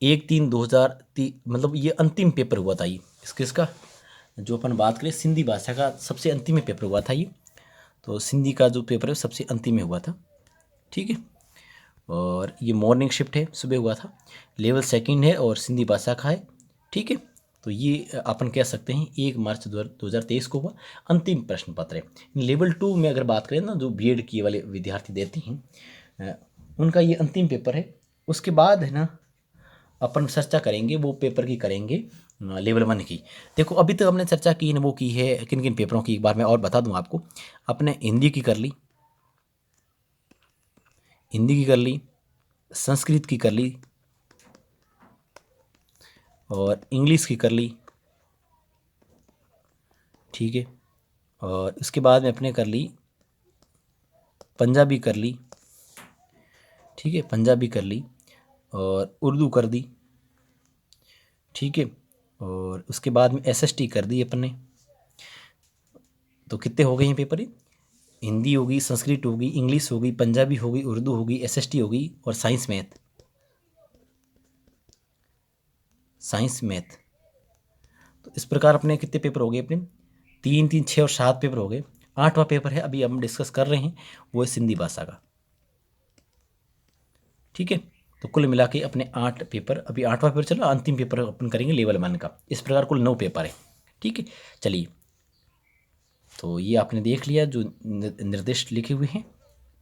1/3/2023 मतलब ये अंतिम पेपर हुआ था। ये इसका जो अपन बात करें सिंधी भाषा का सबसे अंतिम पेपर हुआ था ये तो सिंधी का जो पेपर है सबसे अंतिम में हुआ था। ठीक है, और ये मॉर्निंग शिफ्ट है, सुबह हुआ था। लेवल सेकंड है और सिंधी भाषा का है। ठीक है, तो ये अपन कह सकते हैं 1 मार्च 2023 को हुआ अंतिम प्रश्न पत्र है। लेवल 2 में अगर बात करें ना, जो बीएड किए वाले विद्यार्थी देते हैं उनका ये अंतिम पेपर है। उसके बाद है ना अपन चर्चा करेंगे वो पेपर की करेंगे लेवल 1 की। देखो अभी तक हमने चर्चा की है वो की है किन किन पेपरों की, एक बार मैं और बता दूं आपको। अपने हिंदी की कर ली, हिंदी की कर ली, संस्कृत की कर ली और इंग्लिश की कर ली। ठीक है, और उसके बाद में अपने कर ली पंजाबी कर ली। ठीक है, पंजाबी कर ली और उर्दू कर दी। ठीक है, और उसके बाद में एसएसटी कर दी अपने। तो कितने हो गए हैं पेपर? हिंदी होगी, संस्कृत होगी, इंग्लिश होगी, पंजाबी होगी, उर्दू होगी, एसएसटी होगी और साइंस मैथ। Science math. तो इस प्रकार अपने कितने पेपर हो गए? अपने 3 3 6 और 7 पेपर हो गए। 8वां पेपर है अभी हम डिस्कस कर रहे हैं, वो है सिंधी भाषा का। ठीक है, तो कुल मिला के अपने 8 पेपर, अभी 8वां पेपर चला, अंतिम पेपर अपन करेंगे लेवल 1 का। इस प्रकार कुल 9 पेपर है। ठीक है, चलिए, तो ये आपने देख लिया जो निर्देश लिखे हुए हैं।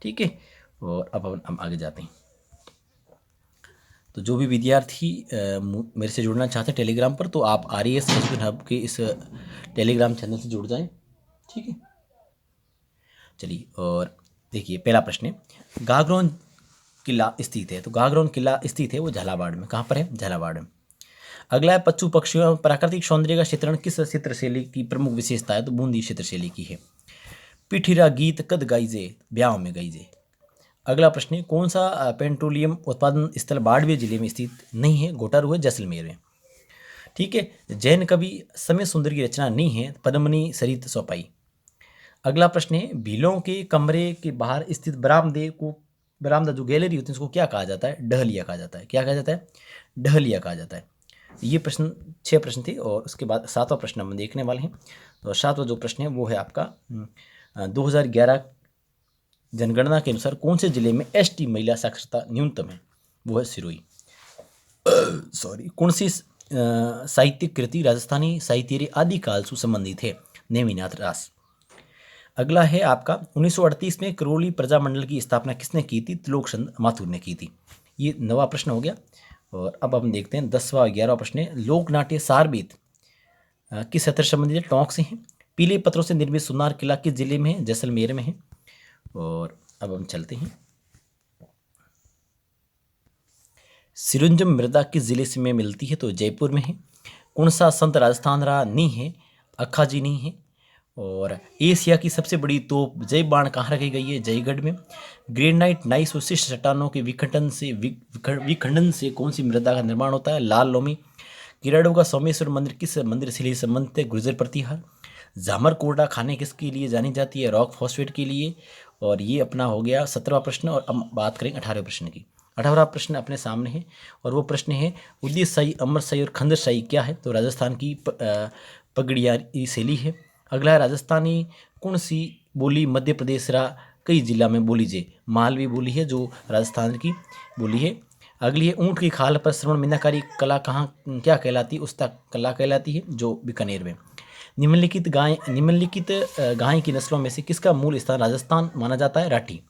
ठीक है, और अब हम आगे जाते हैं। तो जो भी विद्यार्थी मेरे से जुड़ना चाहते हैं टेलीग्राम पर, तो आप RES एजुकेशन हब के इस टेलीग्राम चैनल से जुड़ जाएं। ठीक है, चलिए, और देखिए पहला प्रश्न है, गागरोन किला स्थित है। तो गागरोन किला स्थित है वो झालावाड़ में। कहाँ पर है? झालावाड़ में। अगला है, पशु पक्षियों प्राकृतिक सौंदर्य का चित्रण किस चित्रशैली की प्रमुख विशेषता है? तो बूंदी चित्रशैली की है। पिठीरा गीत कद गाइजे, ब्याह में गाइजे। अगला प्रश्न है, कौन सा पेट्रोलियम उत्पादन स्थल बाड़मेर जिले में स्थित नहीं है? घोटारू है जैसलमेर में। ठीक है, जैन कवि समय सुंदर की रचना नहीं है, पद्मनी सरित सौपाई। अगला प्रश्न है, भीलों के कमरे के बाहर स्थित बरामदा जो गैलरी होती है उसको क्या कहा जाता है? डहलिया कहा जाता है। क्या कहा जाता है? डहलिया कहा जाता है। ये प्रश्न 6 प्रश्न थे, और उसके बाद 7वां प्रश्न हम देखने वाले हैं। तो 7वां जो प्रश्न है वो है आपका 2011 जनगणना के अनुसार कौन से जिले में एसटी महिला साक्षरता न्यूनतम है? वो है सिरोही। सॉरी, कौन सी साहित्यिक कृति राजस्थानी साहित्य आदि काल से संबंधित है? नेमिनाथ रास। अगला है आपका 1938 में करौली प्रजामंडल की स्थापना किसने की थी? त्रिलोकचंद माथुर ने की थी। ये 9वां प्रश्न हो गया। और अब हम देखते हैं 10वां 11वां प्रश्न है, लोक नाट्य सारबीत किस क्षेत्र से संबंधित है? टोंक से है। पीले पत्थरों से निर्मित सुनार किला किस जिले में है? जैसलमेर में है। और अब हम चलते हैं, सिरुंजम मृदा किस जिले से में मिलती है? तो जयपुर में है। कौन सा संत राजस्थान रहा नहीं है? अक्खा जी नहीं है। और एशिया की सबसे बड़ी तोप जय बाण कहाँ रखी गई है? जयगढ़ में। ग्रेनाइट नाइस और शिष्ट चट्टानों के विखंडन से कौन सी मृदा का निर्माण होता है? लाल लोमी। किराड़ू का सोमेश्वर मंदिर किस मंदिर से संबंधित है? गुर्जर प्रतिहार। जामर कोरडा खाने किसके लिए जानी जाती है? रॉक फॉस्फेट के लिए। और ये अपना हो गया 17वां प्रश्न। और अब बात करेंगे 18वें प्रश्न की। 18वां प्रश्न अपने सामने है, और वो प्रश्न है, उद्देश्यशाही, अमरशाही और खंडशाही क्या है? तो राजस्थान की पगड़ियाई शैली है। अगला है, राजस्थानी कौन सी बोली मध्य प्रदेश कई जिला में बोली जाए? मालवी बोली है जो राजस्थान की बोली है। अगली है, ऊँट की खाल पर श्रवण मीनाकारी कला कहाँ क्या कहलाती है? उस्ता कला कहलाती है जो बीकानेर में। निम्नलिखित गाय की नस्लों में से किसका मूल स्थान राजस्थान माना जाता है? राठी।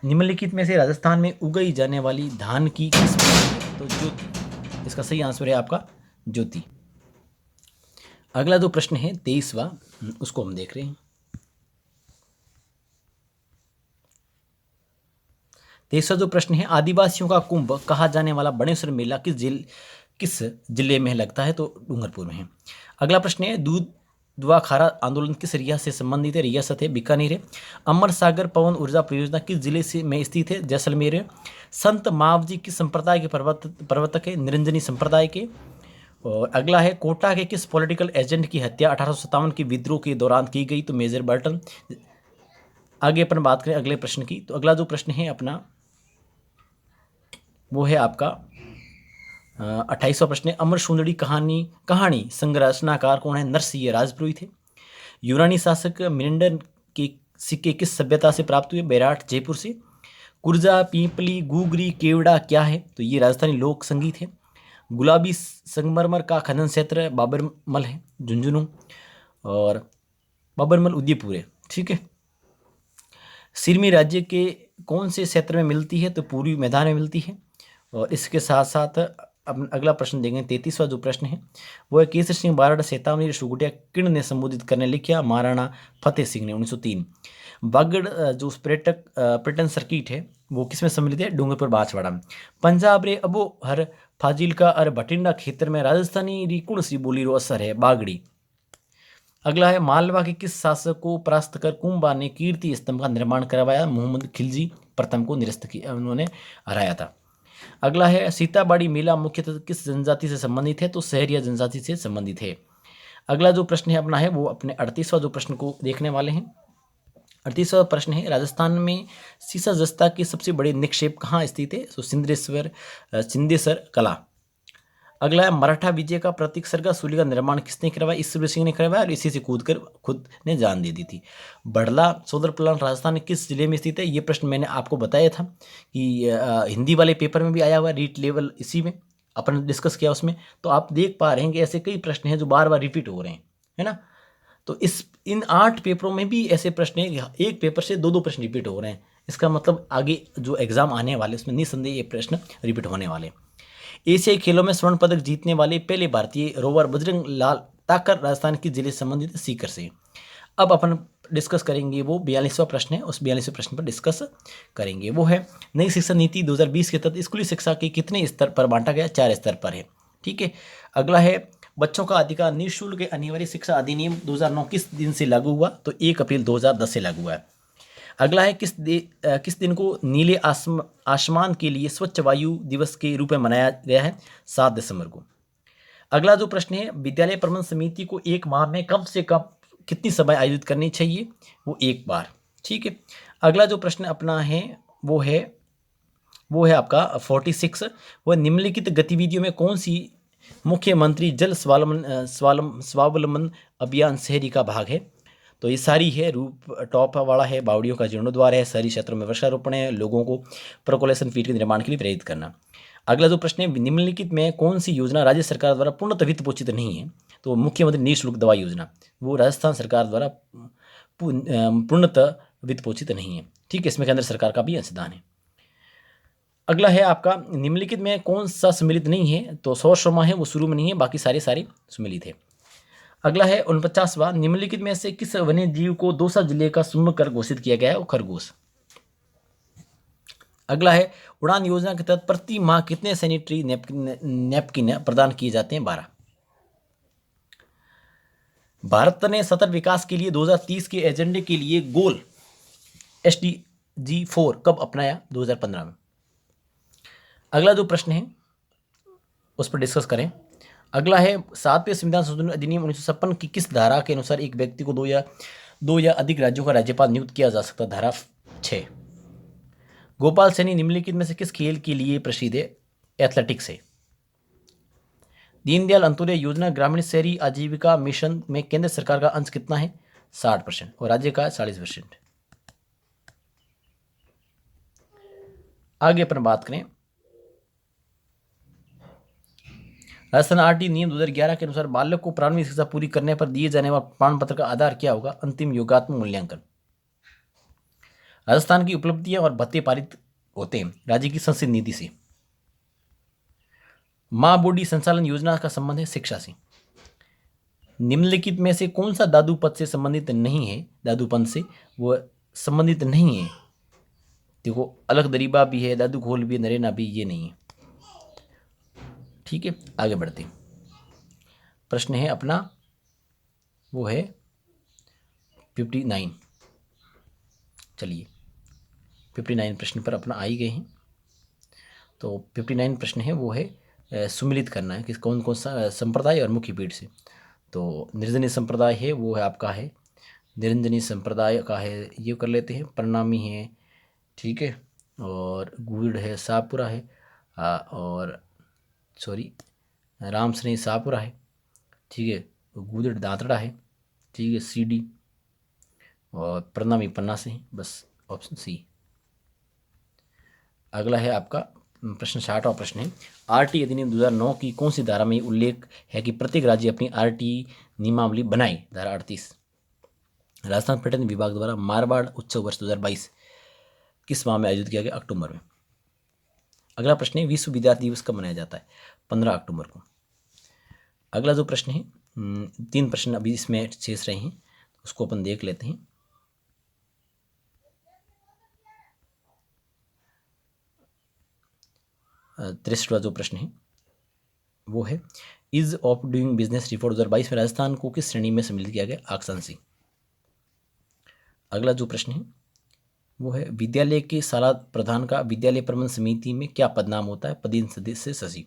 निम्नलिखित में से राजस्थान में उगाई जाने वाली धान की किस्म है? तो ज्योति। इसका सही आंसर है आपका ज्योति। अगला जो प्रश्न है 23वां, उसको हम देख रहे हैं। 23वां जो प्रश्न है, आदिवासियों का कुंभ कहा जाने वाला बड़ेश्वर मेला किस जिले में लगता है? तो डूंगरपुर में है। अगला प्रश्न है, दूध दुआ खारा आंदोलन किस रियासत से संबंधित है? रियासत है बीकानेर है। अमर सागर पवन ऊर्जा परियोजना किस जिले से में स्थित है? जैसलमेर है। संत मावजी किस संप्रदाय के प्रवर्तक है? निरंजनी संप्रदाय के। और अगला है, कोटा के किस पॉलिटिकल एजेंट की हत्या 1857 के विद्रोह के दौरान की गई? तो मेजर बर्टन। आगे अपन बात करें अगले प्रश्न की। तो अगला जो प्रश्न है अपना वो है आपका 28वां प्रश्न है, अमर सुंदरी कहानी संरचनाकार कौन है? नरसिंह राजपुरोहित थे। यूनानी शासक मिनेंडर के सिक्के किस सभ्यता से प्राप्त हुए? बैराट जयपुर से। कुर्जा, पीपली, गुगरी, केवड़ा क्या है? तो ये राजस्थानी लोक संगीत है। गुलाबी संगमरमर का खनन क्षेत्र बाबरमल है, झुंझुनू, और बाबरमल उदयपुर है। ठीक है। सिरमी राज्य के कौन से क्षेत्र में मिलती है? तो पूर्वी मैदान में मिलती है। और इसके साथ साथ अब अगला प्रश्न देंगे, 33वां जो प्रश्न है वो है, केसर सिंह बारड़ सेतावनी सुगुटिया किन ने संबोधित करने लिखा? महाराणा फतेह सिंह ने 1903। बागड़ जो पर्यटन सर्किट है वो किसमें सम्मिलित है? डूंगरपुर बांसवाड़ा में। पंजाब रे अबो हर फाजिलका और बठिंडा क्षेत्र में राजस्थानी री कौन सी बोली रो असर है? बागड़ी। अगला है, मालवा के किस शासक को परास्त कर कुंभा ने कीर्ति स्तंभ का निर्माण करवाया? मोहम्मद खिलजी प्रथम को निरस्त किया, उन्होंने हराया था। अगला है, सीताबाड़ी मेला मुख्यतः किस जनजाति से संबंधित है? तो सहरिया जनजाति से संबंधित है। अगला जो प्रश्न है अपना है वो अपने 38वां जो प्रश्न को देखने वाले हैं। 38वां प्रश्न है, राजस्थान में सीसा जस्ता के सबसे बड़े निक्षेप कहाँ स्थित है? तो सिंधेश्वर कला। अगला है, मराठा विजय का प्रतीक सरगासुली का निर्माण किसने करवाया? ईश्वर सिंह ने करवाया और इसी से कूद कर खुद ने जान दे दी थी। बड़ला सोलर प्लांट राजस्थान किस जिले में स्थित है? ये प्रश्न मैंने आपको बताया था कि हिंदी वाले पेपर में भी आया हुआ, रीट लेवल इसी में अपन डिस्कस किया उसमें। तो आप देख पा रहे हैं कि ऐसे कई प्रश्न हैं जो बार बार रिपीट हो रहे हैं, है ना। तो इन 8 पेपरों में भी ऐसे प्रश्न हैं, एक पेपर से 2-2 प्रश्न रिपीट हो रहे हैं। इसका मतलब आगे जो एग्जाम आने वाले उसमें निस्संदेह ये प्रश्न रिपीट होने वाले। एशियाई खेलों में स्वर्ण पदक जीतने वाले पहले भारतीय रोवर बजरंग लाल ताकर राजस्थान के जिले संबंधित सीकर से। अब अपन डिस्कस करेंगे वो 42वां प्रश्न है, उस 42वें प्रश्न पर डिस्कस करेंगे। वो है, नई शिक्षा नीति 2020 के तहत स्कूली शिक्षा के कितने स्तर पर बांटा गया? 4 स्तर पर है। ठीक है। अगला है, बच्चों का अधिकार निःशुल्क अनिवार्य शिक्षा अधिनियम 2009 किस दिन से लागू हुआ? तो 1 अप्रैल 2010 से लागू हुआ है। अगला है, किस दिन को नीले आसमान के लिए स्वच्छ वायु दिवस के रूप में मनाया गया है? 7 दिसंबर को। अगला जो प्रश्न है, विद्यालय प्रबंध समिति को एक माह में कम से कम कितनी सभाएं आयोजित करनी चाहिए? वो 1 बार। ठीक है। अगला जो प्रश्न अपना है वो है आपका 46। वह निम्नलिखित गतिविधियों में कौन सी मुख्यमंत्री जल स्वावलंबन अभियान शहरी का भाग है? तो ये सारी है, रूप टॉप वाला है, बावड़ियों का जीर्णोद्वार है, शहरी क्षेत्रों में वृक्षारोपण है, लोगों को परकोलेशन फीड के निर्माण के लिए प्रेरित करना। अगला जो प्रश्न है, निम्नलिखित में कौन सी योजना राज्य सरकार द्वारा पूर्णतः वित्त पोषित नहीं है? तो मुख्यमंत्री निःशुल्क दवा योजना, वो राजस्थान सरकार द्वारा पूर्णतः वित्त पोषित नहीं है। ठीक है। इसमें केंद्र सरकार का भी अंशदान है। अगला है आपका, निम्नलिखित में कौन सा सम्मिलित नहीं है? तो सौर शर्मा है, वो शुरू में नहीं है, बाकी सारे सम्मिलित है। अगला है 49वां, निम्नलिखित में से किस वन्य जीव को दौसा जिले का सुन्न कर घोषित किया गया है? वो खरगोश। अगला है, उड़ान योजना के तहत प्रति माह कितने सैनिटरी नैपकिन प्रदान किए जाते हैं? 12। भारत ने सतत विकास के लिए 2030 के एजेंडे के लिए गोल SDG 4 कब अपनाया? 2015 में। अगला जो प्रश्न है उस पर डिस्कस करें। अगला है, 7वें संविधान संशोधन अधिनियम 1956 की किस धारा के अनुसार एक व्यक्ति को दो या अधिक राज्यों का राज्यपाल नियुक्त किया जा सकता? धारा 6। गोपाल सैनी निम्नलिखित में से किस खेल के लिए प्रसिद्ध है? एथलेटिक्स है। दीनदयाल अंत्योदय योजना ग्रामीण शहरी आजीविका मिशन में केंद्र सरकार का अंश कितना है? 60% और राज्य का 40%। आगे अपन बात करें, राजस्थान RT नियम 2011 के अनुसार बालक को प्रारंभिक शिक्षा पूरी करने पर दिए जाने वाले प्रमाण पत्र का आधार क्या होगा? अंतिम योगात्मक मूल्यांकन। राजस्थान की उपलब्धियां और भत्ते पारित होते हैं राज्य की संसदीय नीति से। मां बोर्डी संचालन योजना का संबंध है शिक्षा से। निम्नलिखित में से कौन सा दादू पद से संबंधित नहीं है? दादूपन से वो संबंधित नहीं है। देखो, अलग दरीबा भी है, दादू खोल भी है, नरेना भी, ये नहीं है। ठीक है। आगे बढ़ते हैं। प्रश्न है अपना वो है 59। चलिए 59 प्रश्न पर अपना आ ही गए हैं। तो 59 प्रश्न है वो है सुमिलित करना है कि कौन कौन सा संप्रदाय और मुख्य पीठ से। तो निरंजनी संप्रदाय है वो है आपका है, निरंजनी संप्रदाय का है, ये कर लेते हैं। प्रणामी है, ठीक है, और गुड़ है, शाहपुरा है, और सॉरी राम स्नेह शाहपुरा है, ठीक है, गुदड़ दांतड़ा है, ठीक है, CD, और प्रणामी पन्ना से हैं, बस ऑप्शन सी। अगला है आपका प्रश्न 60वां प्रश्न है, आरटी अधिनियम 2009 की कौन सी धारा में उल्लेख है कि प्रत्येक राज्य अपनी आरटी नियमावली बनाए? धारा 38। राजस्थान पर्यटन विभाग द्वारा मारवाड़ उत्सव वर्ष 2022 किस माह में आयोजित किया गया? अक्टूबर में। अगला प्रश्न है, विश्व विद्यार्थी दिवस कब मनाया जाता है? 15 अक्टूबर को। अगला जो प्रश्न है, 3 प्रश्न अभी इसमें शेष रहे हैं, उसको अपन देख लेते हैं। तिरसठवां जो प्रश्न है वो है, is of doing business report 2022 में राजस्थान को किस श्रेणी में सम्मिलित किया गया? Option C. अगला जो प्रश्न है वो है, विद्यालय के शाला प्रधान का विद्यालय प्रबंधन समिति में क्या पदनाम होता है? पदीन सदस्य सचिव।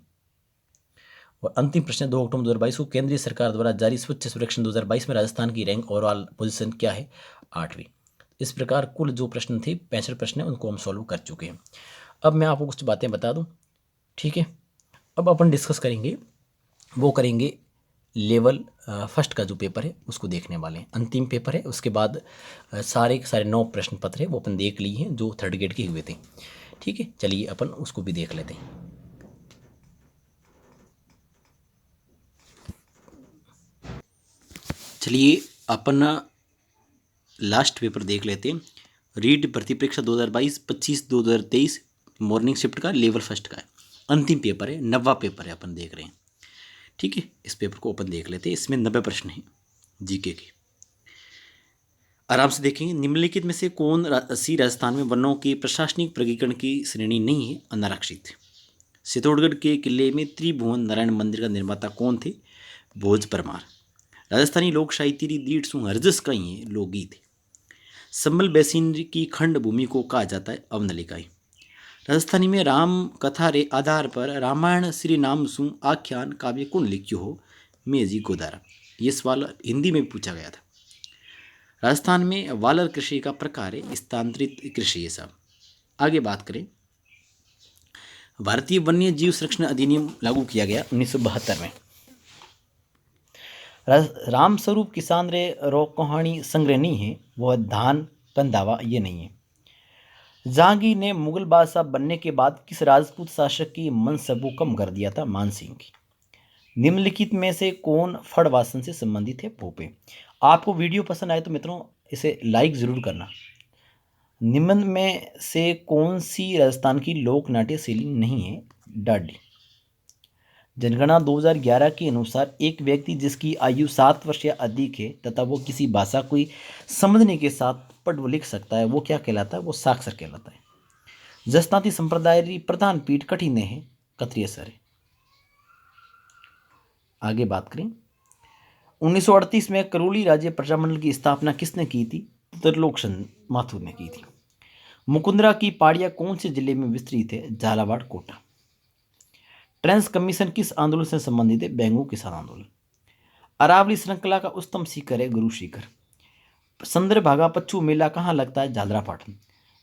और अंतिम प्रश्न 2 अक्टूबर 2022 को केंद्रीय सरकार द्वारा जारी स्वच्छ सर्वेक्षण 2022 में राजस्थान की रैंक ओवरऑल पोजीशन क्या है? 8वीं। इस प्रकार कुल जो प्रश्न थे 65 प्रश्न है, उनको हम सॉल्व कर चुके हैं। अब मैं आपको कुछ बातें बता दूं, ठीक है। अब अपन डिस्कस करेंगे, वो करेंगे लेवल फर्स्ट का जो पेपर है उसको देखने वाले हैं। अंतिम पेपर है, उसके बाद सारे के सारे 9 प्रश्न पत्र है वो अपन देख लिए हैं जो थर्ड ग्रेड के हुए थे, ठीक है। चलिए अपन उसको भी देख लेते हैं। चलिए अपन लास्ट पेपर देख लेते हैं। रीड भर्ती परीक्षा 2022 25 2023 मॉर्निंग शिफ्ट का लेवल फर्स्ट का है, अंतिम पेपर है, 9वां पेपर है अपन देख रहे हैं, ठीक है। इस पेपर को अपन देख लेते हैं। इसमें 90 प्रश्न हैं जीके के, आराम से देखेंगे। निम्नलिखित में से कौन सी राजस्थान में वनों के प्रशासनिक वर्गीकरण की श्रेणी नहीं है? अनारक्षित। चित्तौड़गढ़ के किले में त्रिभुवन नारायण मंदिर का निर्माता कौन थे? भोज परमार। राजस्थानी लोक साहित्य दीड सु हरजस का ही है लोकगीत है। संबल बेसिन की खंड भूमि को कहा जाता है अवनलिकाई। राजस्थानी में राम कथा रे आधार पर रामायण श्री नाम सु आख्यान काव्य कौन लिख्यो हो? मेजी गोदारा। ये सवाल हिंदी में पूछा गया था। राजस्थान में वालर कृषि का प्रकार है स्थानांतरित कृषि है साहब। आगे बात करें, भारतीय वन्य जीव संरक्षण अधिनियम लागू किया गया 1972 में। राम स्वरूप किसान रे रो कहानी संग्रह नहीं है, वह धान कंदावा ये नहीं है। जहांगीर ने मुगल बादशाह बनने के बाद किस राजपूत शासक की मनसब को कम कर दिया था? मानसिंह की। निम्नलिखित में से कौन फड़वासन से संबंधित है? भोपे। आपको वीडियो पसंद आए तो मित्रों इसे लाइक जरूर करना। निम्न में से कौन सी राजस्थान की लोक नाट्य शैली नहीं है? डाडी। जनगणना 2011 के अनुसार एक व्यक्ति जिसकी आयु 7 वर्ष या अधिक है तथा वो किसी भाषा को समझने के साथ पढ़ व लिख सकता है, वो क्या कहलाता है? वो साक्षर कहलाता है। जसनाती संप्रदाय री प्रधान पीठ कठिने है? कत्रियसर है। आगे बात करें, 1938 में करौली राज्य प्रजामंडल की स्थापना किसने की थी? त्रिलोकचंद माथुर ने की थी। मुकुंदरा की पहाड़ियां कौन से जिले में विस्तृत है? झालावाड़, कोटा। ट्रेंस कमीशन किस आंदोलन से संबंधित है? बेंगू किसान आंदोलन। अरावली श्रृंखला का उच्चतम शिखर है गुरु शिखर। चंद्रभागा पच्चू मेला कहाँ लगता है? झालरा पाटन।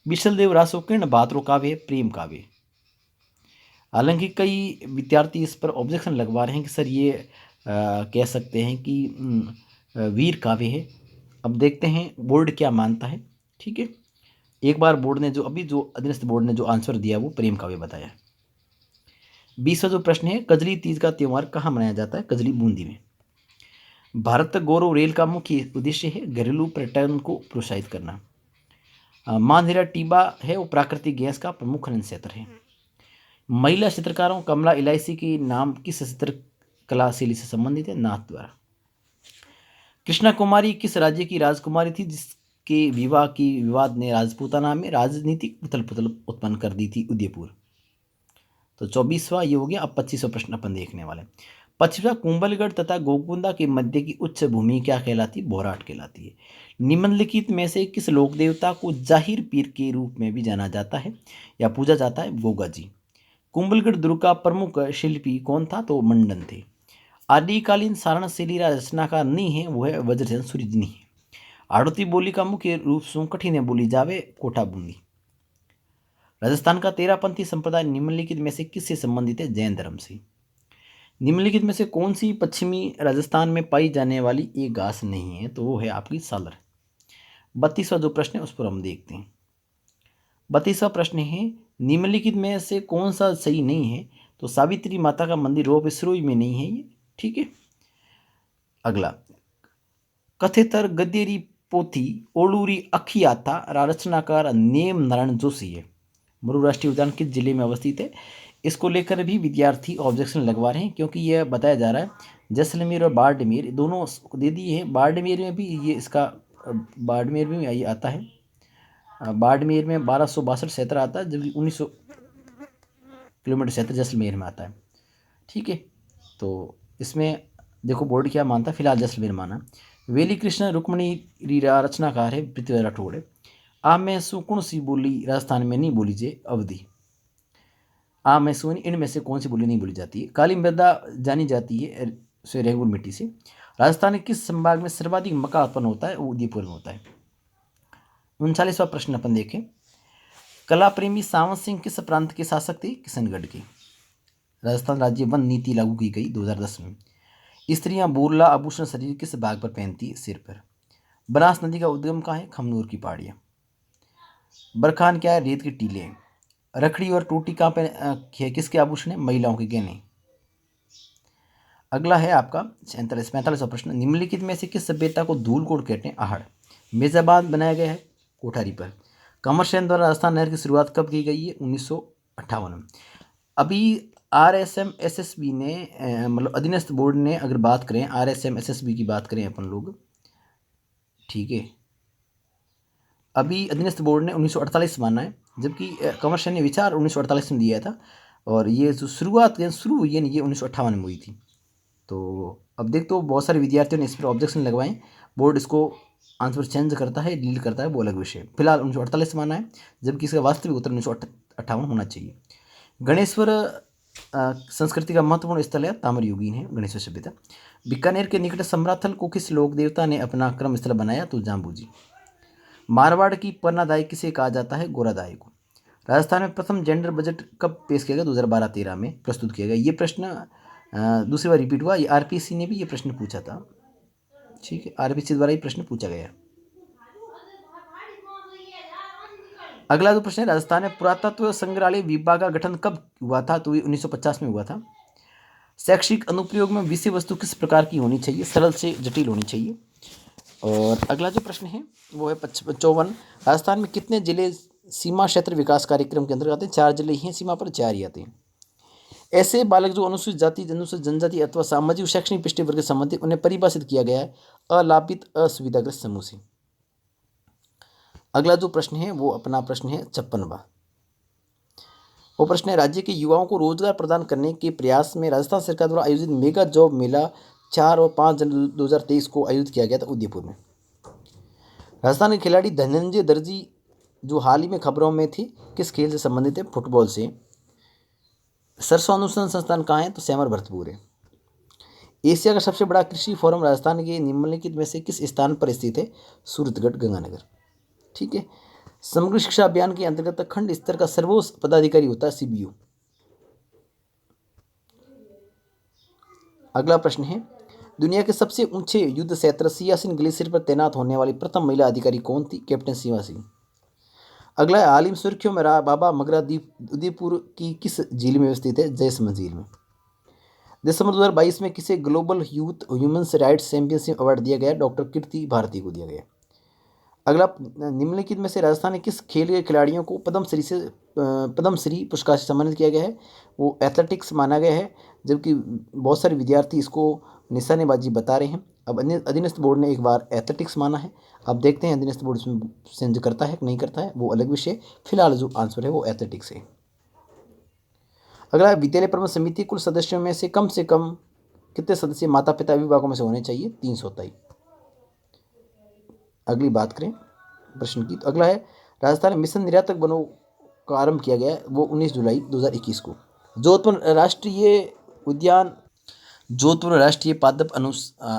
विशलदेव रासो किर्ण भाद्रो काव्य है? प्रेम काव्य। हालांकि कई विद्यार्थी इस पर ऑब्जेक्शन लगवा रहे हैं कि सर ये कह सकते हैं कि वीर काव्य है। अब देखते हैं बोर्ड क्या मानता है, ठीक है। एक बार बोर्ड ने जो अभी जो अधीनस्थ बोर्ड ने जो आंसर दिया वो प्रेम काव्य बताया। 20वां जो प्रश्न है, कजली तीज का त्यौहार कहाँ मनाया जाता है? कजली बूंदी में। भारत गौरव रेल का मुख्य उद्देश्य है घरेलू पर्यटन को प्रोत्साहित करना। मांधेरा टीबा है वो प्राकृतिक गैस का प्रमुख खनन क्षेत्र है। महिला चित्रकारों कमला इलायची के नाम किस चित्रकला शैली से संबंधित है? नाथ द्वारा। कृष्णा कुमारी किस राज्य की राजकुमारी थी जिसके विवाह की विवाद ने राजपूताना में राजनीतिक उथल पुथल उत्पन्न कर दी थी? उदयपुर। तो 24वां ये हो गया। अब 25वां प्रश्न अपन देखने वाले। 25वां, कुंभलगढ़ तथा गोकुंदा के मध्य की उच्च भूमि क्या कहलाती? बोराट कहलाती है। निम्नलिखित में से किस लोक देवता को जाहिर पीर के रूप में भी जाना जाता है या पूजा जाता है? गोगा जी। कुंभलगढ़ दुर्ग का प्रमुख शिल्पी कौन था? तो मंडन थे। आदिकालीन सारण शैली रचनाकार नहीं है, वो है वज्रसेन सूर्यजनी है। आड़ती बोली का मुख्य रूप सु कठिन बोली जावे? कोठा बूंदी। राजस्थान का तेरापंथी संप्रदाय निम्नलिखित में से किससे संबंधित है? जैन धर्म से। निम्नलिखित में से कौन सी पश्चिमी राजस्थान में पाई जाने वाली एक घास नहीं है? तो वो है आपकी सालर। 32वां जो प्रश्न है उस पर हम देखते हैं। 32वां प्रश्न है, निम्नलिखित में से कौन सा सही नहीं है? तो सावित्री माता का मंदिर रोपसरोई में नहीं है ये, ठीक है। अगला, कथेतर गद्येरी पोथी ओलूरी अखियाता रचनाकार नेम नारायण जोशी है। मरु राष्ट्रीय उद्यान किस जिले में अवस्थित है? इसको लेकर भी विद्यार्थी ऑब्जेक्शन लगवा रहे हैं, क्योंकि यह बताया जा रहा है जैसलमेर और बाड़मेर दोनों दे दिए हैं। बाड़मेर में भी ये इसका बाड़मेर में ये आता है। बाड़मेर में 1262 क्षेत्र आता है, जबकि 1900 किलोमीटर क्षेत्र जैसलमेर में आता है, ठीक है। तो इसमें देखो बोर्ड क्या मानता है, फिलहाल जैसलमेर माना। वेली कृष्ण रुक्मणी रीरा रचनाकार है पृथ्वी राठौड़ है। आ में सु कौन सी बोली राजस्थान में नहीं बोली जे अवधि? आ में सु इनमें से कौन सी बोली नहीं बोली जाती है? काली मृदा जानी जाती है से रेगुर मिट्टी से। राजस्थान के किस संभाग में सर्वाधिक मक्का उत्पन्न होता है? वो उदयपुर में होता है। 39वां प्रश्न अपन देखें, कला प्रेमी सावंत सिंह किस प्रांत के शासक थे? किशनगढ़ के। राजस्थान राज्य वन नीति लागू की गई 2010 में। स्त्रियां बोरला आभूषण शरीर किस भाग पर पहनती है? सिर पर। बनास नदी का उद्गम कहाँ है? खमनूर की पहाड़ियाँ। बरखान क्या है? रेत के टीले हैं। रखड़ी और टोटी कहाँ पे है? किसके आभूषण है? महिलाओं के गहने। अगला है आपका 45वां प्रश्न, निम्नलिखित में से किस सभ्यता को धूलकोट कहते हैं? आहड़। मेजाबाद बनाया गया है कोठारी पर। कमरसेन द्वारा राजस्थान नहर की शुरुआत कब की गई है? 1958 में। अभी RSM SSB ने मतलब अधीनस्थ बोर्ड ने अगर बात करें, RSM SSB की बात करें अपन लोग, ठीक है, अभी अधीनस्थ बोर्ड ने 1948 माना है, जबकि कमरसेन ने विचार 1948 में दिया था, और ये जो शुरुआत शुरू हुई है ये 1958 में हुई थी। तो अब देख, तो बहुत सारे विद्यार्थियों ने इस पर ऑब्जेक्शन लगवाए। बोर्ड इसको आंसर चेंज करता है, डिलीट करता है, वो अलग विषय। फिलहाल 1948 माना है, जबकि इसका वास्तविक उत्तर 1958 होना चाहिए। गणेश्वर संस्कृति का महत्वपूर्ण स्थल है ताम्रयुगीन है गणेश्वर सभ्यता। बीकानेर के निकट समराथल को किस लोक देवता ने अपना क्रम स्थल बनाया? तो जाम्बूजी। मारवाड़ की परनादाई किसे कहा जाता है? गोरादाई को। राजस्थान में प्रथम जेंडर बजट कब पेश किया गया? 2012-13 में प्रस्तुत किया गया। ये प्रश्न दूसरी बार रिपीट हुआ। ये RPC ने भी ये प्रश्न पूछा था, ठीक है, RPC द्वारा ये प्रश्न पूछा गया। अगला जो प्रश्न है, राजस्थान में पुरातत्व संग्रहालय विभाग का गठन कब हुआ था? तो ये 1950 में हुआ था। शैक्षिक अनुप्रयोग में विषय वस्तु किस प्रकार की होनी चाहिए? सरल से जटिल होनी चाहिए। और अगला जो प्रश्न है वो है 54, राजस्थान में कितने जिले सीमा क्षेत्र विकास कार्यक्रम के अंतर्गत आते हैं? 4 जिले ही हैं सीमा पर, 4 ही आते हैं। ऐसे बालक जो अनुसूचित जाति, अनुसूचित जनजाति अथवा सामाजिक शैक्षणिक पिछड़े वर्ग से संबंधित, उन्हें परिभाषित किया गया है अलाभित असुविधाग्रस्त समूह से। अगला जो प्रश्न है वो अपना प्रश्न है 56वां। वो प्रश्न है, राज्य के युवाओं को रोजगार प्रदान करने के प्रयास में राजस्थान सरकार द्वारा आयोजित मेगा जॉब मेला 4 और 5 जनवरी 2023 को आयोजित किया गया था उदयपुर में। राजस्थान के खिलाड़ी धनंजय दर्जी जो हाल ही में खबरों में थी, किस खेल से संबंधित है? फुटबॉल से। सरसों अनुसंधान संस्थान कहाँ है? तो सैमर भरतपुर है। एशिया का सबसे बड़ा कृषि फोरम राजस्थान के निम्नलिखित में से किस स्थान पर स्थित है? सूरतगढ़ गंगानगर, ठीक है। समग्र शिक्षा अभियान के अंतर्गत खंड स्तर का सर्वोच्च पदाधिकारी होता है CBO। अगला प्रश्न है, दुनिया के सबसे ऊंचे युद्ध क्षेत्र सियाचिन ग्लेशियर पर तैनात होने वाली प्रथम महिला अधिकारी कौन थी? कैप्टन सीमा सिंह। अगला है, हाल ही में सुर्खियों में रहा बाबा मगरा द्वीप उदयपुर की किस झील में स्थित है? जयसमंद झील में। दिसंबर 2022 में किसे global youth humans rights championship award दिया गया? डॉक्टर कीर्ति भारती को दिया गया। अगला, निम्नलिखित में से राजस्थान के किस खेल के खिलाड़ियों को पद्मश्री पुरस्कार से सम्मानित किया गया है? वो एथलेटिक्स माना गया है, जबकि बहुत सारे विद्यार्थी इसको निशानेबाजी बता रहे हैं। अब अधीनस्थ बोर्ड ने एक बार एथलेटिक्स माना है, अब देखते हैं अधीनस्थ बोर्ड इसमें चेंज करता है कि नहीं करता है, वो अलग विषय। फिलहाल जो आंसर है वो एथलेटिक्स है। अगला, विद्यालय प्रबंध समिति कुल सदस्यों में से कम कितने सदस्य माता पिता अभिभावकों में से होने चाहिए? 323। अगली बात करें प्रश्न की, तो अगला है, राजस्थान में मिशन निर्यातक वनों का आरंभ किया गया है, वो 19 जुलाई 2021 को। जोधपुर राष्ट्रीय पादप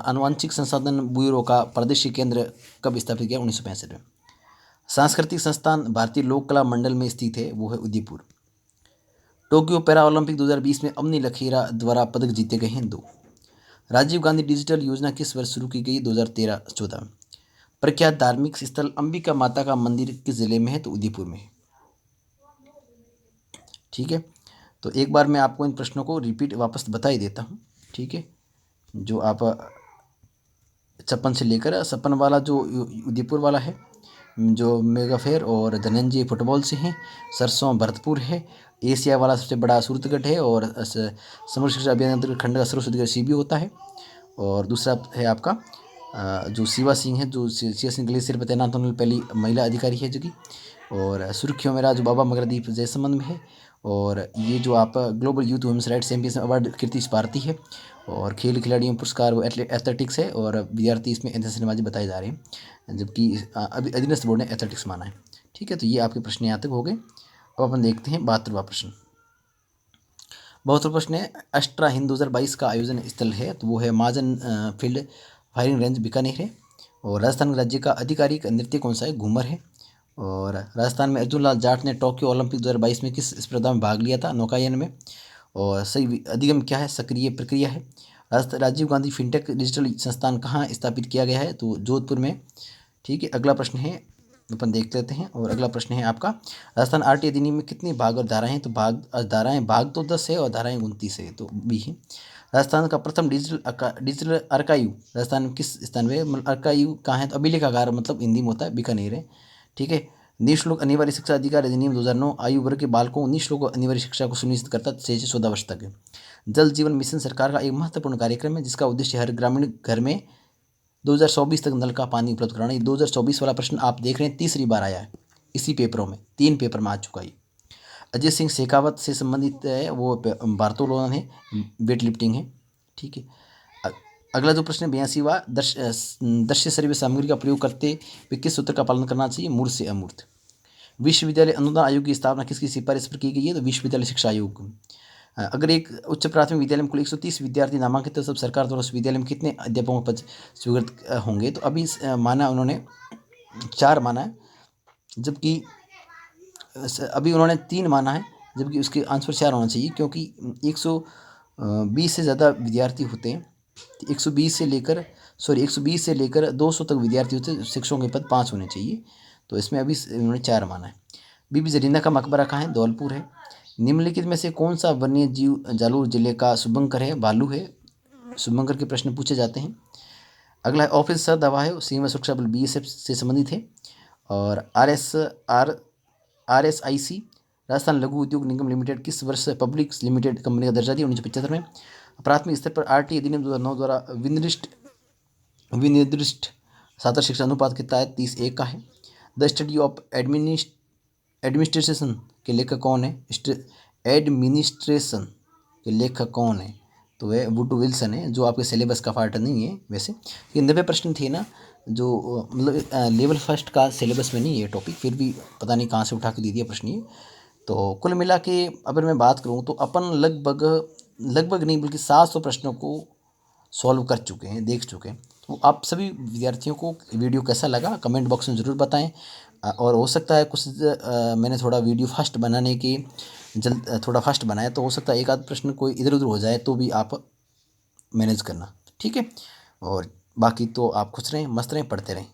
आनुवांशिक संसाधन ब्यूरो का प्रादेशिक केंद्र कब स्थापित किया? 1965 में। सांस्कृतिक संस्थान भारतीय लोक कला मंडल में स्थित है, वो है उदयपुर। टोक्यो पैरा ओलंपिक 2020 में अवनी लखेरा द्वारा पदक जीते गए हैं 2। राजीव गांधी डिजिटल योजना किस वर्ष शुरू की गई? 2013-14 में। प्रख्यात धार्मिक स्थल अंबिका माता का मंदिर किस जिले में है? तो उदयपुर में है। ठीक है, तो एक बार मैं आपको इन प्रश्नों को रिपीट वापस बता ही देता हूँ। ठीक है, जो आप 56 से लेकर 56 वाला जो उदयपुर वाला है, जो मेगा फेयर और धनंजय फुटबॉल से हैं। सरसों भरतपुर है। एशिया वाला सबसे बड़ा सूरतगढ़ है और समग्र शिक्षा अभियान अंतर्गत खंड का सर्वोच्च शिविर होता है। और दूसरा है आपका जो शिवा सिंह है, जो शिवा सिंह ग्लेशियर पर तैनात होने वाली पहली महिला अधिकारी है जो कि। और सुर्खियों में जो बाबा मगरदीप जयसमंद में है। और ये जो आप global youth women's rights champions award Kirti Bharti है। और खेल खिलाड़ियों पुरस्कार वो एथलेटिक्स है और विद्यार्थी इसमें एन सिनेमाजी बताए जा रहे हैं, जबकि अभी अधीनस्थ बोर्ड ने एथलेटिक्स माना है। ठीक है, तो ये आपके प्रश्न यहाँ तक हो गए। अब अपन देखते हैं 72वां प्रश्न। 72वां प्रश्न है अस्ट्रा हिंद 2022 का आयोजन स्थल है, तो वो है महाजन फील्ड फायरिंग रेंज बीकानेर है। और राजस्थान राज्य का आधिकारिक नृत्य कौन सा है? घूमर है। और राजस्थान में अर्जुन लाल जाट ने टोक्यो ओलंपिक 2022 में किस स्पर्धा में भाग लिया था? नौकायन में। और सही अधिगम क्या है? सक्रिय प्रक्रिया है। राजीव गांधी फिनटेक डिजिटल संस्थान कहाँ स्थापित किया गया है? तो जोधपुर में। ठीक है, अगला प्रश्न है अपन देख लेते हैं। और अगला प्रश्न है आपका राजस्थान आरटी अधिनियम में कितनी भाग और धाराएं हैं? तो भाग तो 10 है और धाराएं 29 है, तो बी है। राजस्थान का प्रथम डिजिटल अर्काइव राजस्थान में किस स्थान में? मतलब अर्काइव कहाँ है? तो अभिलेखागार मतलब हिंदी में होता है, बीकानेर है। ठीक है, निःशुल्क अनिवार्य शिक्षा अधिकार अधिनियम 2009 आयु वर्ग के बालकों निःशुल्क अनिवार्य शिक्षा को सुनिश्चित करता 6 से 14 वर्ष तक है। जल जीवन मिशन सरकार का एक महत्वपूर्ण कार्यक्रम है जिसका उद्देश्य हर ग्रामीण घर में 2024 तक नल का पानी उपलब्ध कराना। ये 2024 वाला प्रश्न आप देख रहे हैं तीसरी बार आया है इसी पेपरों में, 3 पेपर में आ चुका है। अजय सिंह शेखावत से संबंधित है, वो भारोत्तोलन है, वेट लिफ्टिंग है। ठीक है, अगला जो प्रश्न 82वां दृश्य श्रव्य सामग्री का प्रयोग करते हुए किस सूत्र का पालन करना चाहिए? मूर्त से अमूर्त। विश्वविद्यालय अनुदान आयोग की स्थापना किसकी सिफारिश पर की गई है? तो विश्वविद्यालय शिक्षा आयोग। अगर एक उच्च प्राथमिक विद्यालय में कुल 130 विद्यार्थी नामांकित तो सब सरकार द्वारा उस विद्यालय में कितने अध्यापकों पद स्वीकृत होंगे? तो अभी माना उन्होंने 4 माना है, जबकि अभी उन्होंने 3 माना है, जबकि उसके आंसर 4 होना चाहिए, क्योंकि 120 से ज़्यादा विद्यार्थी होते हैं। 120 से लेकर 200 तक विद्यार्थी होते हैं, शिक्षकों के पद 5 होने चाहिए। तो इसमें अभी उन्होंने 4 माना है। बीबी जरीना का मकबरा कहाँ है? धौलपुर है। निम्नलिखित में से कौन सा वन्य जीव जालौर जिले का शुभंकर है? भालू है। शुभंकर के प्रश्न पूछे जाते हैं। अगला है ऑफिसर दवा है, सीमा सुरक्षा बल BSF से संबंधित है। और RSIC राजस्थान लघु उद्योग निगम लिमिटेड किस वर्ष पब्लिक लिमिटेड कंपनी का दर्जा दिया? 1975 में। प्राथमिक स्तर पर RT अधिनियम 2009 द्वारा विनिर्दिष्ट छात्र शिक्षा अनुपात कितना है? 30:1 का है। द स्टडी ऑफ एडमिनिस्ट्रेशन के लेखक कौन है? एडमिनिस्ट्रेशन के लेखक कौन है? तो वह वुडरो विल्सन है, जो आपके सिलेबस का पार्ट नहीं है वैसे। ये 90 प्रश्न थे ना, जो मतलब लेवल फर्स्ट का सिलेबस में नहीं है टॉपिक, फिर भी पता नहीं कहाँ से उठा के दे दिया प्रश्न ये। तो कुल मिला के अगर मैं बात करूँ तो अपन लगभग नहीं बल्कि 700 प्रश्नों को सॉल्व कर चुके हैं, देख चुके हैं। तो आप सभी विद्यार्थियों को वीडियो कैसा लगा कमेंट बॉक्स में ज़रूर बताएं। और हो सकता है कुछ मैंने थोड़ा वीडियो फास्ट बनाने की थोड़ा फास्ट बनाया, तो हो सकता है एक आध प्रश्न कोई इधर उधर हो जाए, तो भी आप मैनेज करना। ठीक है, और बाकी तो आप खुश रहें, मस्त रहें, पढ़ते रहें।